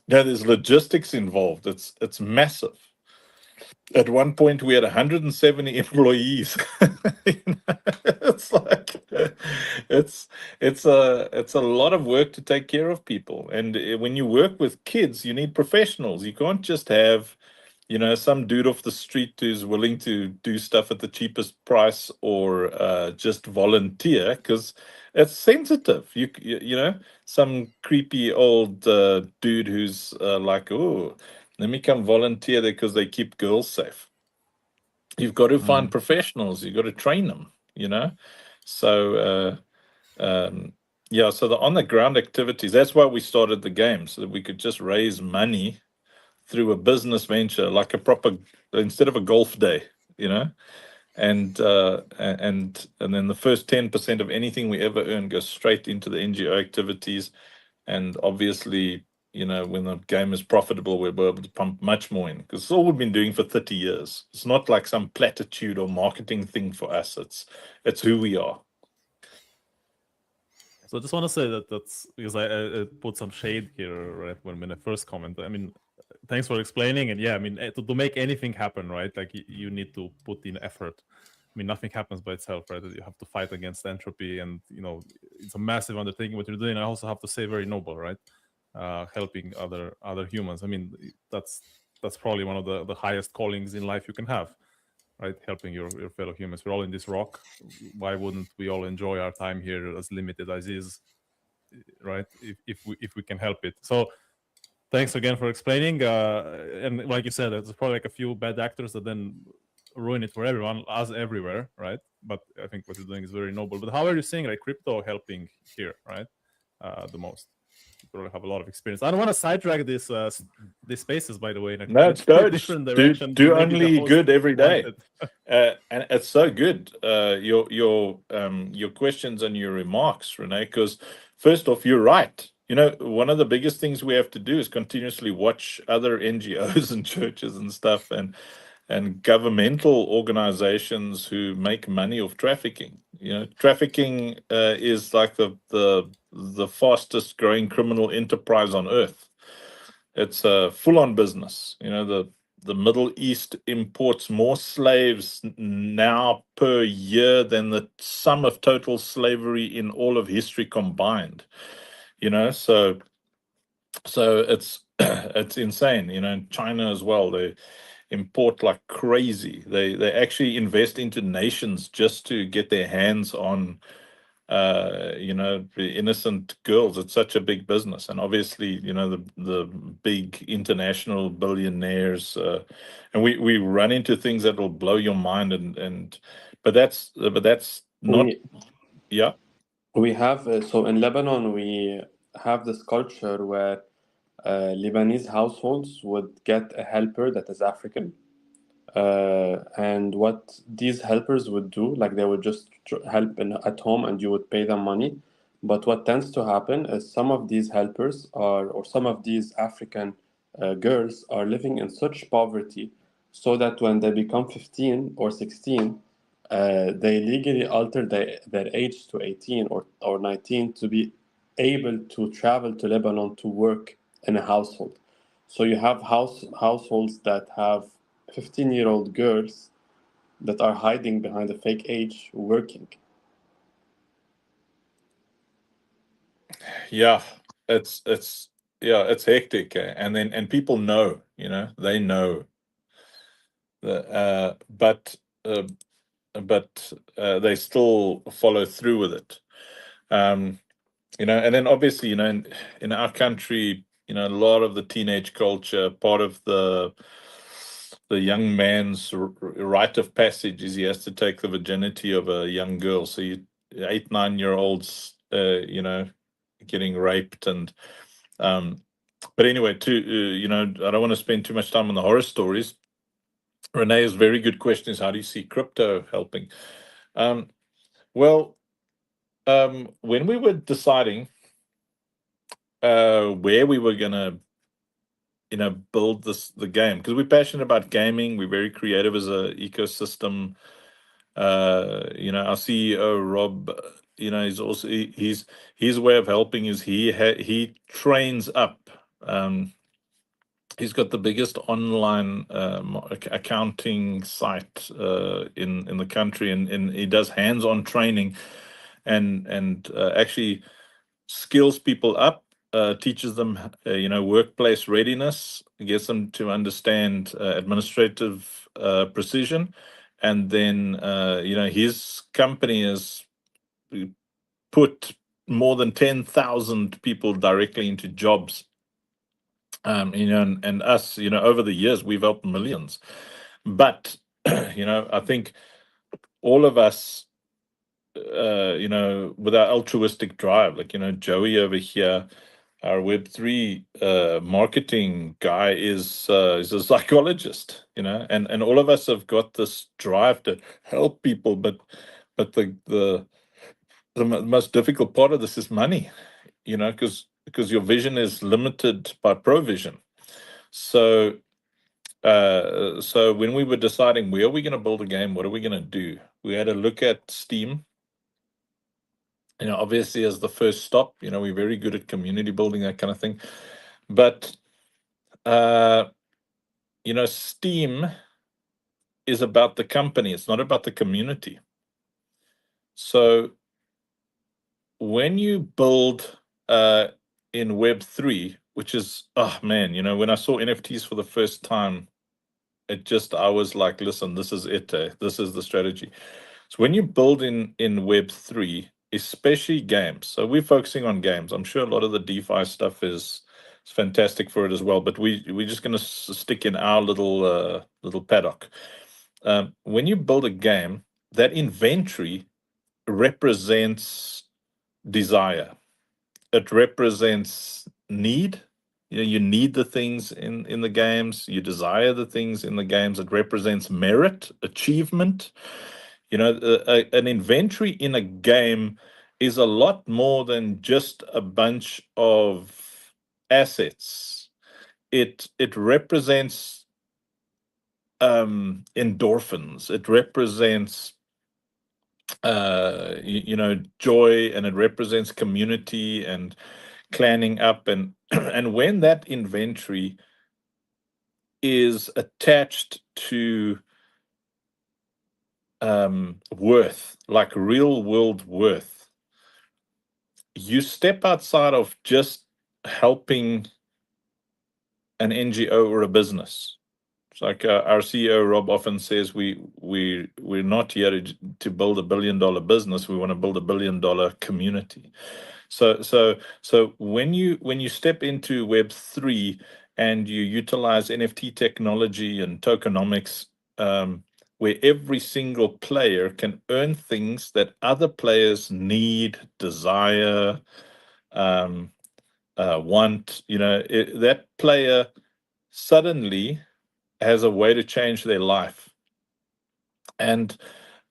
you know, there's logistics involved. It's massive. At one point, we had 170 employees. You know, it's like it's a lot of work to take care of people. And when you work with kids, you need professionals. You can't just have, you know, some dude off the street who's willing to do stuff at the cheapest price or just volunteer, because it's sensitive. You know, some creepy old dude who's like, oh, let me come volunteer there because they keep girls safe. You've got to find professionals. You've got to train them, you know. So yeah, so the on the ground activities, that's why we started the game, so that we could just raise money through a business venture, like a proper, instead of a golf day, you know. And then the first 10% of anything we ever earn goes straight into the NGO activities. And obviously, you know, when the game is profitable, we'll be able to pump much more in, because it's all we've been doing for 30 years. It's not like some platitude or marketing thing for us. It's who we are. So I just want to say that's because I put some shade here, right, when I first comment. I mean, thanks for explaining. And yeah, I mean, to make anything happen, right, like you need to put in effort. I mean, nothing happens by itself, right? You have to fight against entropy, and you know, it's a massive undertaking what you're doing. I also have to say, very noble, right? Helping other humans. I mean, that's probably one of the highest callings in life you can have, right? Helping your fellow humans. We're all in this rock. Why wouldn't we all enjoy our time here, as limited as is, right? If we can help it. So thanks again for explaining. And like you said, there's probably like a few bad actors that then ruin it for everyone, as everywhere, right? But I think what you're doing is very noble. But how are you seeing like crypto helping here, right? The most? you probably have a lot of experience. I don't want to sidetrack these spaces, by the way, in a No, completely don't different do direction. do than maybe the only host good every day. wanted. And it's so good. Your questions and your remarks, Renee, because first off, you're right. You know, one of the biggest things we have to do is continuously watch other NGOs and churches and stuff and governmental organizations who make money off trafficking. You know, trafficking is like the fastest growing criminal enterprise on earth. It's a full-on business. You know, the Middle East imports more slaves now per year than the sum of total slavery in all of history combined. You know, so it's it's insane. You know, in China as well, they import like crazy. They actually invest into nations just to get their hands on you know, the innocent girls. It's such a big business, and obviously, you know, the big international billionaires, and we run into things that will blow your mind, but that's not. Yeah. We have so in Lebanon we have this culture where Lebanese households would get a helper that is African. And what these helpers would do, like they would just help at home and you would pay them money. But what tends to happen is some of these helpers or some of these African girls are living in such poverty so that when they become 15 or 16, they legally alter their age to 18 or 19 to be able to travel to Lebanon to work in a household. So you have households that have 15-year-old girls that are hiding behind a fake age working. Yeah, it's it's hectic, and people know, you know, they know but they still follow through with it. You know, and then obviously, you know, in our country, you know, a lot of the teenage culture, part of the young man's rite of passage is he has to take the virginity of a young girl. So 8, 9 year olds, you know, getting raped but anyway, you know, I don't want to spend too much time on the horror stories. Renee's very good question is, how do you see crypto helping? Well, when we were deciding where we were gonna, you know, build the game, because we're passionate about gaming, we're very creative as a ecosystem. You know, our CEO Rob, you know, he's also his way of helping is he trains up. He's got the biggest online accounting site in the country, and he does hands-on training and actually skills people up, teaches them, you know, workplace readiness, gets them to understand administrative precision, and then you know, his company has put more than 10,000 people directly into jobs. You know, and us, you know, over the years we've helped millions, but you know, I think all of us, you know, with our altruistic drive, like, you know, Joey over here, our Web3 marketing guy is a psychologist, you know, and all of us have got this drive to help people, but the most difficult part of this is money, you know, because your vision is limited by provision. So so when we were deciding where are we going to build a game, what are we going to do, we had to look at Steam, you know, obviously as the first stop. You know, we're very good at community building, that kind of thing. But you know, Steam is about the company, it's not about the community. So when you build in Web3, which is, oh man, you know, when I saw NFTs for the first time, I was like, listen, this is it. This is the strategy. So when you build in Web3, especially games, so we're focusing on games. I'm sure a lot of the DeFi stuff is fantastic for it as well, but we're just going to stick in our little paddock. When you build a game, that inventory represents desire. it represents need. You need the things in the games. You desire the things in the games. It represents merit, achievement. An inventory in a game is a lot more than just a bunch of assets. It represents endorphins. It represents joy, and it represents community and clanning up, and and when that inventory is attached to worth, like real world worth, you step outside of just helping an NGO or a business. It's like our CEO Rob often says, we're not here to build $1 billion business. We want to build $1 billion community. So when you step into Web3 and you utilize NFT technology and tokenomics, where every single player can earn things that other players need, desire, want, that player suddenly has a way to change their life. And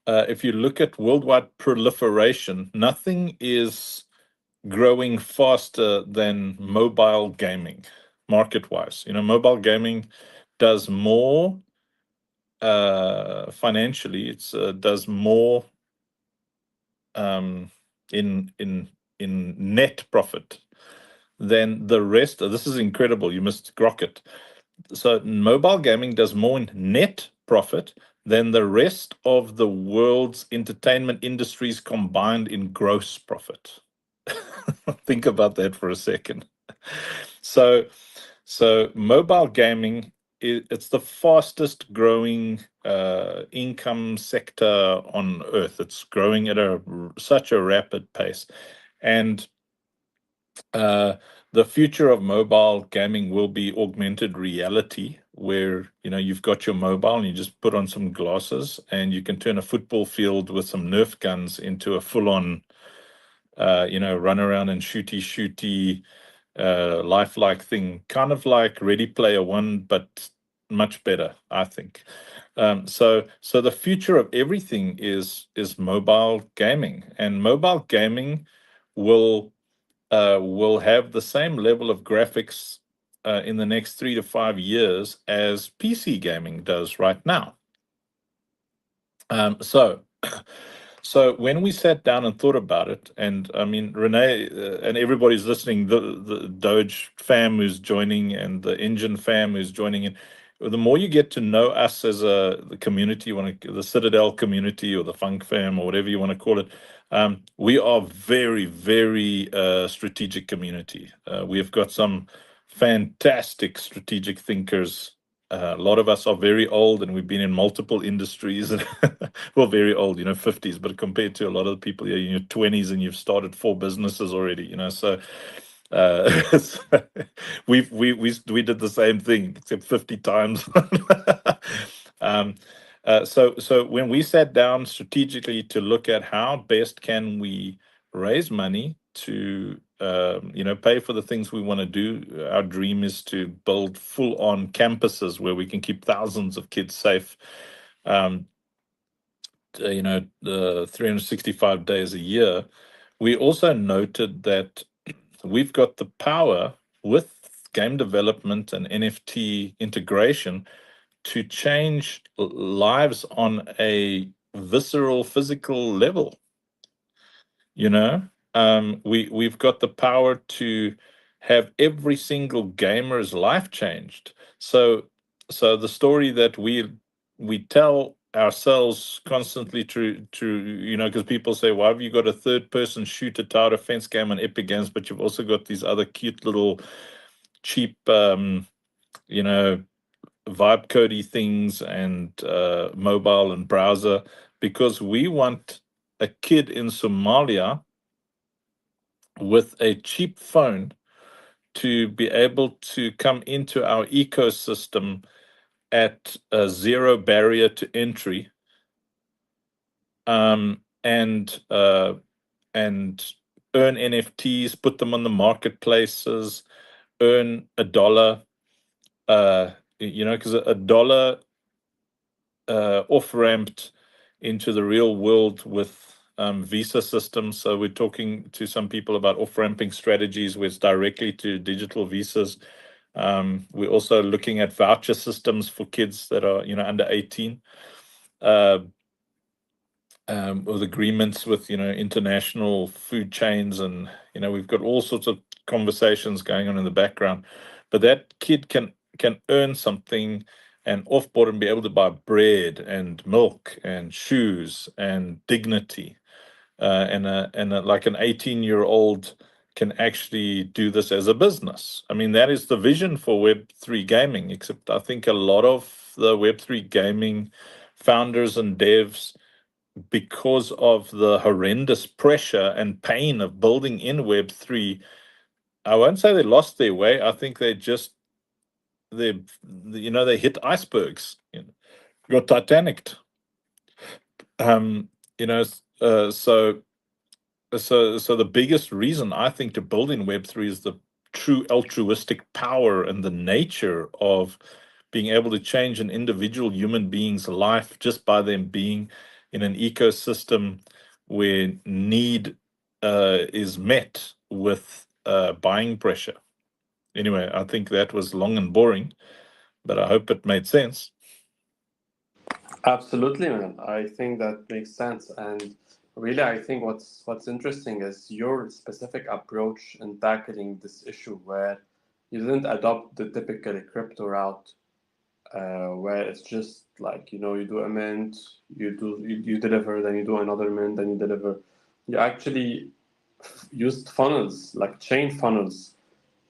if you look at worldwide proliferation, nothing is growing faster than mobile gaming, market-wise. Mobile gaming does more financially. It does more in net profit than the rest. This is incredible. You must grok it. So mobile gaming does more in net profit than the rest of the world's entertainment industries combined in gross profit. Think about that for a second. So mobile gaming, it's the fastest growing income sector on earth. It's growing at such a rapid pace. And the future of mobile gaming will be augmented reality, where you've got your mobile and you just put on some glasses and you can turn a football field with some Nerf guns into a full-on run around and shooty lifelike thing, kind of like Ready Player One, but much better, I think. So the future of everything is mobile gaming, and mobile gaming will have the same level of graphics in the next 3 to 5 years as PC gaming does right now. So when we sat down and thought about it, and I mean, Renee and everybody's listening, the Doge fam who's joining and the Engine fam who's joining in, the more you get to know us as the community, the Citadel community or the Funk fam or whatever you want to call it, we are very, very strategic community. We have got some fantastic strategic thinkers. A lot of us are very old, and we've been in multiple industries. Well, very old, 50s, but compared to a lot of the people here in your 20s, and you've started 4 businesses already, so we did the same thing except 50 times. So when we sat down strategically to look at how best can we raise money to pay for the things we want to do, our dream is to build full-on campuses where we can keep thousands of kids safe, 365 days a year. We also noted that we've got the power with game development and NFT integration to change lives on a visceral, physical level. We've got the power to have every single gamer's life changed. So the story that we tell ourselves constantly to because people say, why have you got a third-person shooter tower defense game on Epic Games, but you've also got these other cute little cheap vibe codey things and mobile and browser? Because we want a kid in Somalia with a cheap phone to be able to come into our ecosystem at a zero barrier to entry, and earn NFTs, put them on the marketplaces, earn $1. Because $1 off ramped into the real world with visa systems. So we're talking to some people about off ramping strategies where it's directly to digital visas. We're also looking at voucher systems for kids that are under 18. With agreements with international food chains, and we've got all sorts of conversations going on in the background. But that kid can earn something and offboard and be able to buy bread and milk and shoes and dignity, and like an 18-year-old can actually do this as a business. I mean, that is the vision for Web3 gaming, except I think a lot of the Web3 gaming founders and devs, because of the horrendous pressure and pain of building in Web3, I won't say they lost their way. I think they hit icebergs, got Titanic. So the biggest reason I think to build in Web3 is the true altruistic power and the nature of being able to change an individual human being's life just by them being in an ecosystem where need is met with buying pressure. Anyway, I think that was long and boring, but I hope it made sense. Absolutely, man. I think that makes sense. And really, I think what's interesting is your specific approach in tackling this issue, where you didn't adopt the typical crypto route, where it's just like, you do a mint, you deliver, then you do another mint, then you deliver. You actually used funnels, like chain funnels,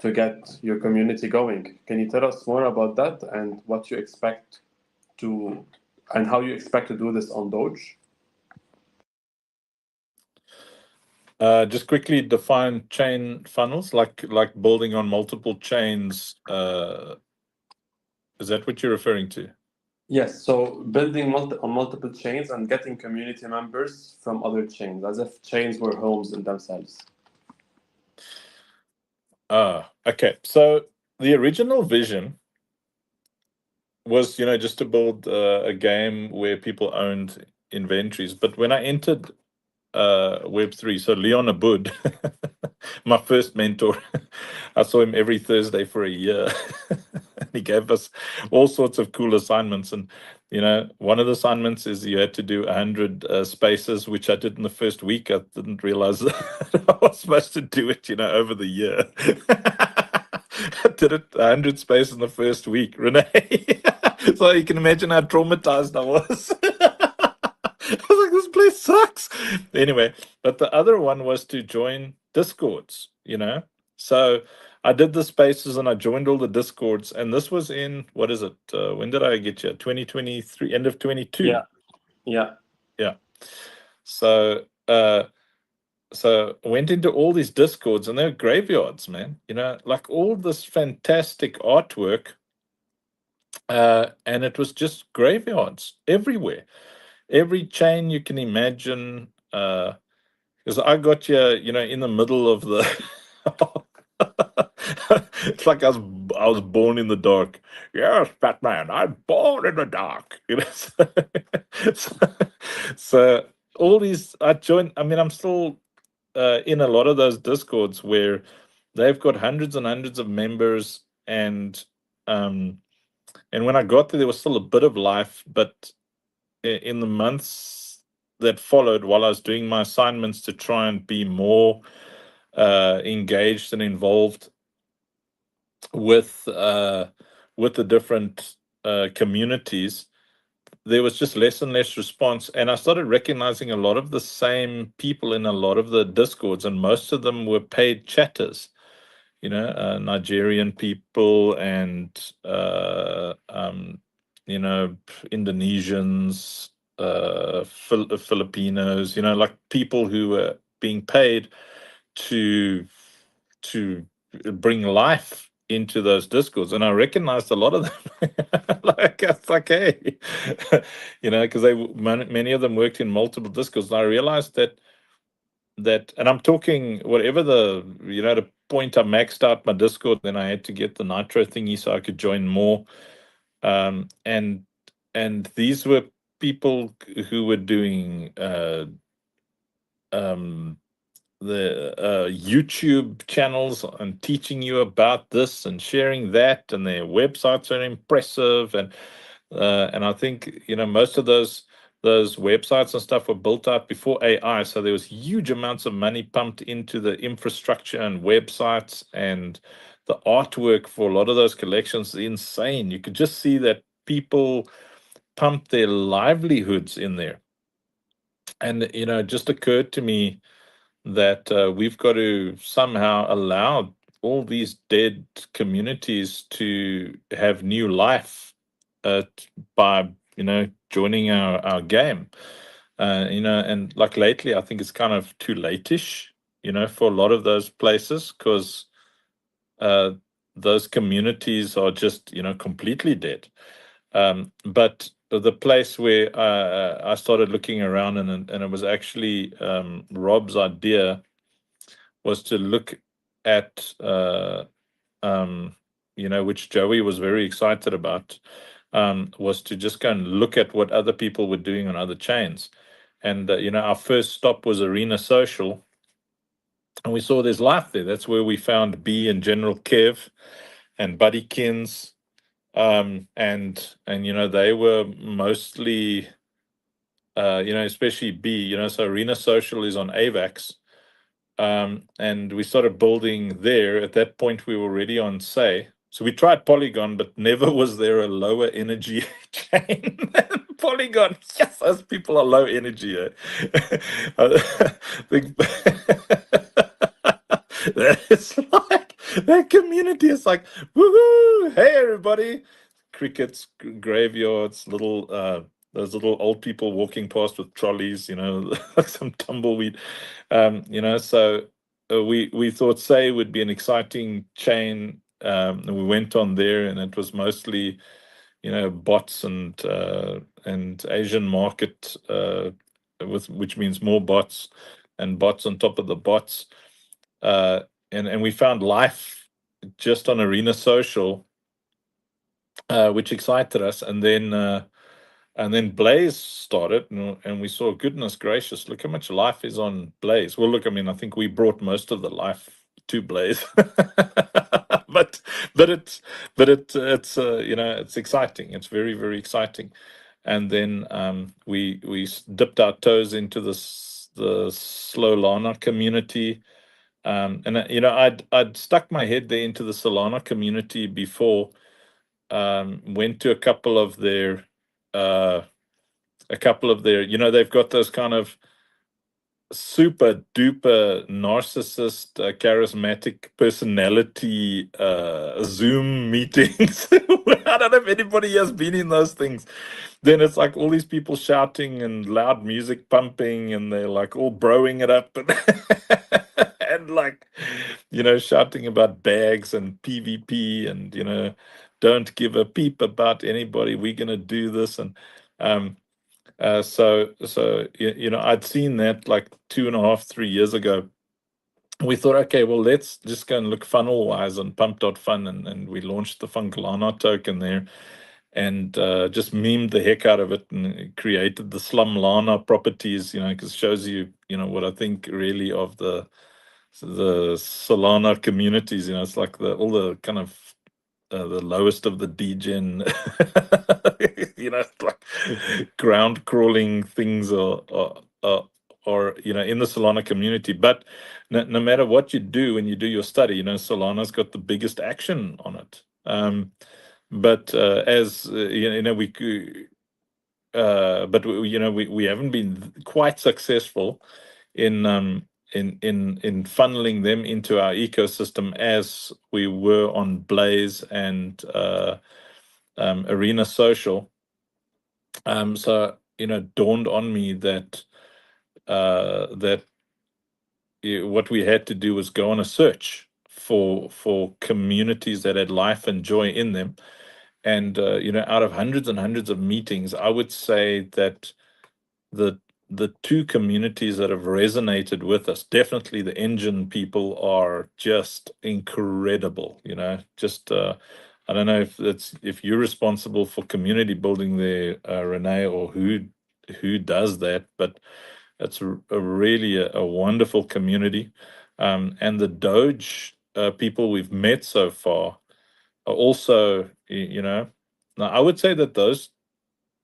to get your community going. Can you tell us more about that and what you expect to, and how you expect to do this on Doge? Just quickly define chain funnels, like building on multiple chains. Is that what you're referring to? Yes, so building on multiple chains and getting community members from other chains, as if chains were homes in themselves. Okay. So the original vision was, just to build a game where people owned inventories. But when I entered Web3, so Leon Abud, my first mentor, I saw him every Thursday for a year. He gave us all sorts of cool assignments, and one of the assignments is you had to do 100 spaces, which I did in the first week. I didn't realize that I was supposed to do it over the year. I did it 100 spaces in the first week, Renee. So you can imagine how traumatized I was. I was like, this place sucks. Anyway, but the other one was to join Discords, So I did the spaces and I joined all the Discords. And this was in, what is it? When did I get you? 2023, end of 22. Yeah. So I went into all these Discords and they're graveyards, man. Like all this fantastic artwork. And it was just graveyards everywhere. Every chain you can imagine, because I got you, in the middle of the. It's like I was born in the dark. Yes, Batman, I'm born in the dark. So all these, I joined. I mean, I'm still in a lot of those Discords where they've got hundreds and hundreds of members, and when I got there was still a bit of life, but in the months that followed, while I was doing my assignments to try and be more engaged and involved with the different communities, there was just less and less response. And I started recognizing a lot of the same people in a lot of the Discords, and most of them were paid chatters. Nigerian people and Indonesians, Filipinos, like people who were being paid to bring life into those Discords. And I recognized a lot of them. Like, it's like, hey, because many of them worked in multiple Discords. And I realized that and I'm talking whatever the point I maxed out my Discord, then I had to get the Nitro thingy so I could join more. And these were people who were doing the YouTube channels and teaching you about this and sharing that, and their websites are impressive, and I think most of those websites and stuff were built out before AI, so there was huge amounts of money pumped into the infrastructure and websites, and the artwork for a lot of those collections is insane. You could just see that people pumped their livelihoods in there, and it just occurred to me that we've got to somehow allow all these dead communities to have new life by joining our game. And like lately, I think it's kind of too late-ish, for a lot of those places, because those communities are just completely dead. But the place where I started looking around, and it was actually Rob's idea, was to look at which Joey was very excited about, was to just go and look at what other people were doing on other chains. And our first stop was Arena Social, and we saw there's life there. That's where we found B and General Kev and Buddy Kins, and they were mostly especially B, so Arena Social is on AVAX. And we started building there. At that point, we were already on Say. So we tried Polygon, but never was there a lower energy chain than Polygon. Yes, those people are low energy. I think it's like that community is like, woohoo! Hey, everybody! Crickets, graveyards, those little old people walking past with trolleys, like some tumbleweed, So we thought Say would be an exciting chain. And we went on there, and it was mostly, bots and Asian market, which means more bots and bots on top of the bots. And we found life just on Arena Social, which excited us. And then Blaze started, and we saw, goodness gracious, look how much life is on Blaze. Well, look, I think we brought most of the life to Blaze, but it's it's exciting. It's very, very exciting. And then we dipped our toes into the Solana community. And I'd stuck my head there into the Solana community before. Went to a couple of their they've got those kind of super duper narcissist, charismatic personality Zoom meetings. I don't know if anybody has been in those things. Then it's like all these people shouting and loud music pumping, and they're like all broing it up, and like shouting about bags and PvP, and don't give a peep about anybody, we're gonna do this. And so I'd seen that like 2.5, 3 years ago. We thought, okay, well, let's just go and look funnel wise on pump.fun, and we launched the Funkalana token there, and just memed the heck out of it, and created the Slumlana properties, because it shows you what I think really of the Solana communities. It's like all the kind of the lowest of the degen, like ground crawling things or in the Solana community. But no matter what you do when you do your study, Solana's got the biggest action on it. But as we haven't been quite successful in funneling them into our ecosystem as we were on Blaze and Arena Social. So dawned on me that what we had to do was go on a search for communities that had life and joy in them. And out of hundreds and hundreds of meetings, I would say that the the two communities that have resonated with us, definitely the Engine people are just incredible. Just I don't know if you're responsible for community building there, Renee, or who does that, but it's really a wonderful community. And the Doge people we've met so far are also, now I would say that those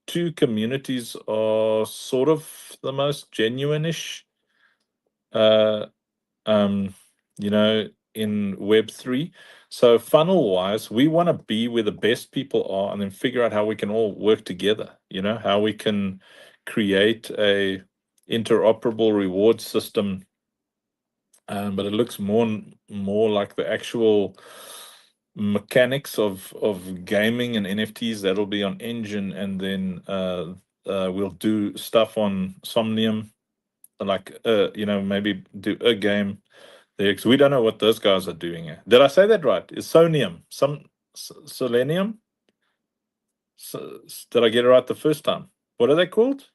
two communities are sort of the most genuine-ish, uh, um, in Web3. So funnel-wise, we want to be where the best people are and then figure out how we can all work together, how we can create a interoperable reward system. But it looks more like the actual mechanics of gaming and NFTs that'll be on Engine, and then we'll do stuff on Somnium, like maybe do a game there, because we don't know what those guys are doing here. Did I say that right? Is Sonium Selenium? Did I get it right the first time? What are they called?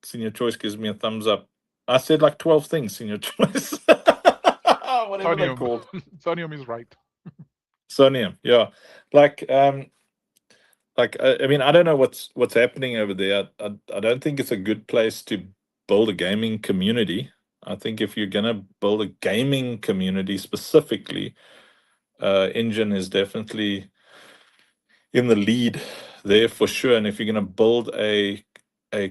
Senior Choice gives me a thumbs up. I said like 12 things, Senior Choice. Whatever they're Sonium. called. Sonium is right. Sonium, yeah. Like I mean, I don't know what's happening over there. I don't think it's a good place to build a gaming community. I think if you're gonna build a gaming community specifically, Engine is definitely in the lead there for sure. And if you're gonna build a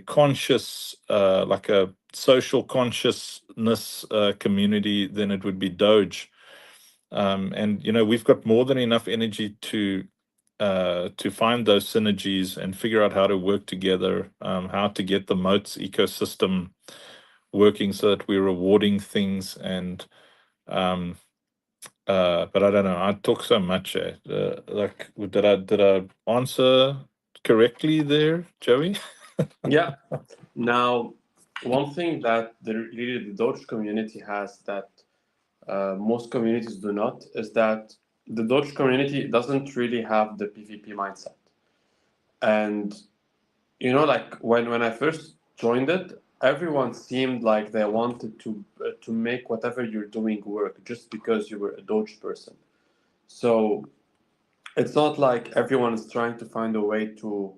conscious, like a social consciousness community, then it would be Doge. And we've got more than enough energy to find those synergies and figure out how to work together, how to get the Moats ecosystem working so that we're rewarding things. And but I don't know, I talk so much. Like, did I answer correctly there, Joey? Yeah. Now, one thing that really the Doge community has that most communities do not is that the Doge community doesn't really have the PvP mindset. And like when I first joined it, everyone seemed like they wanted to make whatever you're doing work just because you were a Doge person. So it's not like everyone is trying to find a way to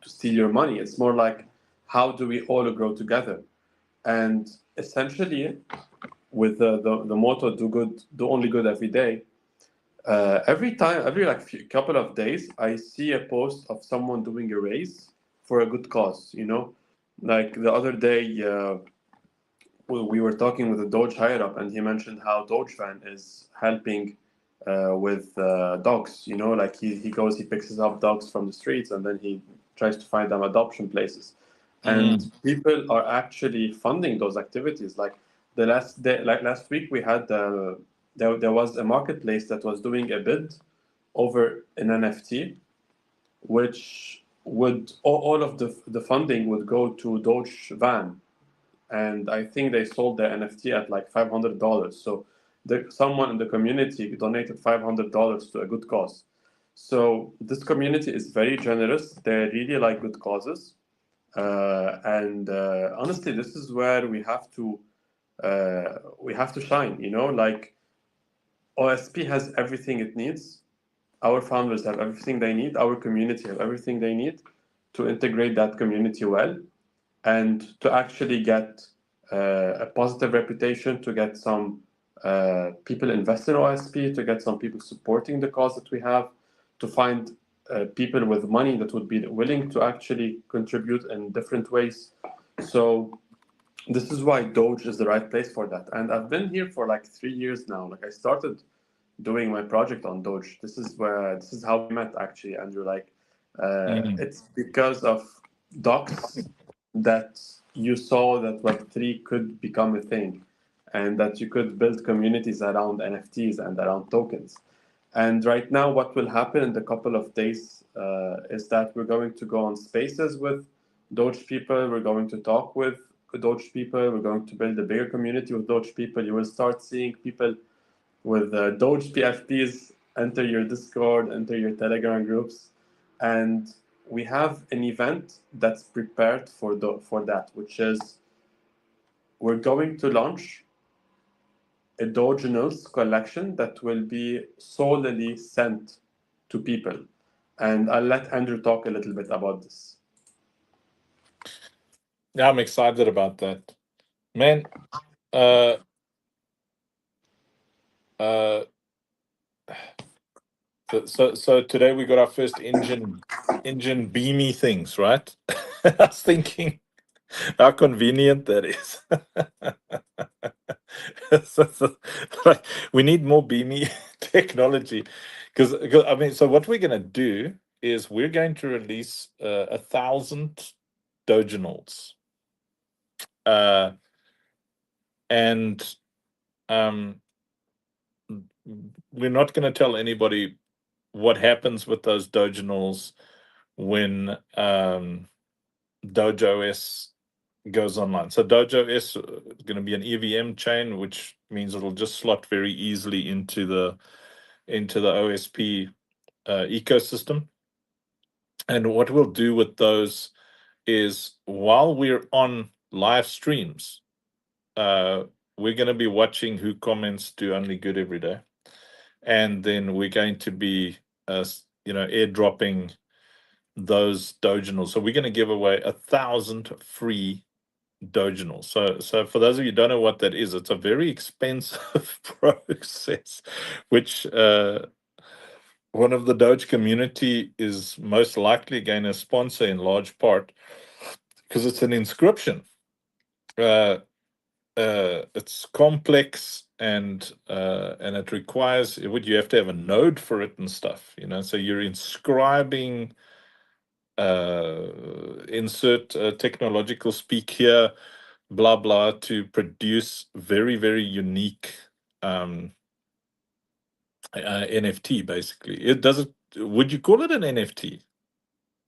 steal your money. It's more like, how do we all grow together? And essentially, with the motto do only good every day. Every like couple of days, I see a post of someone doing a raise for a good cause. Like the other day, we were talking with a Doge higher up, and he mentioned how Dogevan is helping with dogs. Like he goes, he picks up dogs from the streets, and then he tries to find them adoption places. And people are actually funding those activities. Like the last day, like last week, we had there was a marketplace that was doing a bid over an NFT, which would all of the funding would go to Doge Van, and I think they sold their NFT at like $500. So someone in the community donated $500 to a good cause. So this community is very generous. They really like good causes, and honestly, this is where we have to shine. Like OSP has everything it needs. Our founders have everything they need. Our community have everything they need to integrate that community well, and to actually get a positive reputation, to get some people invest in OSP, to get some people supporting the cause that we have, to find people with money that would be willing to actually contribute in different ways. So this is why Doge is the right place for that. And I've been here for like 3 years now. Like I started doing my project on Doge. This is how we met, actually, Andrew. Like it's because of docs that you saw that Web3 could become a thing, and that you could build communities around NFTs and around tokens. And right now, what will happen in the couple of days is that we're going to go on spaces with Doge people. We're going to talk with Doge people. We're going to build a bigger community with Doge people. You will start seeing people with Doge PFPs enter your Discord, enter your Telegram groups. And we have an event that's prepared for that, which is we're going to launch a Dogenals collection that will be solely sent to people. And I'll let Andrew talk a little bit about this. Yeah, I'm excited about that. Man, uh so today we got our first engine beamy things, right? I was thinking how convenient that is. Like, we need more beamy technology because I mean, so what we're going to do is we're going to release 1,000 Dogenals, and we're not going to tell anybody what happens with those Dogenals when DogeOS goes online. So DogeOS is going to be an EVM chain, which means it'll just slot very easily into the OSP ecosystem. And what we'll do with those is while we're on live streams, we're going to be watching who comments do only good every day, and then we're going to be airdropping those Dogenals. So we're going to give away 1,000 free Dogenals. So for those of you who don't know what that is, it's a very expensive process, which one of the Doge community is most likely going to sponsor in large part because it's an inscription. It's complex and it requires you have to have a node for it and stuff, so you're inscribing insert technological speak here, blah blah, to produce very, very unique NFT. Basically, would you call it an NFT?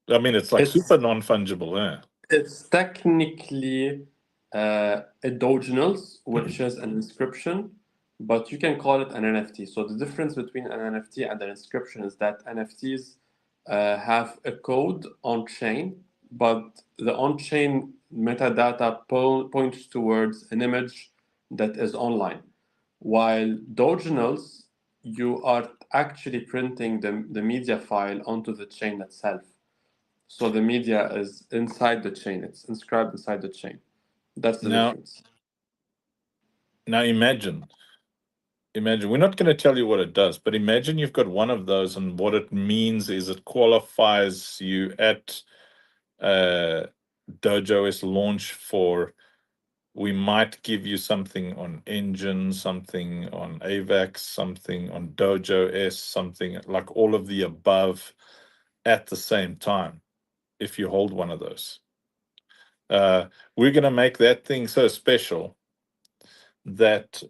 I mean, it's like super non-fungible. It's technically a Dogenals, which is an inscription, but you can call it an NFT. So the difference between an NFT and an inscription is that NFTs have a code on chain, but the on chain metadata points towards an image that is online. While Dogenals, you are actually printing the media file onto the chain itself. So the media is inside the chain. It's inscribed inside the chain. That's the difference. Now imagine, we're not going to tell you what it does, but imagine you've got one of those, and what it means is it qualifies you at DogeOS launch for, we might give you something on Engine, something on AVAX, something on DogeOS, something like all of the above at the same time, if you hold one of those. We're going to make that thing so special that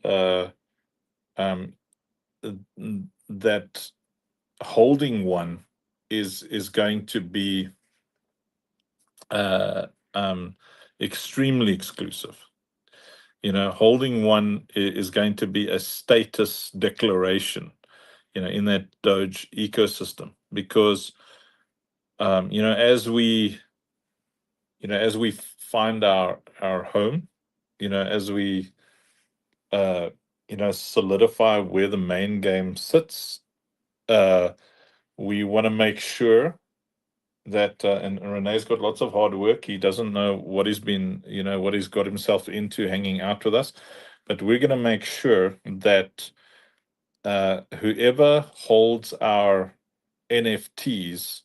that holding one is going to be extremely exclusive. Holding one is going to be a status declaration, in that Doge ecosystem, because as we find our home, as we solidify where the main game sits, we want to make sure that and Rene's got lots of hard work. He doesn't know what he's got himself into hanging out with us, but we're going to make sure that whoever holds our NFTs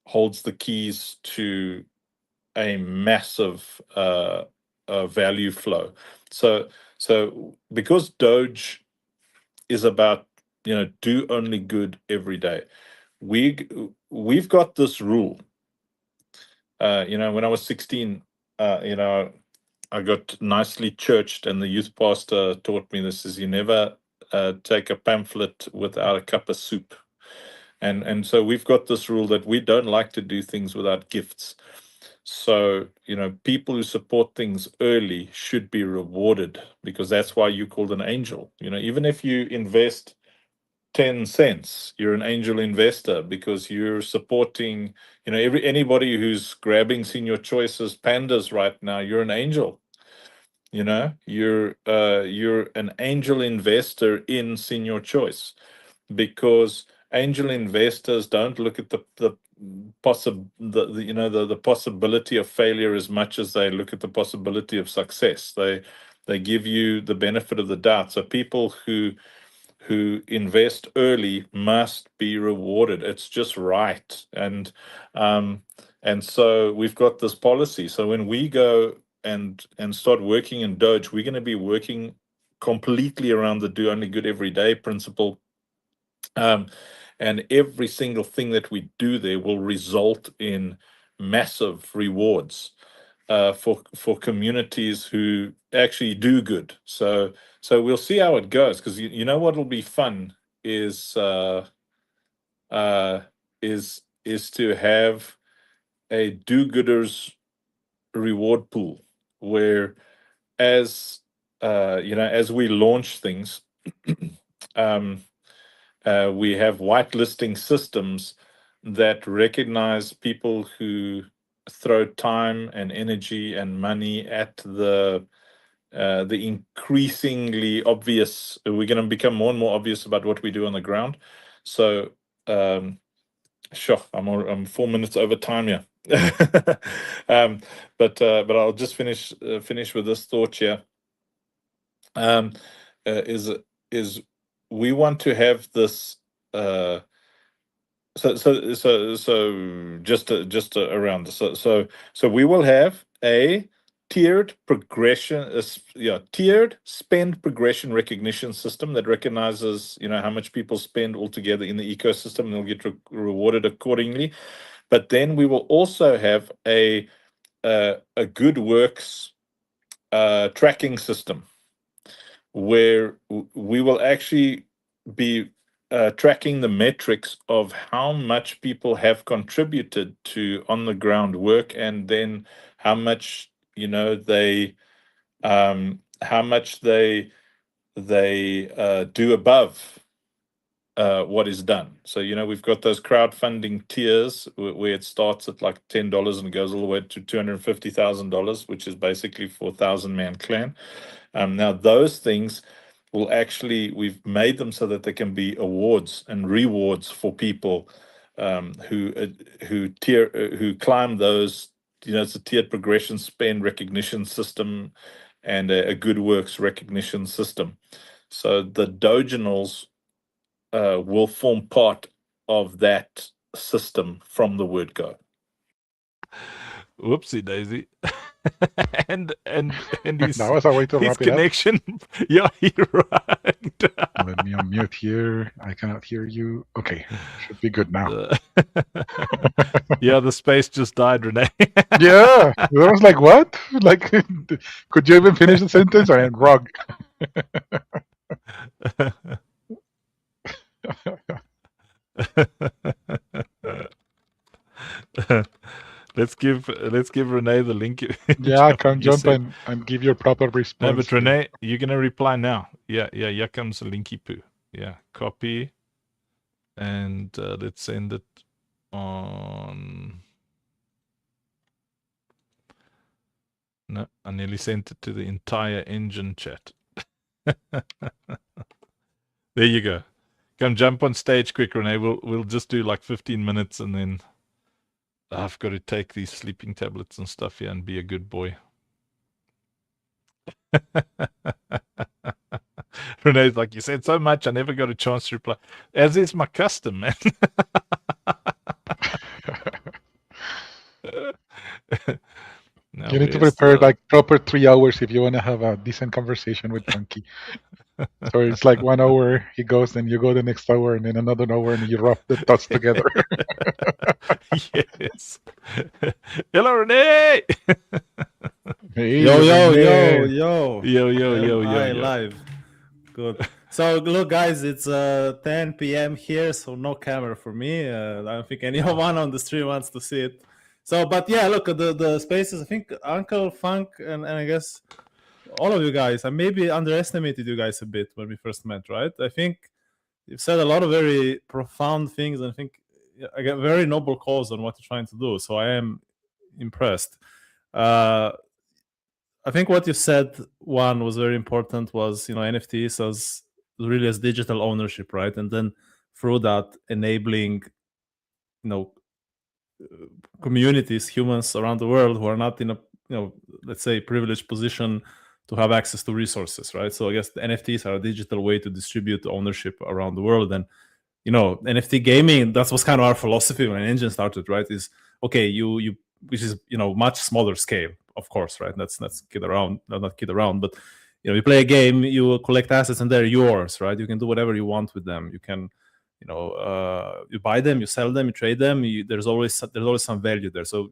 holds the keys to a massive value flow. So because Doge is about do only good every day, we've got this rule. When I was 16, I got nicely churched, and the youth pastor taught me this: is you never take a pamphlet without a cup of soup. And so we've got this rule that we don't like to do things without gifts. So, people who support things early should be rewarded, because that's why you're called an angel. Even if you invest 10 cents. You're an angel investor because you're supporting, anybody who's grabbing Senior Choices Pandas right now, you're an angel. You're an angel investor in Senior Choice, because angel investors don't look at the possibility of failure as much as they look at the possibility of success. They give you the benefit of the doubt. So people who invest early must be rewarded. It's just right. And so we've got this policy. So when we go and start working in Doge, we're going to be working completely around the do only good every day principle. And every single thing that we do there will result in massive rewards for communities who actually do good. So we'll see how it goes, because you know what will be fun is to have a do-gooders reward pool where as we launch things, we have whitelisting systems that recognize people who throw time and energy and money at the increasingly obvious. We're going to become more and more obvious about what we do on the ground. So, sure, I'm 4 minutes over time here. But I'll just finish with this thought here. Is we want to have this. So just around this. So we will have a tiered progression, tiered spend progression recognition system that recognizes how much people spend altogether in the ecosystem, and they'll get rewarded accordingly. But then we will also have a good works tracking system where we will actually be tracking the metrics of how much people have contributed to on the ground work, and then how much they do above what is done. So we've got those crowdfunding tiers where it starts at like $10 and goes all the way to $250,000, which is basically for 1,000-man clan. Now those things will actually, we've made them so that there can be awards and rewards for people who climb those. It's a tiered progression spend recognition system and a good works recognition system. So the Doginals will form part of that system from the word go. Whoopsie daisy. and his, That was a way to his wrap it up. connection. Yeah, you're right. Let me unmute here. I cannot hear you. Okay, should be good now. Yeah, the space just died, Renee. Yeah, I was like, what? Like, could you even finish the sentence? I am wrong. Let's give Renee the link. Yeah, come jump and give your proper response. No, but Renee, you're gonna reply now. Yeah. Here comes the linky poo. Yeah, copy, and let's send it on. No, I nearly sent it to the entire engine chat. There you go. Come jump on stage quick, Renee. We'll just do like 15 minutes, and then I've got to take these sleeping tablets and stuff here and be a good boy. Renee's like, you said so much, I never got a chance to reply. As is my custom, man. You need to prepare like proper 3 hours if you want to have a decent conversation with Funky. So it's like 1 hour he goes, then you go the next hour, and then another hour, and you rub the thoughts together. Yes. Hello, Renee. Hey, Yo. Hi, live. Good. So look, guys, it's 10 p.m. here, so no camera for me. I don't think anyone on the stream wants to see it. So, but yeah, look at the spaces. I think Uncle Funk and I guess all of you guys, I maybe underestimated you guys a bit when we first met, right? I think you've said a lot of very profound things, and I think I get very noble cause on what you're trying to do. So I am impressed. I think what you said, one was very important, was NFTs as really as digital ownership, right? And then through that enabling communities, humans around the world who are not in a let's say privileged position to have access to resources, right? So I guess the NFTs are a digital way to distribute ownership around the world. And NFT gaming, that's what's kind of our philosophy when Engine started, right? Is okay, you which is much smaller scale, of course, right? That's not kid around, but you play a game, you collect assets, and they're yours, right? You can do whatever you want with them. You can you buy them, you sell them, you trade them. There's always some value there. So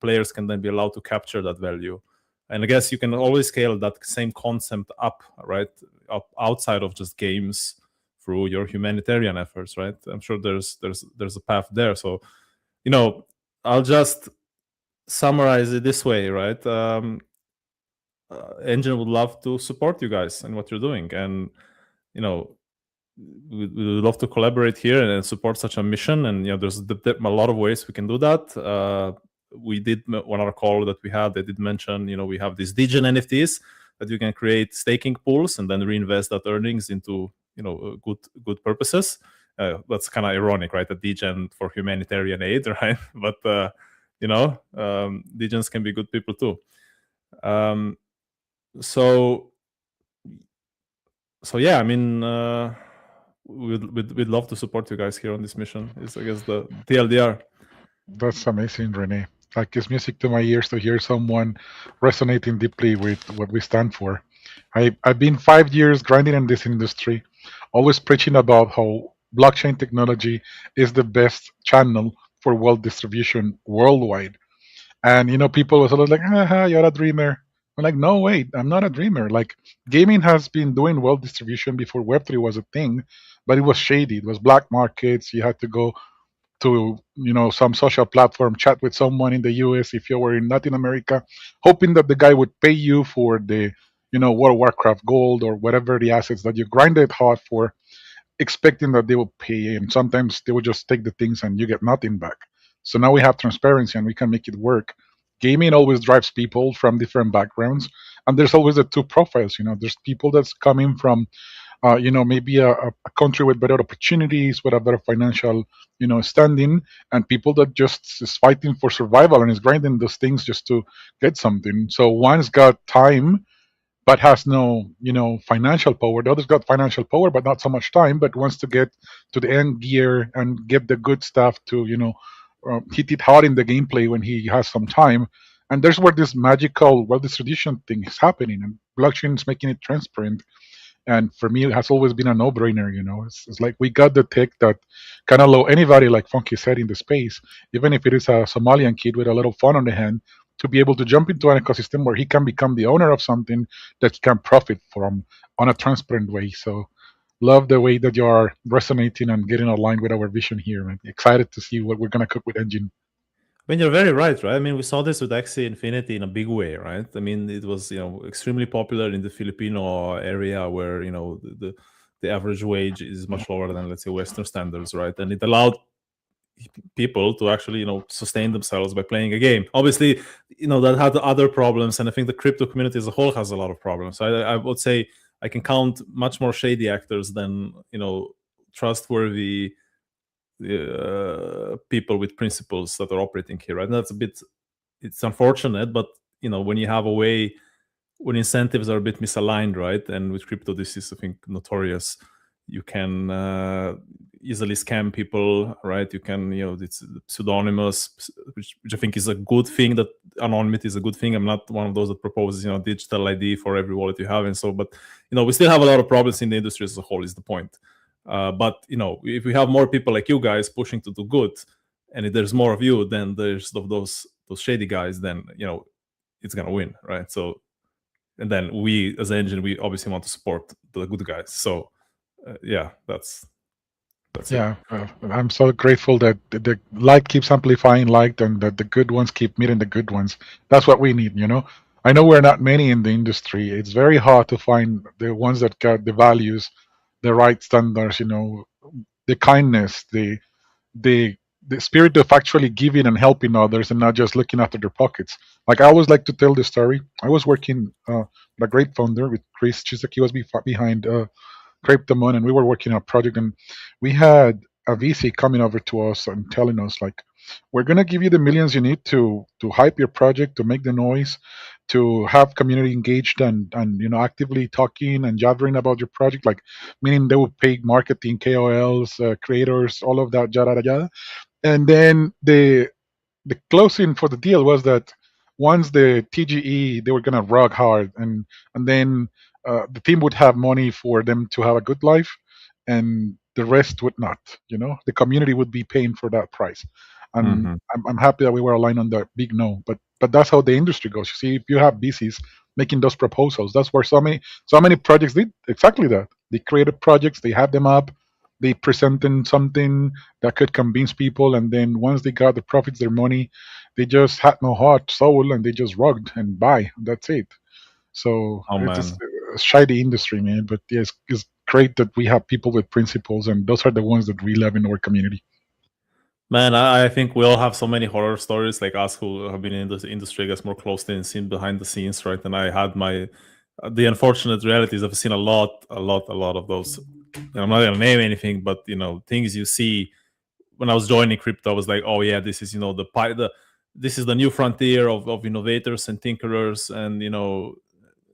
players can then be allowed to capture that value. And I guess you can always scale that same concept up, right? Up outside of just games through your humanitarian efforts, right? I'm sure there's a path there. So, I'll just summarize it this way, right? Engine would love to support you guys and what you're doing, and we would love to collaborate here and support such a mission. And there's a lot of ways we can do that. We did one other call that we had. They did mention, we have these Degen NFTs that you can create staking pools and then reinvest that earnings into good purposes. That's kind of ironic, right? A Degen for humanitarian aid, right? But Degens can be good people too. So yeah, I mean, we'd love to support you guys here on this mission. Is I guess the TLDR. That's amazing, Rene. Like, it's music to my ears to hear someone resonating deeply with what we stand for. I've been 5 years grinding in this industry, always preaching about how blockchain technology is the best channel for wealth distribution worldwide. And people was always like, you're a dreamer. I'm like, no, wait, I'm not a dreamer. Like, gaming has been doing wealth distribution before Web3 was a thing, but it was shady. It was black markets. You had to go to some social platform, chat with someone in the US if you were in Latin America, hoping that the guy would pay you for the World of Warcraft gold or whatever the assets that you grinded hard for, expecting that they will pay, and sometimes they would just take the things and you get nothing back. So now we have transparency and we can make it work. Gaming always drives people from different backgrounds, and there's always the two profiles. There's people that's coming from maybe a country with better opportunities, with a better financial, standing, and people that just is fighting for survival and is grinding those things just to get something. So one's got time, but has no, financial power. The other's got financial power, but not so much time, but wants to get to the end gear and get the good stuff to, hit it hard in the gameplay when he has some time. And there's where this magical wealth distribution thing is happening, and blockchain is making it transparent. And for me, it has always been a no-brainer. It's like we got the tech that can allow anybody, like Funky said, in the space, even if it is a Somalian kid with a little fun on the hand, to be able to jump into an ecosystem where he can become the owner of something that he can profit from on a transparent way. So love the way that you are resonating and getting aligned with our vision here. I'm excited to see what we're going to cook with Engine. I mean, you're very right, right? I mean, we saw this with Axie Infinity in a big way, right? I mean, it was, extremely popular in the Filipino area where, the average wage is much lower than, let's say, Western standards, right? And it allowed people to actually, sustain themselves by playing a game. Obviously, that had other problems, and I think the crypto community as a whole has a lot of problems. I would say I can count much more shady actors than, trustworthy people with principles that are operating here, right? And that's it's unfortunate, but when you have a way, when incentives are a bit misaligned, right? And with crypto, this is, I think, notorious. You can easily scam people, right? You can, it's pseudonymous, which I think is a good thing. That anonymity is a good thing. I'm not one of those that proposes, digital ID for every wallet you have, and so. But we still have a lot of problems in the industry as a whole. Is the point. But if we have more people like you guys pushing to do good, and if there's more of you, then there's those shady guys, then it's gonna win, right? So, and then we as an Engine, we obviously want to support the good guys. So yeah, that's yeah. I'm so grateful that the light keeps amplifying light, and that the good ones keep meeting the good ones. That's what we need. I know we're not many in the industry. It's very hard to find the ones that got the values, the right standards, the kindness, the the spirit of actually giving and helping others and not just looking after their pockets. Like I always like to tell this story. I was working with a great founder with Chris Chisek. He was behind Cryptomon, and we were working on a project, and we had a VC coming over to us and telling us like, we're gonna give you the millions you need to hype your project, to make the noise, to have community engaged and actively talking and jabbering about your project, like meaning they would pay marketing, KOLs, creators, all of that, yada yada yada. And then the closing for the deal was that once the TGE, they were gonna rock hard, and then the team would have money for them to have a good life, and the rest would not. The community would be paying for that price, and Mhm. I'm happy that we were aligned on that big no. But that's how the industry goes. You see, if you have VCs making those proposals, that's where so many projects did exactly that. They created projects, they had them up, they presented something that could convince people, and then once they got the profits, their money, they just had no heart, soul, and they just rugged and buy. That's it. So Oh it's just man. a shady industry, man. But yes, it's great that we have people with principles, and those are the ones that we love in our community. Man, I think we all have so many horror stories, like us who have been in this industry, I guess, more closely and seen behind the scenes, right? And I had the unfortunate realities. I've seen a lot of those. And I'm not gonna name anything, but things you see. When I was joining crypto, I was like, oh yeah, this is this is the new frontier of innovators and tinkerers and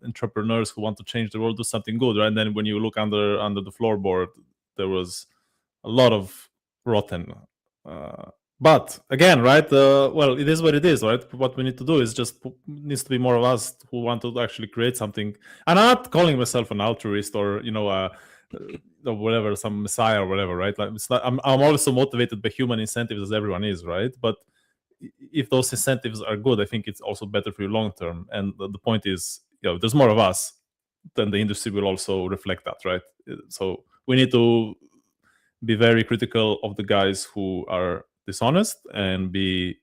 entrepreneurs who want to change the world, do something good, right? And then when you look under the floorboard, there was a lot of rotten. But again, right? Well, it is what it is, right? What we need to do is needs to be more of us who want to actually create something. And I'm not calling myself an altruist or or whatever, some messiah or whatever, right? Like it's not, I'm also motivated by human incentives as everyone is, right? But if those incentives are good, I think it's also better for you long term. And the point is, there's more of us, then the industry will also reflect that, right? So we need to be very critical of the guys who are dishonest and be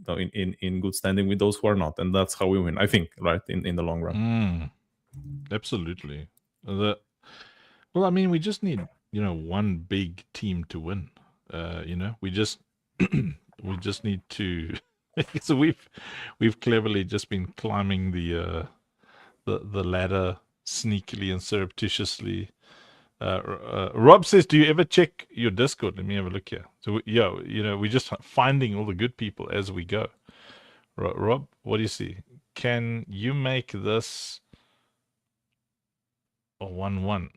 in good standing with those who are not, and that's how we win, I think, right, in the long run. Absolutely. Well, I mean, we just need one big team to win. We just we just need to. So we've cleverly just been climbing the ladder sneakily and surreptitiously. Rob says, "Do you ever check your Discord?" Let me have a look here. So we're just finding all the good people as we go. Rob, what do you see? Can you make this a 1-1?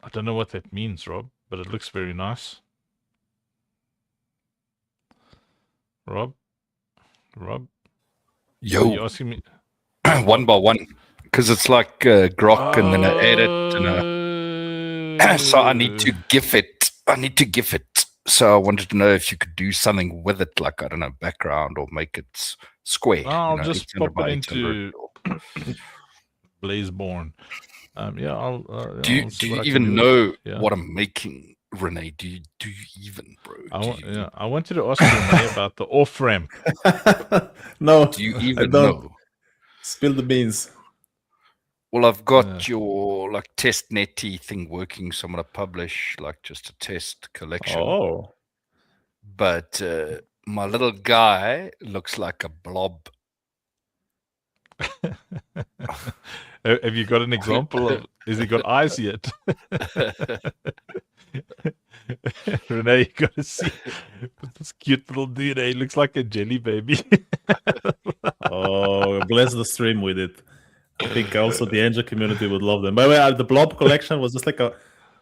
I don't know what that means, Rob, but it looks very nice. Rob, Yo, are you asking me? one by one, because it's like grok and then I edit and so I need to GIF it. So I wanted to know if you could do something with it, like, I don't know, background, or make it square. I'll just 800 pop by it into 800. Blazeborn. I'll Do you see what I can even do with know it. Yeah. what I'm making, Renee? Do you even, bro? I wanted to ask Renee about the off ramp. No, Do you I even don't. know? Spill the beans. Well, I've got your like test netty thing working, so I'm gonna publish like just a test collection. Oh, But my little guy looks like a blob. Have you got an example of? Has he got eyes yet? Renee, you got to see this cute little dude. He looks like a jelly baby. oh, bless the stream with it. I think also the Angel community would love them. By the way, the blob collection was just like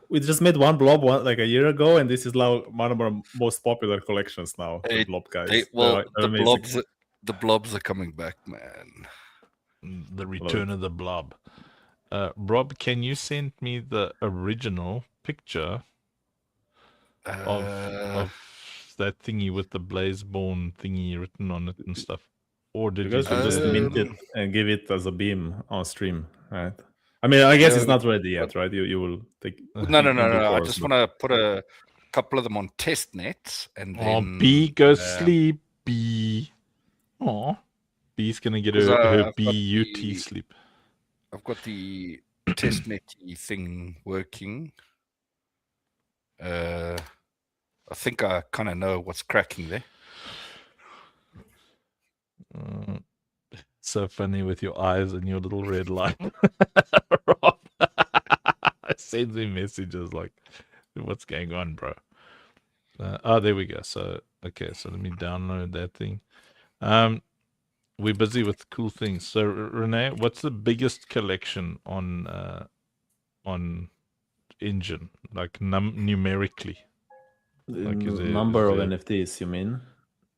we just made one blob like a year ago, and this is now one of our most popular collections now. The blob guys. Well, they're amazing. the blobs are coming back, man. The return of the blob. Rob, can you send me the original picture of that thingy with the Blazeborn thingy written on it and stuff? Or did you guys will just mint it it? and give it as a beam on stream, right? I mean, I guess it's not ready yet, right? You will take. No. I just want to put a couple of them on test nets, and then B, go sleep, B. Oh, B's gonna get her BUT sleep. I've got the test netty thing working. I think I kind of know what's cracking there. So funny with your eyes and your little red light. Rob. I send him messages like, what's going on, bro? Oh, there we go. So, okay, so let me download that thing. We're busy with cool things. So, Renee, what's the biggest collection on Engine, like numerically? Like, is Number of there- NFTs, you mean?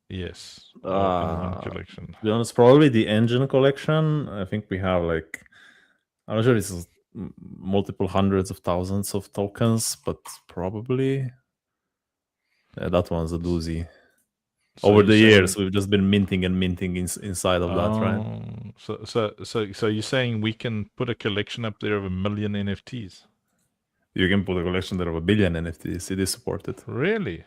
Yes. In one collection. To be honest, probably the Engine collection. I think we have like, I'm not sure it's multiple hundreds of thousands of tokens, but probably that one's a doozy. So Over you're the saying- years, we've just been minting and minting inside of that, right? So you're saying we can put a collection up there of 1 million NFTs? You can put a collection there of 1 billion NFTs. It is supported. Really?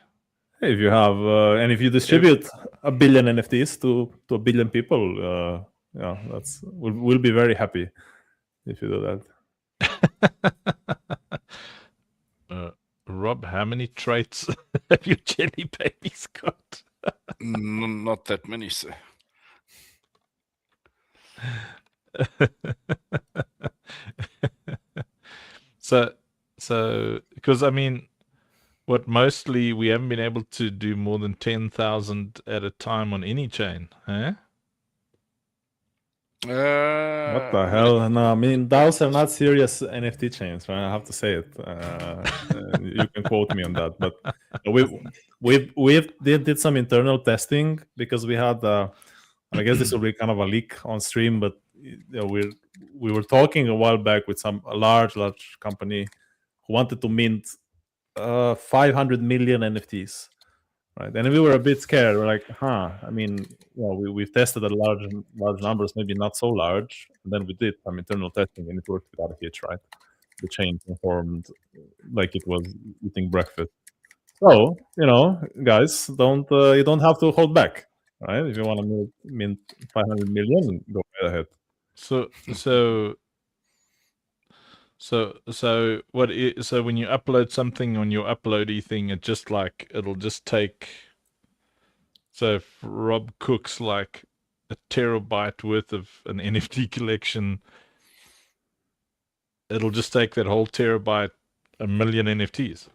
If you have, and if you distribute 1 billion NFTs to 1 billion people, yeah, we'll be very happy if you do that. Rob, how many traits have your jelly babies got? Not that many, sir. So, because I mean, what mostly we haven't been able to do more than 10,000 at a time on any chain, huh? What the hell? No, I mean those are not serious NFT chains, right? I have to say it. You can quote me on that, but we did some internal testing because we had. I guess this will be kind of a leak on stream, but you know, we were talking a while back with a large company who wanted to mint 500 million NFTs. Right, and we were a bit scared. We're like, I mean, we've tested at large numbers, maybe not so large. And then we did some internal testing, and it worked without a hitch. Right, the chain performed like it was eating breakfast. So guys, you don't have to hold back. Right, if you want to mint 500 million, go right ahead. So when you upload something on your uploady thing, it'll just take. So if Rob cooks like a terabyte worth of an NFT collection, it'll just take that whole terabyte, 1 million NFTs.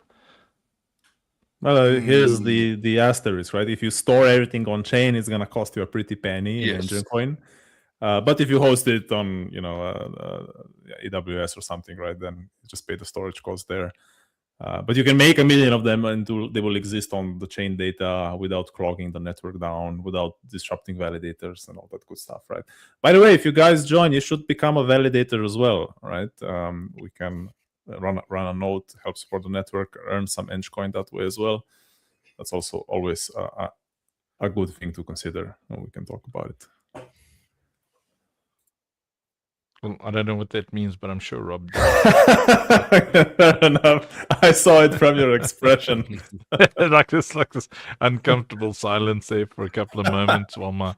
Well, here's the asterisk, right? If you store everything on chain, it's gonna cost you a pretty penny in Engine Coin. But if you host it on, AWS or something, right, then you just pay the storage cost there. But you can make 1 million of them, and they will exist on the chain data without clogging the network down, without disrupting validators and all that good stuff, right? By the way, if you guys join, you should become a validator as well, right? We can run a node, help support the network, earn some Eng coin that way as well. That's also always a good thing to consider, and we can talk about it. Well, I don't know what that means, but I'm sure Rob does. I saw it from your expression. like this uncomfortable silence there for a couple of moments while my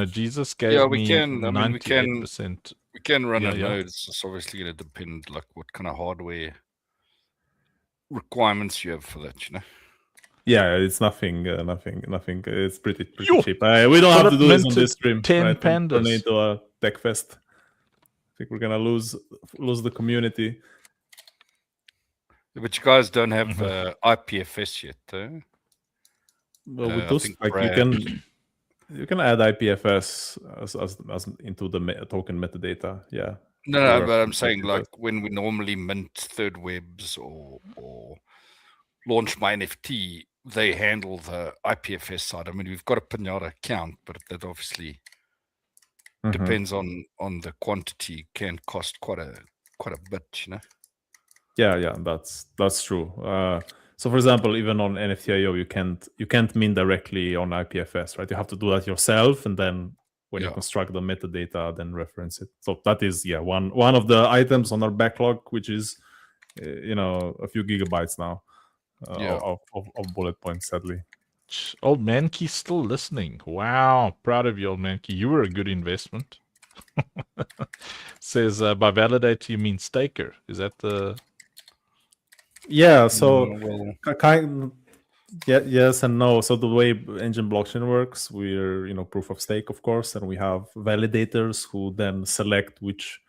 Jesus gave me 98%. We can run a node. It's just obviously going to depend like what kind of hardware requirements you have for that, Yeah, it's nothing. It's pretty cheap. We don't have to do this on this stream. 10 pandas. Turn it into a tech fest. I think we're gonna lose the community. But you guys don't have IPFS yet, though. Well, with those, you can add IPFS as into the token metadata. Yeah. No, but I'm saying like when we normally mint third webs or launch my NFT, they handle the IPFS side. I mean, we've got a Pinata account, but that obviously depends on the quantity. Can cost quite a bit, Yeah, that's true. So, for example, even on NFT.io, you can't mint directly on IPFS, right? You have to do that yourself, and then when you construct the metadata, then reference it. So that is one of the items on our backlog, which is a few gigabytes now of bullet points, sadly. Old Mankey's still listening. Wow, proud of you, Old Mankey. You were a good investment. Says by validate you mean staker. Is that the? Yeah, so Well, kind yes and no. So the way engine blockchain works, we're proof of stake, of course, and we have validators who then select which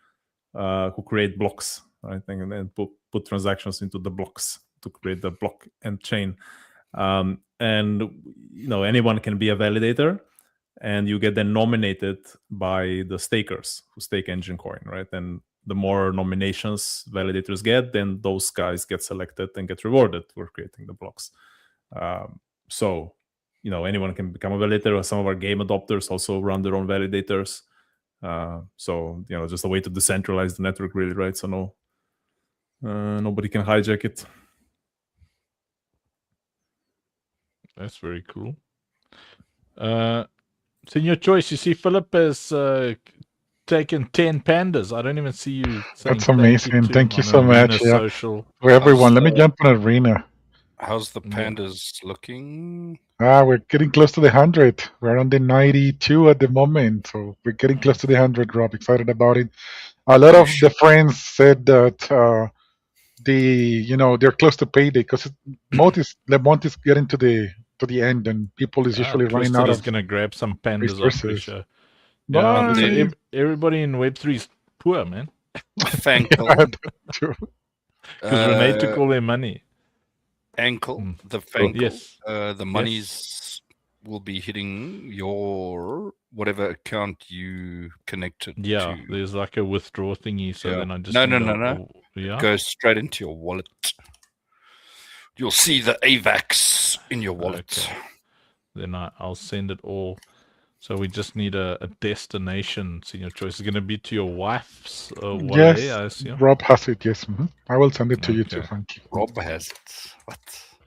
who create blocks, right, and then put transactions into the blocks to create the block and chain. And anyone can be a validator, and you get then nominated by the stakers who stake engine coin, right? And the more nominations validators get, then those guys get selected and get rewarded for creating the blocks. So anyone can become a validator. Some of our game adopters also run their own validators. So just a way to decentralize the network, really, right? So nobody can hijack it. That's very cool. Senior Choice, you see Philip has taken 10 pandas. I don't even see you saying That's amazing. Thank you him so on Arena much. Yeah. Social. For everyone, let me How's, jump on Arena. how's the Yeah. pandas looking? We're getting close to the 100. We're on the 92 at the moment, so we're getting close to the 100. Rob, excited about it. A lot of the friends said that they're close to payday because the month is getting to the end, and people is usually running out Twisted is of going to grab some pandas, I'm pretty resources. sure. But Yeah, listen, everybody in Web3 is poor, man. Fankle. yeah, that's true. Because Renee took all their money. Ankle, the Fankle. Yes. The monies will be hitting your whatever account you connected Yeah, to. there's like a withdraw thingy. So then I just No. Yeah. It goes straight into your wallet. You'll see the AVAX in your wallet. Okay. Then I'll send it all. So we just need a destination. Senior Choice is going to be to your wife's wallet, Yes, I assume. Rob has it. Yes, I will send it to you too. Okay. Thank you. Rob has it. What?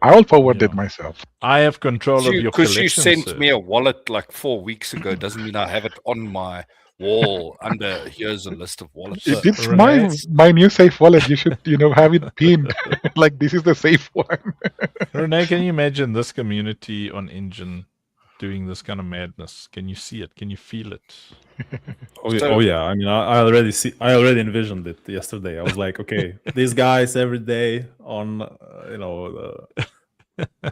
I will forward it myself. I have control of your collection. Because you sent sir. me a wallet like 4 weeks ago doesn't mean I have it on my wall under here's a list of wallets. It's Renee? my new safe wallet. You should have it pinned like this is the safe one. Renee, can you imagine this community on Engine doing this kind of madness? Can you see it? Can you feel it? Oh yeah, I mean, I already envisioned it yesterday. I was like, okay, these guys every day on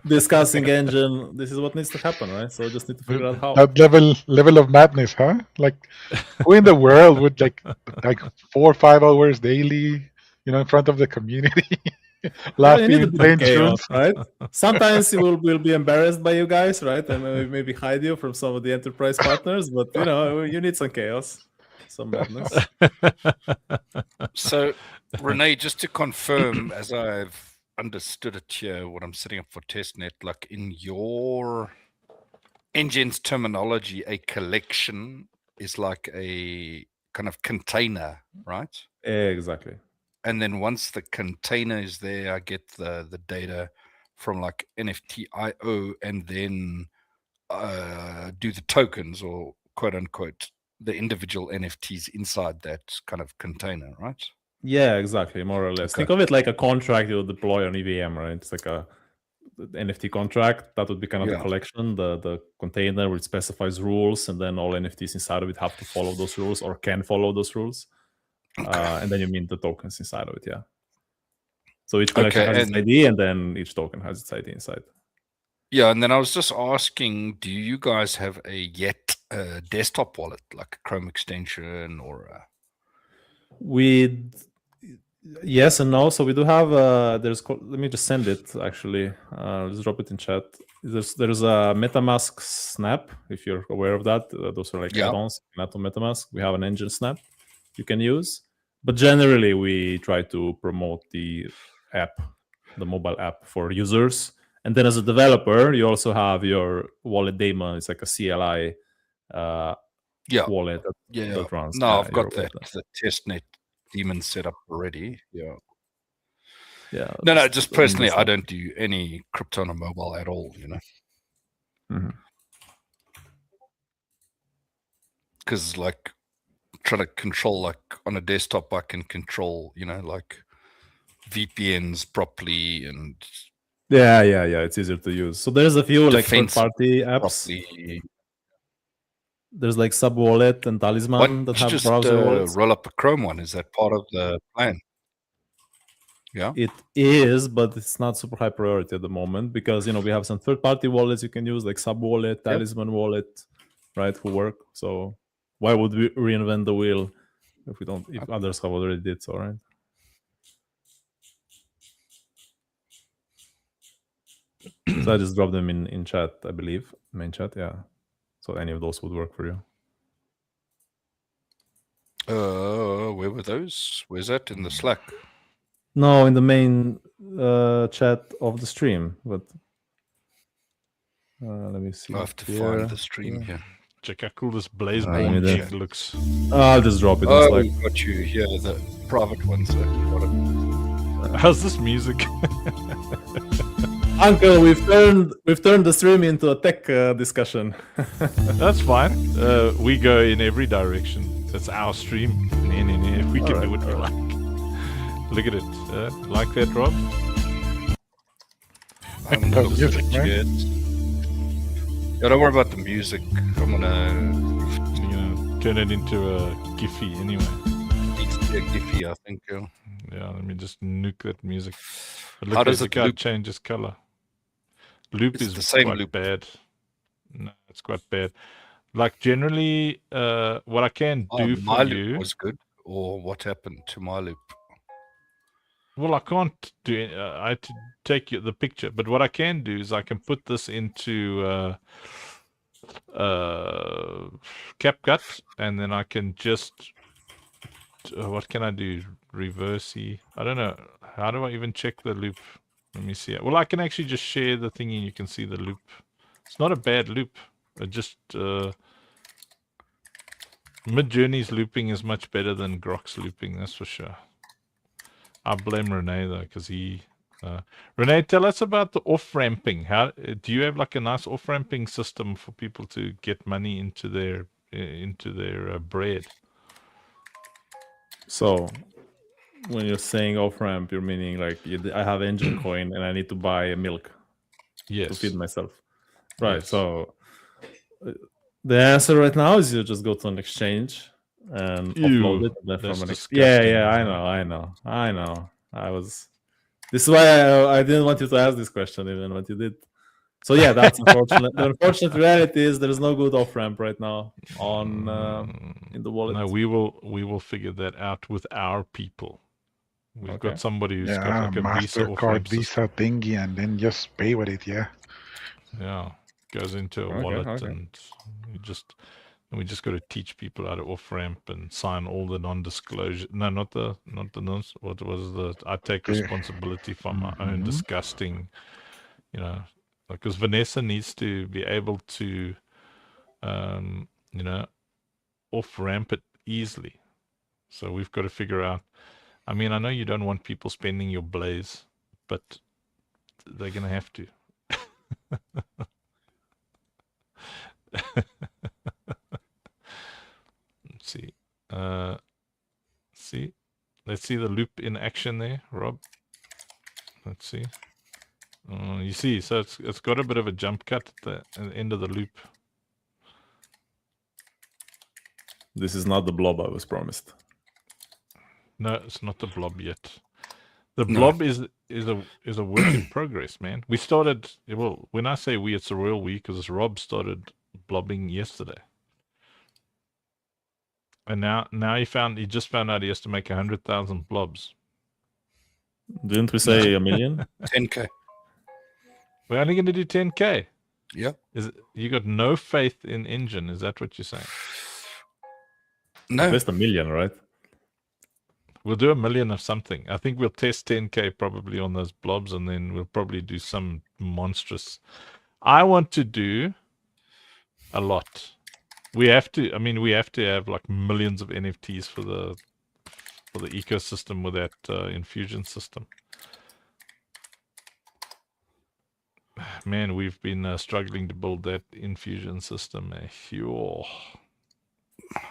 discussing engine, this is what needs to happen, right? So I just need to figure out how. That level of madness, huh? Like who in the world would like 4 or 5 hours daily, in front of the community, laughing, You need a bit playing of chaos, tunes? right? Sometimes we'll be embarrassed by you guys, right? And maybe hide you from some of the enterprise partners, but you need some chaos, some madness. So, Renee, just to confirm, as I've understood it here, what I'm setting up for testnet, like in your engine's terminology, a collection is like a kind of container, right? Exactly. And then once the container is there, I get the data from like NFT.io and then do the tokens or quote unquote the individual NFTs inside that kind of container, right? Yeah, exactly, more or less. Okay. Think of it like a contract you'll deploy on EVM, right? It's like a NFT contract. That would be kind of the collection, the container which specifies rules, and then all NFTs inside of it have to follow those rules or can follow those rules. And then you mint the tokens inside of it, yeah. So each collection has its ID, and then each token has its ID inside. Yeah, and then I was just asking, do you guys have a desktop wallet, like a Chrome extension or a... Yes and no. So we do have let me just send it actually. Let's drop it in chat. There's a MetaMask Snap, if you're aware of that. Those are like add-ons to MetaMask. We have an engine Snap you can use, but generally we try to promote the app, the mobile app for users. And then as a developer, you also have your wallet daemon. It's like a CLI wallet that runs. No, I've got the testnet daemon set up already. Yeah. No, just personally, I don't do any crypto on a mobile at all, because like trying to control, like on a desktop, I can control, like VPNs properly and yeah, it's easier to use. So there's a few like third-party apps. There's like Subwallet and Talisman that have browser wallets. Roll up a Chrome one. Is that part of the plan? Yeah. It is, but it's not super high priority at the moment because we have some third-party wallets you can use, like Sub Wallet, Talisman Wallet, right? Who work. So why would we reinvent the wheel if others have already did so, right? So I just dropped them in chat, I believe, main chat. Yeah. So any of those would work for you. Where were those? Where's that in the Slack? No, in the main chat of the stream, but let me see. I have to here. find the stream here. Check how cool this Blaze I Born need it. jig looks. I'll just drop it in Oh, Slack. we've got you here, the private ones. Got it. How's this music? Uncle, we've turned the stream into a tech discussion. That's fine. We go in every direction. That's our stream. We can do what we like. Look at it. Like that, Rob? I'm gonna look Music, at man. it. Yeah, don't worry about the music. I'm gonna You're gonna turn it into a Giphy anyway. needs to be a Giphy, I think. Yeah, let me just nuke that music. But How look, does look it how loop? changes color. Loop It's is the same quite loop. bad. No, it's quite bad. Like generally, what I can do my for loop you. was good, or what happened to my loop? Well, I can't do it. I had to take the picture, but what I can do is I can put this into CapCut, and then I can just what can I do? Reversey. I don't know. How do I even check the loop? Let me see it. Well, I can actually just share the thingy and you can see the loop. It's not a bad loop. It just Mid-Journey's looping is much better than Grok's looping, that's for sure. I blame Renee though, because he Renee, tell us about the off-ramping. How do you have like a nice off-ramping system for people to get money into their bread? So, when you're saying off ramp, you're meaning like I have engine coin and I need to buy milk to feed myself, right? Yes. So, the answer right now is you just go to an exchange and upload it. And then that's from an disgusting, yeah, I know. This is why I didn't want you to ask this question, even what you did. So yeah, that's unfortunate. The unfortunate reality is there's no good off ramp right now on in the wallet. No, we will figure that out with our people. We've got somebody who's got like a Visa off MasterCard, ramp Visa thingy, and then just pay with it. Yeah. Yeah, goes into a wallet, and we just got to teach people how to off ramp and sign all the non-disclosure. No, not the what was the? I take responsibility for my own disgusting, because Vanessa needs to be able to, off ramp it easily. So we've got to figure out. I mean, I know you don't want people spending your blaze, but they're gonna have to. Let's see. Let's see the loop in action there, Rob. Let's see. You see, so it's got a bit of a jump cut at the end of the loop. This is not the blob I was promised. No, it's not the blob yet. The blob is a work in progress, man. We started, well, when I say we, it's a royal we, because Rob started blobbing yesterday. And now he just found out he has to make 100,000 blobs. Didn't we say 1 million? 10K. We're only going to do 10K. Yeah. You got no faith in Engine? Is that what you're saying? No. At least 1 million, right? We'll do 1 million of something. I think we'll test 10K probably on those blobs, and then we'll probably do some monstrous. I want to do a lot. We have to. I mean, we have to have like millions of NFTs for the ecosystem with that infusion system. Man, we've been struggling to build that infusion system.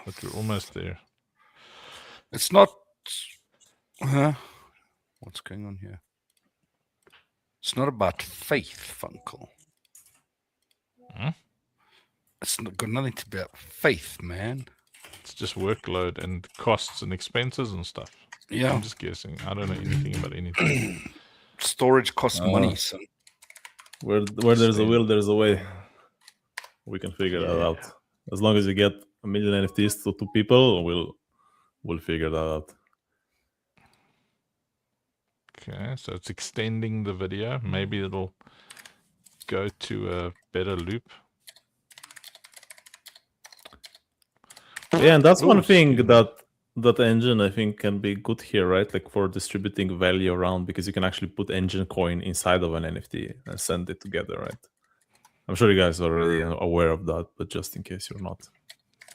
But we're almost there. It's not. What's going on here? It's not about faith, Funkel. It's got nothing to be about faith, man. It's just workload and costs and expenses and stuff. Yeah. I'm just guessing. I don't know anything about anything. Storage costs money, son. Where there's a will, there's a way. We can figure that out. As long as you get 1 million NFTs to 2 people, we'll figure that out. Okay, so it's extending the video. Maybe it'll go to a better loop. Yeah, and that's one Ooh, thing excuse me. that engine I think can be good here, right? Like for distributing value around, because you can actually put engine coin inside of an NFT and send it together, right? I'm sure you guys are already aware of that, but just in case you're not,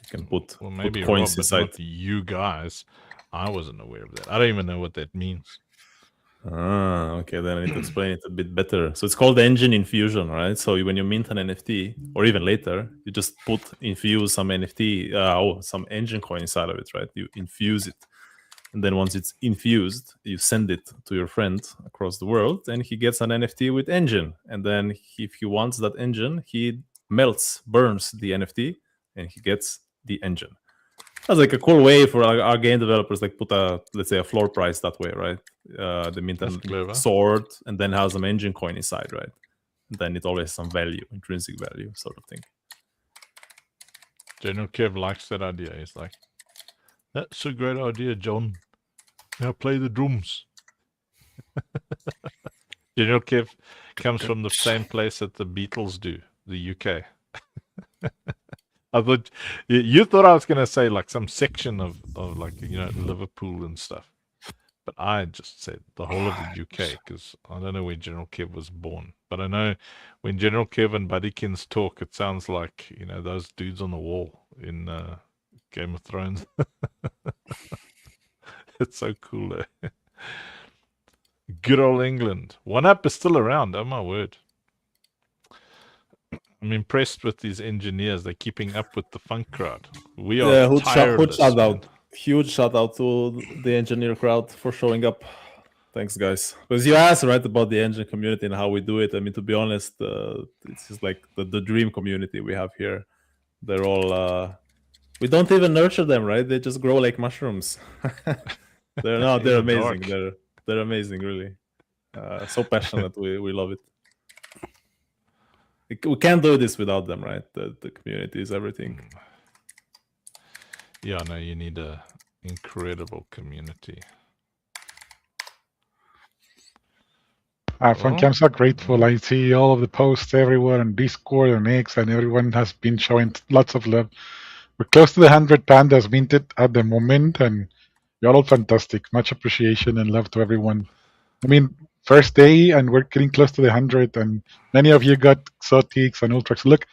you can put Maybe coins Rob, but inside. not you guys. I wasn't aware of that. I don't even know what that means. Ah, okay, then I need to explain it a bit better. So it's called engine infusion, right? So when you mint an NFT, or even later, you just infuse some NFT, some engine coin inside of it, right? You infuse it. And then once it's infused, you send it to your friend across the world, and he gets an NFT with engine. And then if he wants that engine, he burns the NFT, and he gets the engine. That's like a cool way for our game developers, like put let's say a floor price that way, right? They mint a sword and then has some engine coin inside, right? And then it always has some value, intrinsic value, sort of thing. General Kev likes that idea. He's like, that's a great idea, John. Now play the drums. General Kev comes from the same place that the Beatles do, the UK. I thought you thought I was gonna say like some section of like Liverpool and stuff, but I just said the whole of the UK because I don't know where General Kev was born, but I know when General Kev and Buddykins talk, it sounds like those dudes on the wall in Game of Thrones. It's so cool. Good old England. 1UP is still around. Oh my word. I'm impressed with these engineers. They're keeping up with the funk crowd. We are tireless. Huge shout out to the engineer crowd for showing up. Thanks, guys. Because you asked right about the engine community and how we do it. I mean, to be honest, it's just like the dream community we have here. They're all we don't even nurture them, right? They just grow like mushrooms. They're amazing. They're amazing, really. So passionate. We love it. We can't do this without them, right? The community is everything. Yeah, no, you need a incredible community. Funky, I'm so grateful. I see all of the posts everywhere on Discord and X, and everyone has been showing lots of love. We're close to the 100 pandas minted at the moment, and you're all fantastic. Much appreciation and love to everyone. I mean, first day, and we're getting close to the 100, and many of you got exotics and ultras. Look,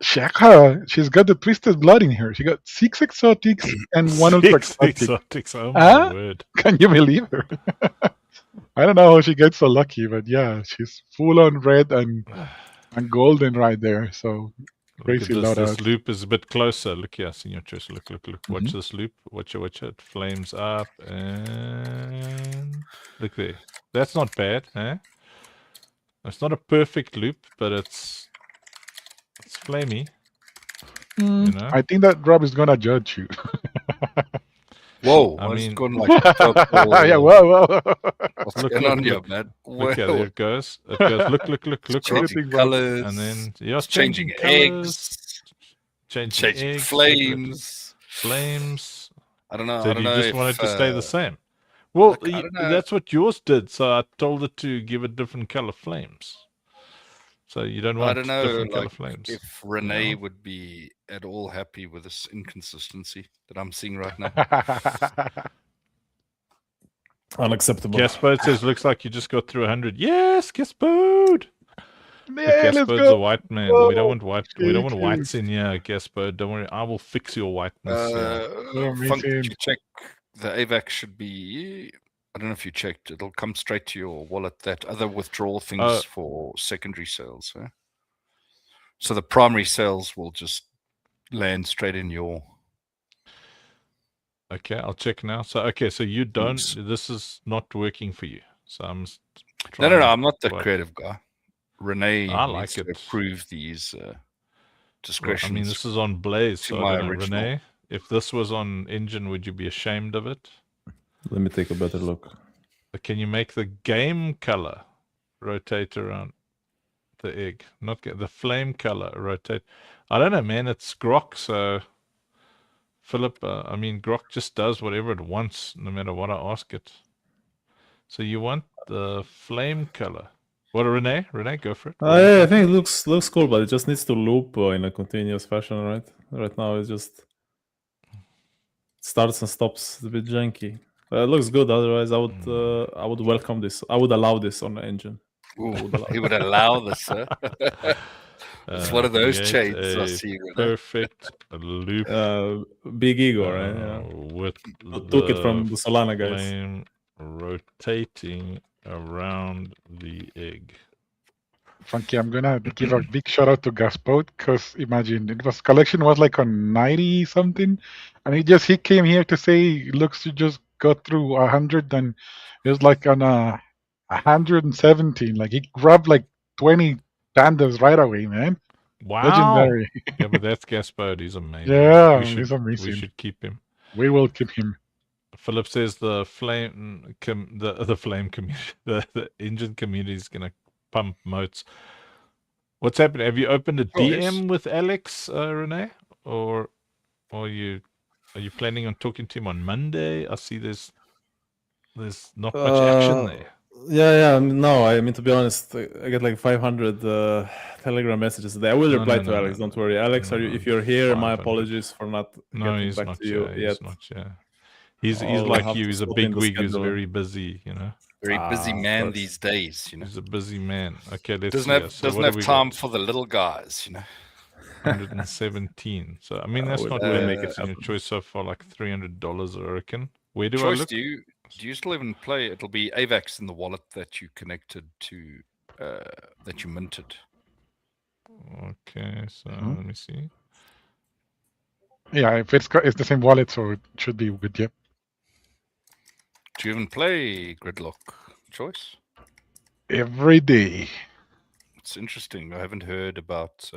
Shaka, she's got the twisted blood in her. She got 6 exotics and 1 ultra exotic. Oh my word. Can you believe her? I don't know how she gets so lucky, but yeah, she's full on red and golden right there. So crazy loud. This loop is a bit closer. Look here, SrChois. Look. Watch this loop. Watch it. It flames up and look there. That's not bad, eh? It's not a perfect loop, but it's flamey. I think that Rob is gonna judge you. Whoa! I mean, going like purple. Yeah, whoa. What's going on here, man? Look here, there it goes. It goes. Look. Changing colors, and then it's changing eggs, changing flames. Flames. I don't know. So you just want it to stay the same. Well, that's what yours did. So I told it to give it different color flames. So you don't want different color flames. If Renee would be at all happy with this inconsistency that I'm seeing right now. Unacceptable. Gaspode says, looks like you just got through 100. Yes, Gaspode! Yeah, Gaspode's a white man. We don't want white. We don't want whites in here, Gaspode. Don't worry. I will fix your whiteness. Funk, you check the AVAX should be... I don't know if you checked. It'll come straight to your wallet. That other withdrawal things for secondary sales. Huh? So the primary sales will just land straight in your... Okay, I'll check now. So so you don't... This is not working for you. So I'm... No, I'm not the creative guy. Renee needs to approve these discretions. I mean, this is on Blaze. So Renee, if this was on Engine, would you be ashamed of it? Let me take a better look. Can you make the game color rotate around the egg? Not the flame color rotate. I don't know, man. It's Grok, so Philip. I mean, Grok just does whatever it wants, no matter what I ask it. So you want the flame color? What, Renee? Renee, go for it. Yeah, I think it looks cool, but it just needs to loop in a continuous fashion, right? Right now, it just starts and stops. It's a bit janky. It looks good. Otherwise, I would welcome this. I would allow this on the engine. Ooh, he would allow this, sir. It's one of those create chains I a see. perfect loop Big ego, right? Yeah. with Took it from the Solana guys. flame rotating around the egg. Funky, I'm gonna give a big shout out to Gaspot because imagine collection was like on 90 something, and he came here to say looks to just got through 100 and it was like on 117. Like he grabbed like 20 pandas right away, man. Wow. Legendary. Yeah, but that's Gaspard. He's amazing. Yeah, he's amazing. We should keep him. We will keep him. Philip says the flame the flame community, the engine community is gonna pump moats. What's happening? Have you opened a DM with Alex, Renee, or are you planning on talking to him on Monday? I see there's not much action there. Yeah. No, I mean, to be honest, I get like 500 Telegram messages a day. I will reply to Alex. Don't worry, Alex. If you're here, my apologies for not getting back to you yet. He's not here. He's like you. He's a big wig who's very busy. You know. Very busy man these days, you know. He's a busy man. Okay, let's doesn't have time for the little guys, you know. 117. So I mean, that's not bad. Make it your choice so far, like $300, I reckon. Where do I look? Do you still even play? It'll be AVAX in the wallet that you connected to, that you minted. Okay, so let me see. Yeah, if it's the same wallet, so it should be good. Yep. Do you even play Gridlock Choice? Every day. It's interesting. I haven't heard about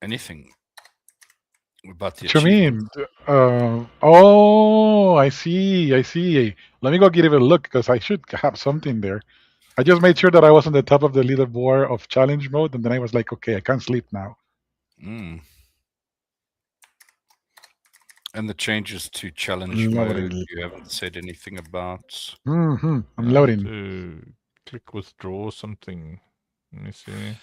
anything about the achievement. What you mean? Oh, I see. Let me go give it a look because I should have something there. I just made sure that I was on the top of the leaderboard of challenge mode, and then I was like, okay, I can't sleep now. And the changes to challenge mode, you haven't said anything about. I'm loading. To click withdraw something. Let me see.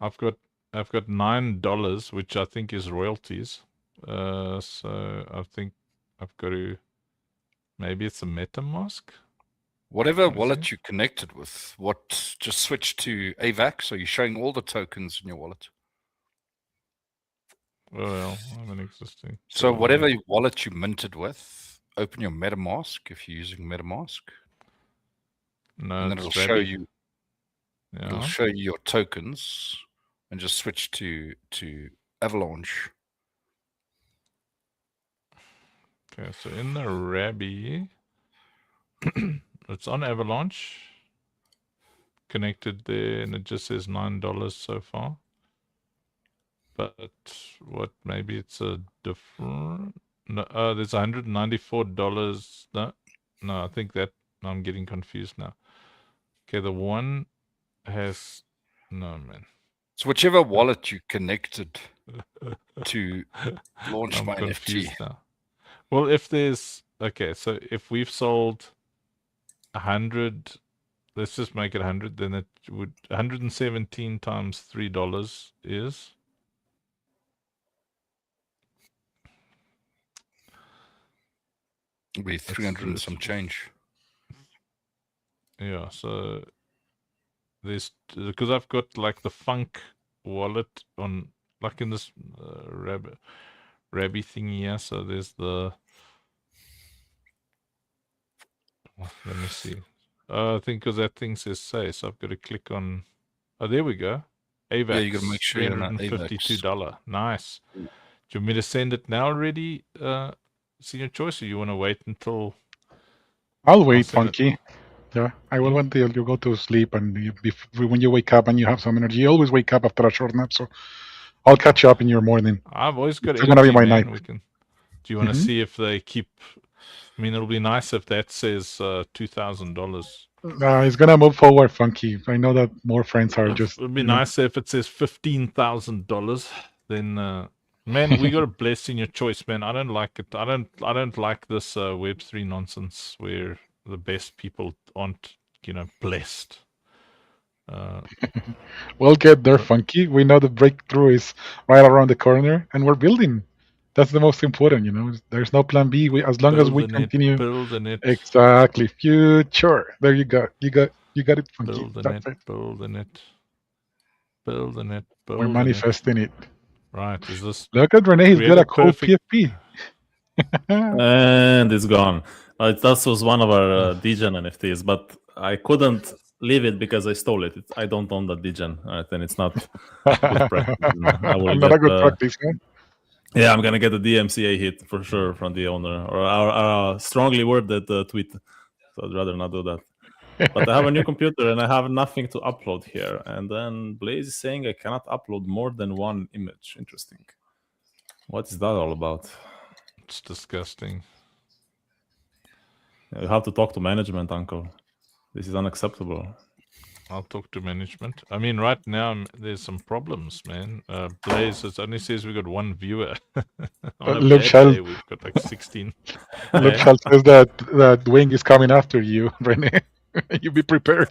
I've got $9, which I think is royalties. So I think I've got to. Maybe it's a MetaMask. Whatever wallet you connected with, just switch to AVAX. Are you showing all the tokens in your wallet? Well, I'm an existing. So whatever wallet you minted with, open your MetaMask if you're using MetaMask. No, and then it'll show you. Yeah. It'll show you your tokens, and just switch to Avalanche. Okay, so in the Rabby, it's on Avalanche, connected there, and it just says $9 so far. But maybe it's a different. No, there's $194. No, I think that I'm getting confused now. Okay, the one has man. So whichever wallet you connected to launch my NFT. Now. Well, if there's so if we've sold 100, let's just make it 100. Then it would 117 times $3 is. It'll be 300 and some change. Yeah, so there's because I've got like the Funk wallet on like in this Rabby thingy here. So there's the. Let me see. I think because that thing says say, so I've got to click on. Oh, there we go. AVAX. Yeah, you got to make sure you're not $352. Nice. Do you want me to send it now already? Senior Choice, or you want to wait until? I'll wait, Funky. Yeah, I will wait until you go to sleep, and when you wake up and you have some energy, you always wake up after a short nap. So I'll catch you up in your morning. I've always got. It's gonna be my night. Do you want to Mhm. see if they keep? I mean, it'll be nice if that says $2,000. It's gonna move forward, Funky. I know that more friends are just, It'd be nicer if it says $15,000. Then, man, we got to bless in your choice, man. I don't like it. I don't like this Web3 nonsense where the best people aren't, blessed. We'll get there, Funky. We know the breakthrough is right around the corner, and we're building. That's the most important, There's no plan B. As long as we Building it, continue. building it, Exactly. Future. There you go. You got it, Funky. building That's it, it. building it, building it, We're building it. manifesting it. Right? Is this Look at Renee. He's got create a a cool perfect? PFP. And it's gone. That was one of our Degen NFTs, but I couldn't leave it because I stole it. I don't own that Degen, right? And it's not good practice. I will Not get. a good practice, man. Yeah, I'm gonna get a DMCA hit for sure from the owner, or our strongly worded tweet. So I'd rather not do that. But I have a new computer and I have nothing to upload here. And then Blaze is saying I cannot upload more than one image. Interesting. What is that all about? It's disgusting. You have to talk to management, Uncle. This is unacceptable. I'll talk to management. I mean, right now there's some problems, man. Blaze, it only says we got one viewer. On a Luke bad Shell. day, we've got like 16. Luke Eh? Shell says that Wing is coming after you, Renee. You be prepared.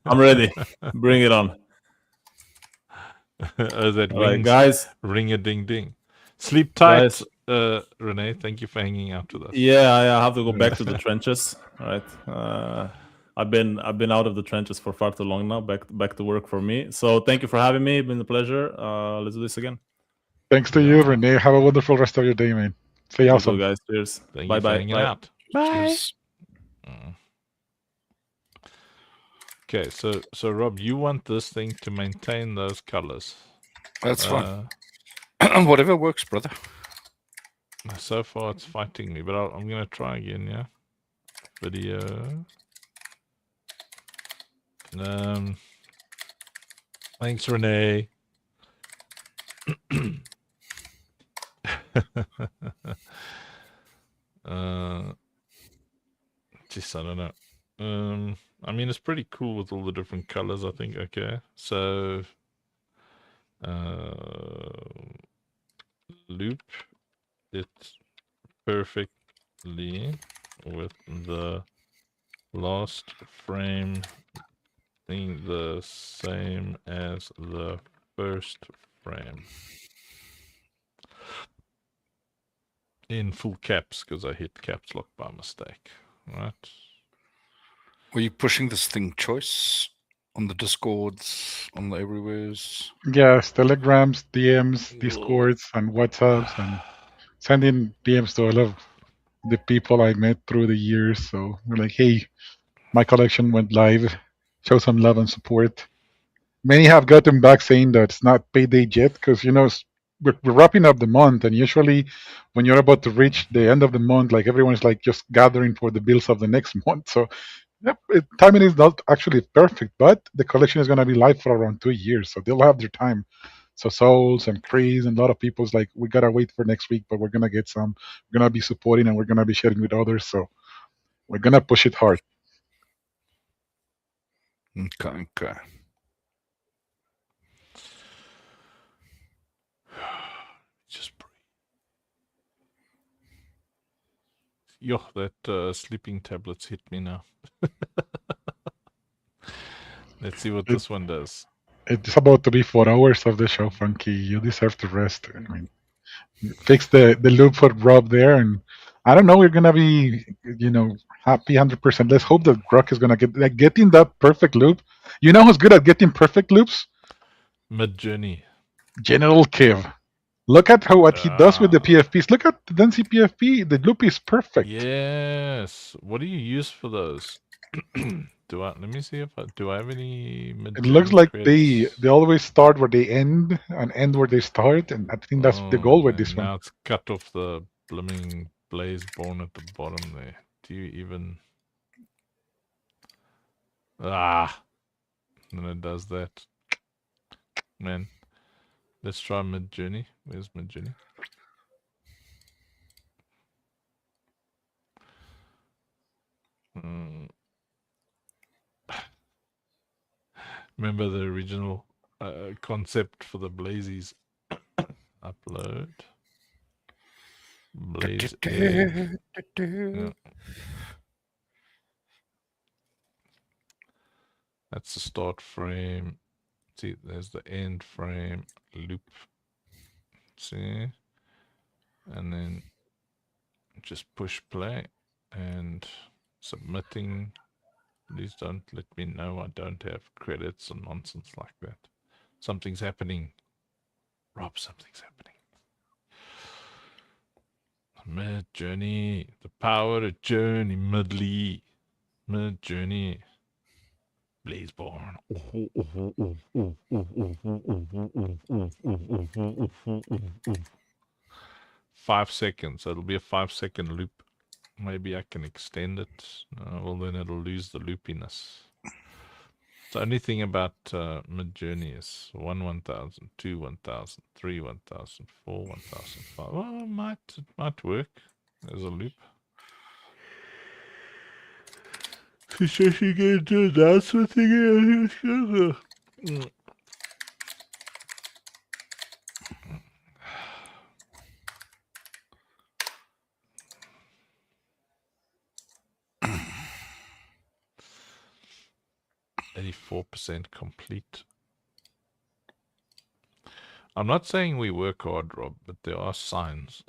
I'm ready. Bring it on. That All right, wings guys. ring a ding ding. Sleep tight, Guys. Renee. Thank you for hanging out with us. Yeah, I have to go back to the trenches. All right. I've been out of the trenches for far too long now. Back to work for me. So thank you for having me. It's been a pleasure. Let's do this again. Thanks to you, Renee. Have a wonderful rest of your day, man. Stay You awesome. too, guys. Cheers. Thank bye you for bye. hanging Bye. out. Bye. Cheers. Okay, so Rob, you want this thing to maintain those colors. That's fine. Whatever works, brother. So far, it's fighting me, but I'm going to try again, yeah? Video. Thanks, Renee. Just, I don't know. I mean, it's pretty cool with all the different colors, I think. Okay, so loop it perfectly with the last frame being the same as the first frame. In full caps, because I hit caps lock by mistake. Right. Were you pushing this thing, Choice, on the Discords, on the everywheres? Yes, Telegrams, DMs, Discords, and WhatsApps, and sending DMs to all of the people I met through the years. So we're like, hey, my collection went live. Show some love and support. Many have gotten back saying that it's not payday yet because, we're wrapping up the month. And usually when you're about to reach the end of the month, like everyone's like just gathering for the bills of the next month. So yep, timing is not actually perfect, but the collection is going to be live for around 2 years. So they'll have their time. So Souls and Chris and a lot of people's like, we got to wait for next week, but we're going to get some. We're going to be supporting and we're going to be sharing with others. So we're going to push it hard. Okay. Just breathe. Yo, that sleeping tablets hit me now. Let's see what this one does. It's about to be 4 hours of the show, Funky. You deserve to rest. I mean, fix the loop for Rob there, and I don't know. We're gonna be, happy 100%. Let's hope that Grok is gonna getting that perfect loop. You know who's good at getting perfect loops? Mid-Journey. General Kiv. Look at what he does with the PFPs. Look at the Dancy PFP. The loop is perfect. Yes. What do you use for those? Let me see if do I have any It looks like they always start where they end and end where they start, and I think that's the goal with this one. Now it's cut off the blooming blaze born at the bottom there. Do you even? And it does that. Man, let's try Mid-Journey. Where's Mid-Journey? Remember the original concept for the Blazies? Upload. Blaze egg. Yeah. That's the start frame. See, there's the end frame loop. See? And then just push play and submitting. Please don't let me know I don't have credits and nonsense like that. Something's happening. Rob, something's happening. Mid journey. The power of journey. Midley. Mid journey. Blazeborn. 5 seconds. It'll be a 5-second loop. Maybe I can extend it. Well, then it'll lose the loopiness. The only thing about mid-journey is 1, 1,000, 2, 1,000, 3, 1,000, 4, 1,005. Well, it might work as a loop. She get to a announcement again. 84% complete. I'm not saying we work hard, Rob, but there are signs.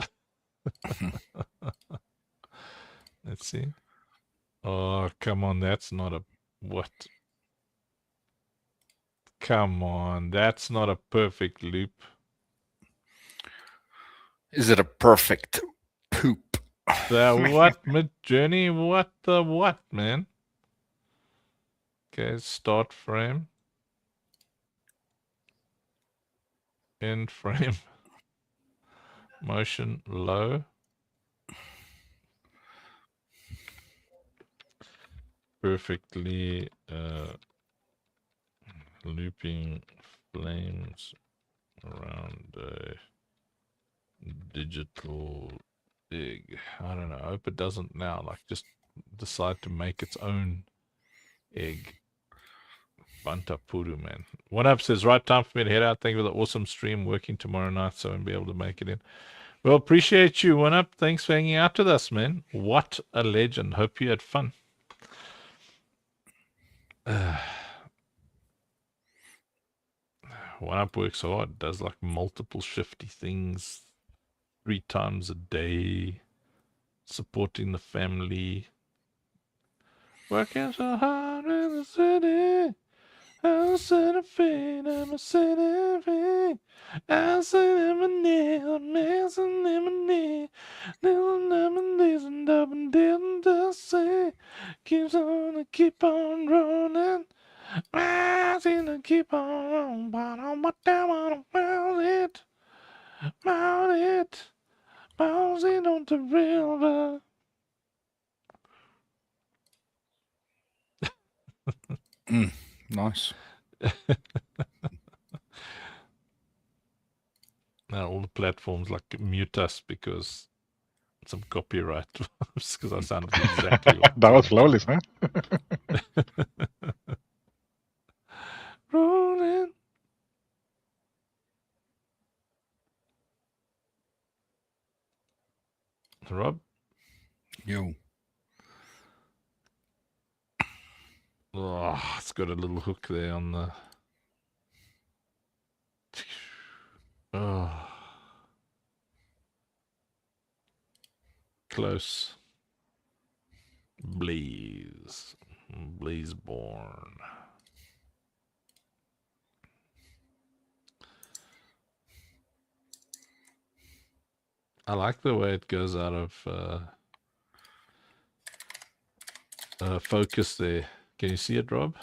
Let's see. Oh, come on. That's not a... What? Come on. That's not a perfect loop. Is it a perfect poop? The what? Mid-journey? What the what, man? Okay, start frame. End frame. Motion low. Perfectly looping flames around a digital egg. I don't know. I hope it doesn't now. Like, just decide to make its own egg. Banta Puru, man. One up says, right time for me to head out. Thank you for the awesome stream. Working tomorrow night, so I'll be able to make it in. Well, appreciate you, One Up. Thanks for hanging out with us, man. What a legend. Hope you had fun. One Up works hard. Does like multiple shifty things 3 times a day. Supporting the family. Working so hard in the city. I'm a city fiend, I'm a city fiend. I'm sitting my knee, I'm missing in my knee. Little lemons and double didn't just say. Keeps on, keep on rolling. I seem to keep on rolling, but I'm what down on it. Mount it. Bounce it on the river. Nice. Now all the platforms like mute us because some copyright because I sounded exactly like That was flawless, huh? rolling. Rob? Yo. Oh, it's got a little hook there on the... Oh. Close. Blaze. Blazeborn. I like the way it goes out of focus there. Can you see it, Rob?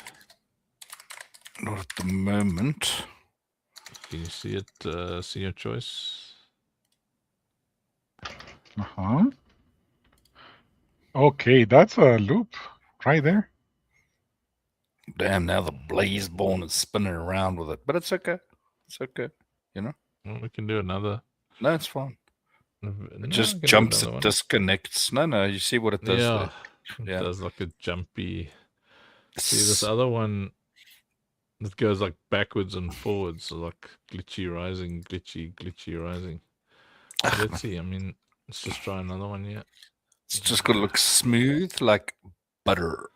Not at the moment. Can you see it, SrChois? Uh-huh. Okay, that's a loop right there. Damn, now the Blazeborn is spinning around with it. But it's okay. It's okay. You know? Well, we can do another. No, it's fine. No, It just jumps, it disconnects. No, you see what it does Yeah, there. it does like a jumpy... See, this other one It goes like backwards and forwards, so like glitchy rising, glitchy rising. Let's see. I mean, let's just try another one here. It's just gonna look smooth like butter.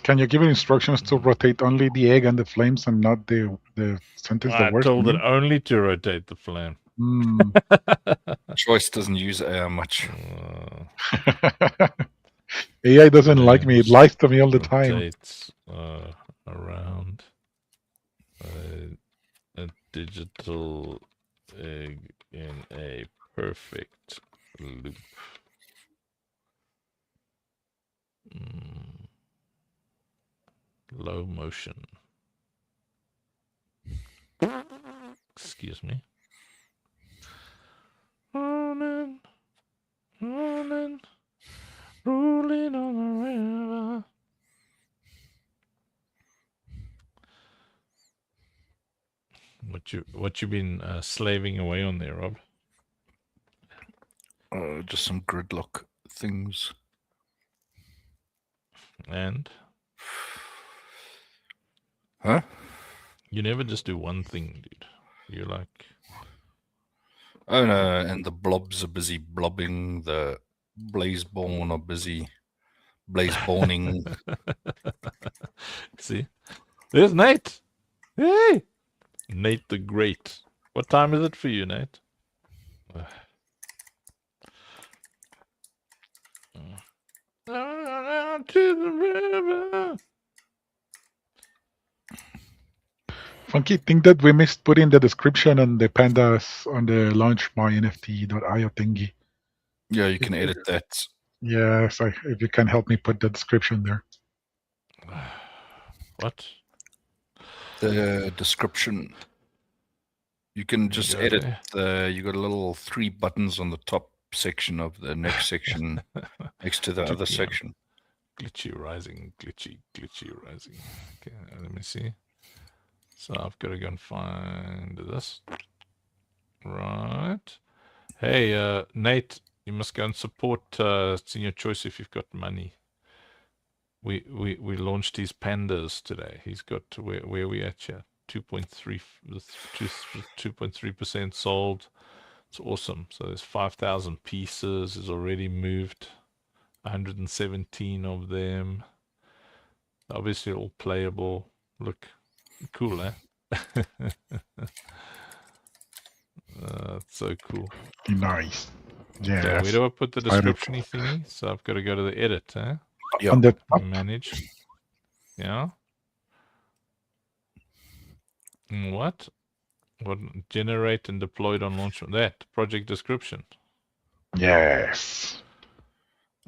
Can you give it instructions to rotate only the egg and the flames and not the sentence the I worst? told it only to rotate the flame. Choice doesn't use AI much. AI doesn't like me. It lies to me all the time. Rotates around a digital egg in a perfect loop. Low motion. Excuse me. Rolling, rolling, rolling on the river. What you been slaving away on there, Rob? Just some gridlock things. And? Huh? You never just do one thing, dude. You're like... Oh no, and the blobs are busy blobbing, the blazeborn are busy blazeborning. See? There's Nate! Hey! Nate the Great. What time is it for you, Nate? To the river. Funky thing that we missed put in the description and the pandas on the launchmynft.io thingy. Yeah, you can edit that. Yes, if you can help me put the description there. What? The description. You can just edit there. you got a little 3 buttons on the top section of the next section next to the other section. Glitchy rising, glitchy rising. Okay, let me see. So I've got to go and find this. Right. Hey, Nate, you must go and support Senior Choice if you've got money. We launched his pandas today. He's got where are we at here? 2.3% sold. It's awesome. So there's 5,000 pieces. Is already moved 117 of them. Obviously all playable. Look, cool, eh? That's so cool. Nice. Yeah. Okay, where do I put the description thingy? So I've got to go to the edit, eh? Yeah. On the top. Manage. Yeah. What? What? Generate and deployed on launch. That project description. Yes.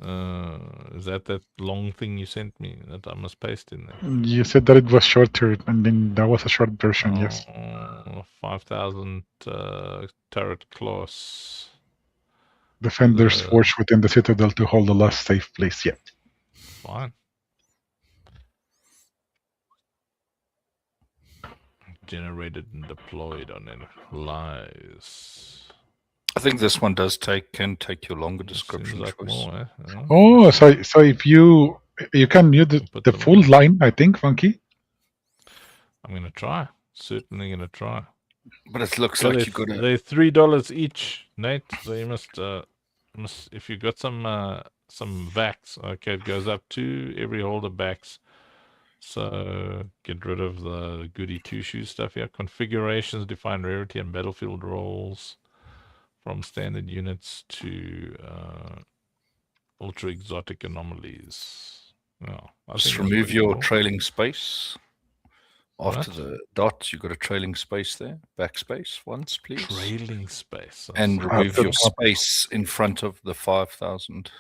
Is that long thing you sent me that I must paste in there? You said that it was shorter, and then that was a short version. Yes. 5,000 turret class. Defenders forged within the citadel to hold the last safe place yet. Fine. Generated and deployed on it. Lies. I think this one can take your longer description. Like more, eh? Oh, so if you can use the full line, I think, Funky. I'm gonna try. Certainly gonna try. But it looks like you got to. They're $3 each, Nate. So you must if you got some vax, okay, it goes up to every holder backs. So get rid of the goody two-shoes stuff here. Configurations, define rarity and battlefield roles from standard units to ultra exotic anomalies. No, Just remove your trailing space. After the dot, you got a trailing space there. Backspace once, please. Trailing space. And remove your space in front of the 5,000.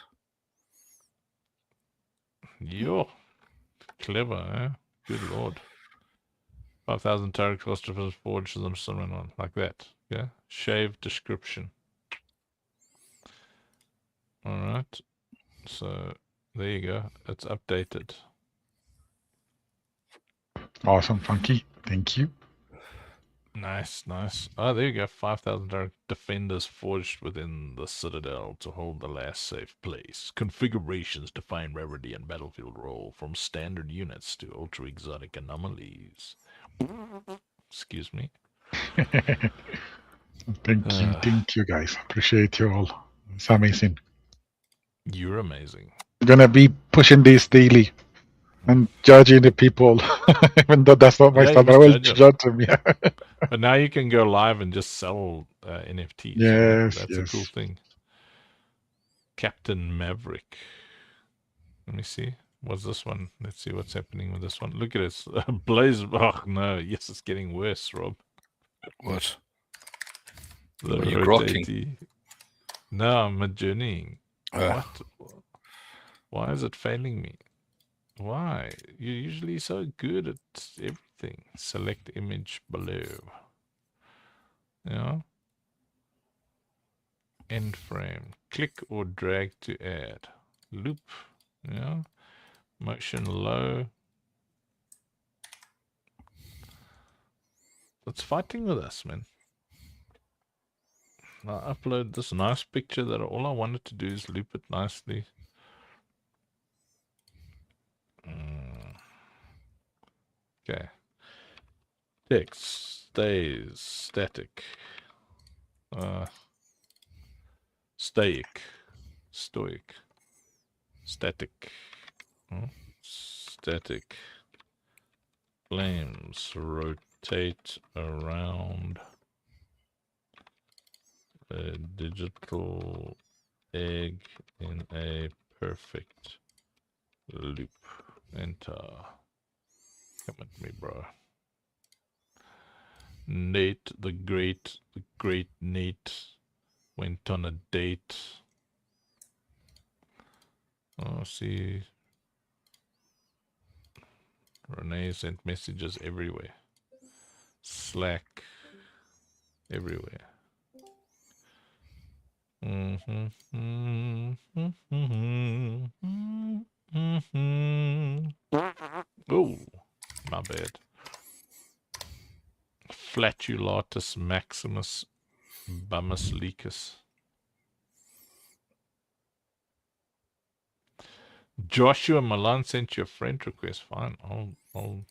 Yo. Clever, eh? Good lord. 5,000 turret clusters forged and something on like that. Yeah. Shave description. Alright. So there you go. It's updated. Awesome, Funky. Thank you. Nice, nice. Oh, there you go. 5,000 direct defenders forged within the Citadel to hold the last safe place. Configurations define rarity and battlefield role from standard units to ultra exotic anomalies. Excuse me. Thank you, guys. Appreciate you all. It's amazing. You're amazing. Gonna be pushing this daily and judging the people, even though that's not my Yeah, you style. But I must will judge them. judge them. Yeah. But now you can go live and just sell NFTs. Yes. That's a cool Yes. thing. Captain Maverick. Let me see. What's this one? Let's see what's happening with this one. Look at this. Blaze. Oh, no. Yes, it's getting worse, Rob. What? The Are you grokking? rotatey. No, I'm journeying. What? Why is it failing me? Why? You're usually so good at everything. Select image below. Yeah. End frame. Click or drag to add. Loop. Yeah. Motion low. It's fighting with us, man. I upload this nice picture that all I wanted to do is loop it nicely. Okay. Text stays static. Stoic. Static. Static. Flames rotate around a digital egg in a perfect loop. Enter. Come at me, bro. Nate, the great Nate went on a date. Oh, see. Renee sent messages everywhere. Slack everywhere. Oh, my bad. Flatulatus maximus bummus lecus. Joshua Milan sent you a friend request. Fine. I'll...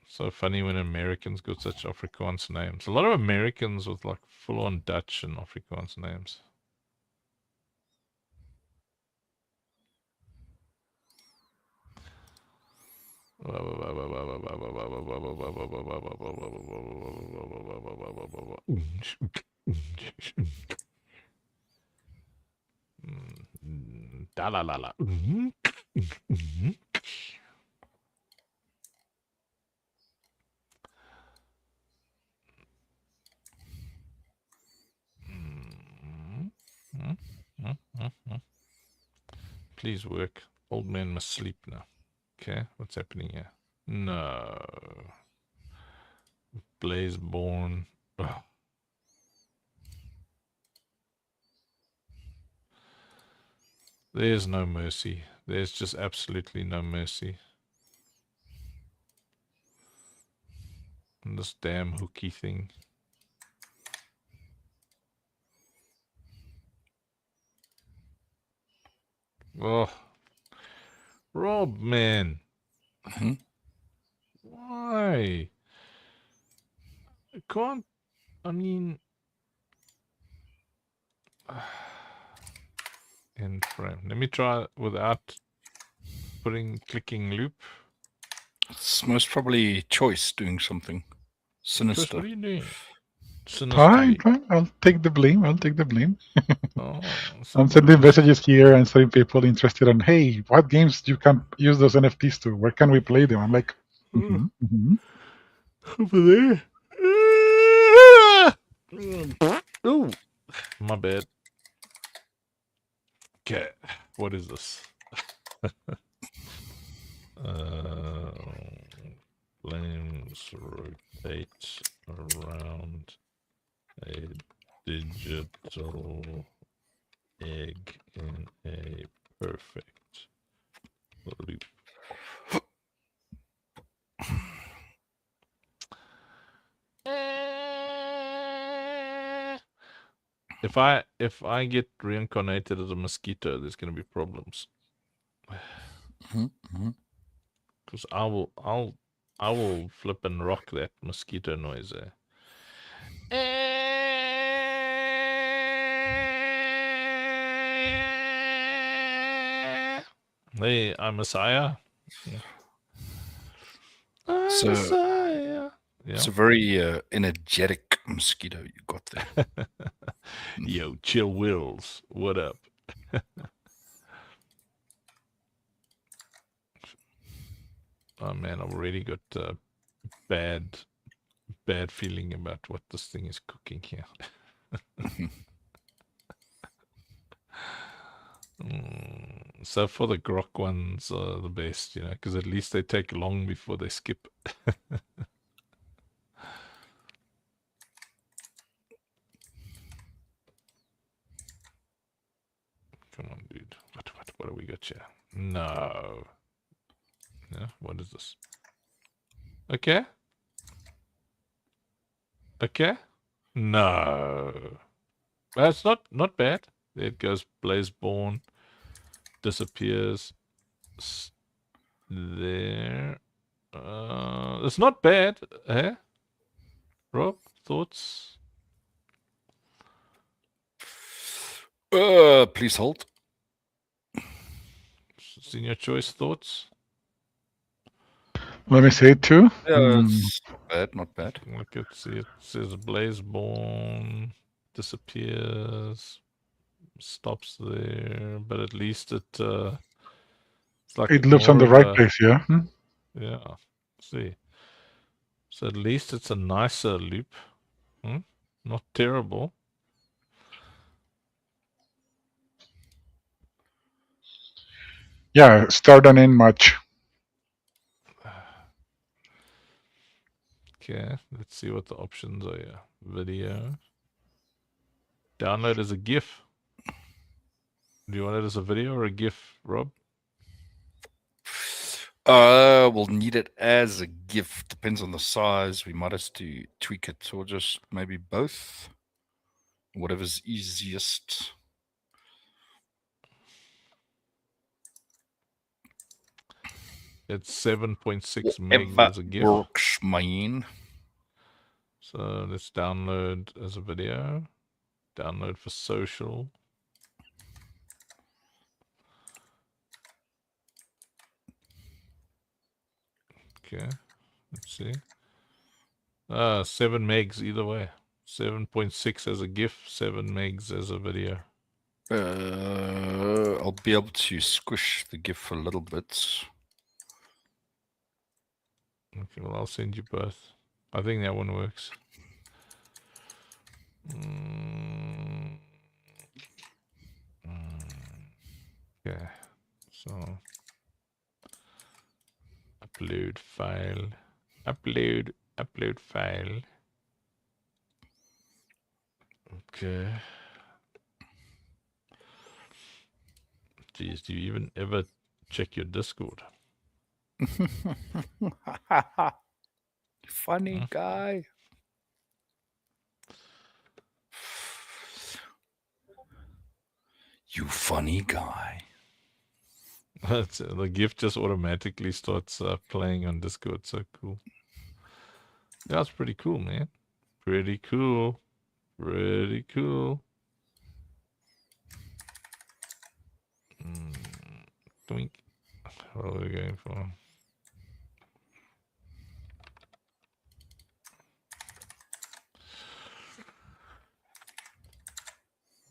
So funny when Americans got such Afrikaans names. A lot of Americans with like full-on Dutch and Afrikaans names. Da la la la. Please work. Old man must sleep now. Okay, what's happening here? No. Blazeborn. Ugh. There's no mercy. There's just absolutely no mercy. And this damn hooky thing. Oh. Rob, man. Why? I can't. I mean. End frame. Let me try without clicking loop. It's most probably Choice doing something sinister. Chris, what are you doing? Fine. I'll take the blame. Oh, I'm sending messages here and saying people interested in, hey, what games you can use those NFTs to? Where can we play them? I'm like, over there. Oh, my bad. Okay, what is this? Flames rotate around a digital egg in a perfect loop. If I get reincarnated as a mosquito, there's gonna be problems. Because I will flip and rock that mosquito noise there. Hey, I'm Messiah. I'm So- Messiah. Yeah. It's a very energetic mosquito you got there. Yo, chill Wills. What up? Oh man, I've already got bad feeling about what this thing is cooking here. So for the grok ones are the best, you know, because at least they take long before they skip. Come on, dude. What do we got here? No. Yeah, what is this? Okay. Okay. No. That's not bad. There it goes. Blazeborn disappears. There. It's not bad, eh? Rob, thoughts? Please hold. Senior choice thoughts? Let me say it too. Yeah, it's not bad, not bad. Look at see it says Blazeborn disappears, stops there, but at least it's like It loops on more the of right a- place, yeah. Yeah, see. So at least it's a nicer loop. Not terrible. Yeah, start and end much. Okay, let's see what the options are here. Video. Download as a GIF. Do you want it as a video or a GIF, Rob? We'll need it as a GIF. Depends on the size. We might have to tweak it, or just maybe both. Whatever's easiest. It's 7.6 meg as a GIF. Works, man. So let's download as a video. Download for social. Okay, let's see. 7 megs either way. 7.6 as a GIF, 7 megs as a video. I'll be able to squish the GIF a little bit. Okay, well, I'll send you both. I think that one works. Okay, so upload file. Upload file. Okay. Geez, do you even ever check your Discord? Funny guy. You funny guy. The GIF just automatically starts playing on Discord. So cool. That's pretty cool, man. Pretty cool. Pretty cool. Doink. What are we going for?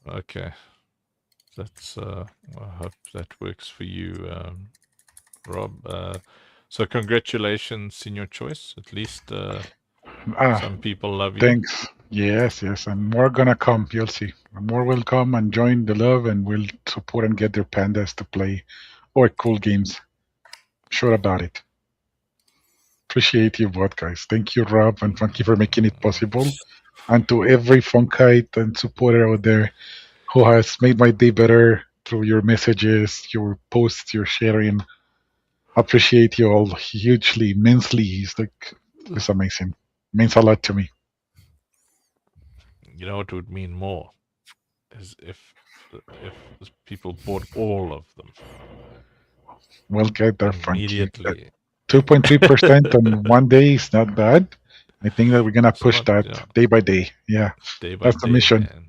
Okay. That's I hope that works for you, Rob. So congratulations, Senior Choice. At least some people love you. Thanks. Yes, and more gonna come. You'll see. More will come and join the love, and will support and get their pandas to play or cool games. Sure about it. Appreciate you both, guys. Thank you, Rob and Funky, for making it possible, and to every Funkite and supporter out there who has made my day better through your messages, your posts, your sharing. Appreciate you all hugely, immensely. It's amazing. Means a lot to me. You know what would mean more? is if people bought all of them We'll get there, Funky. immediately. 2.3% on one day is not bad. I think that we're gonna It's push not, that yeah. day by day. Yeah, Day by that's the day, mission. man.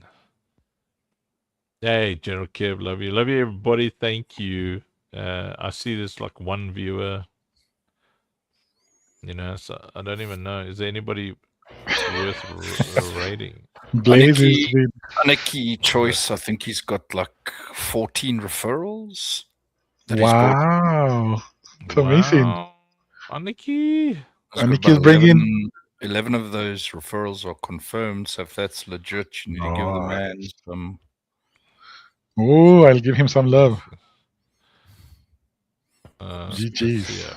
Hey, General Kev, love you, everybody. Thank you. I see there's like one viewer. You know, so I don't even know. Is there anybody worth rating? Blaze is Aniki Choice, I think he's got like 14 referrals that he's brought. wow. It's amazing. Wow, Aniki. He's got Aniki is about bringing. 11 of those referrals are confirmed. So if that's legit, you need to give the man some. Oh, I'll give him some love. GG's.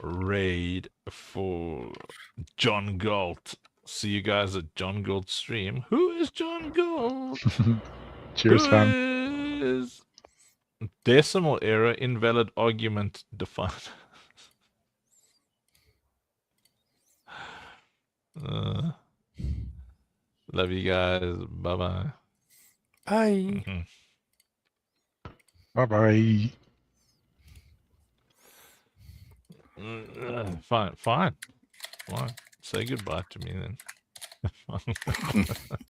/raid for John Galt. See you guys at John Galt's stream. Who is John Galt? Cheers, fam. Who is decimal error, invalid argument defined. Love you guys. Bye-bye. Bye. Bye-bye. Fine. Say goodbye to me then.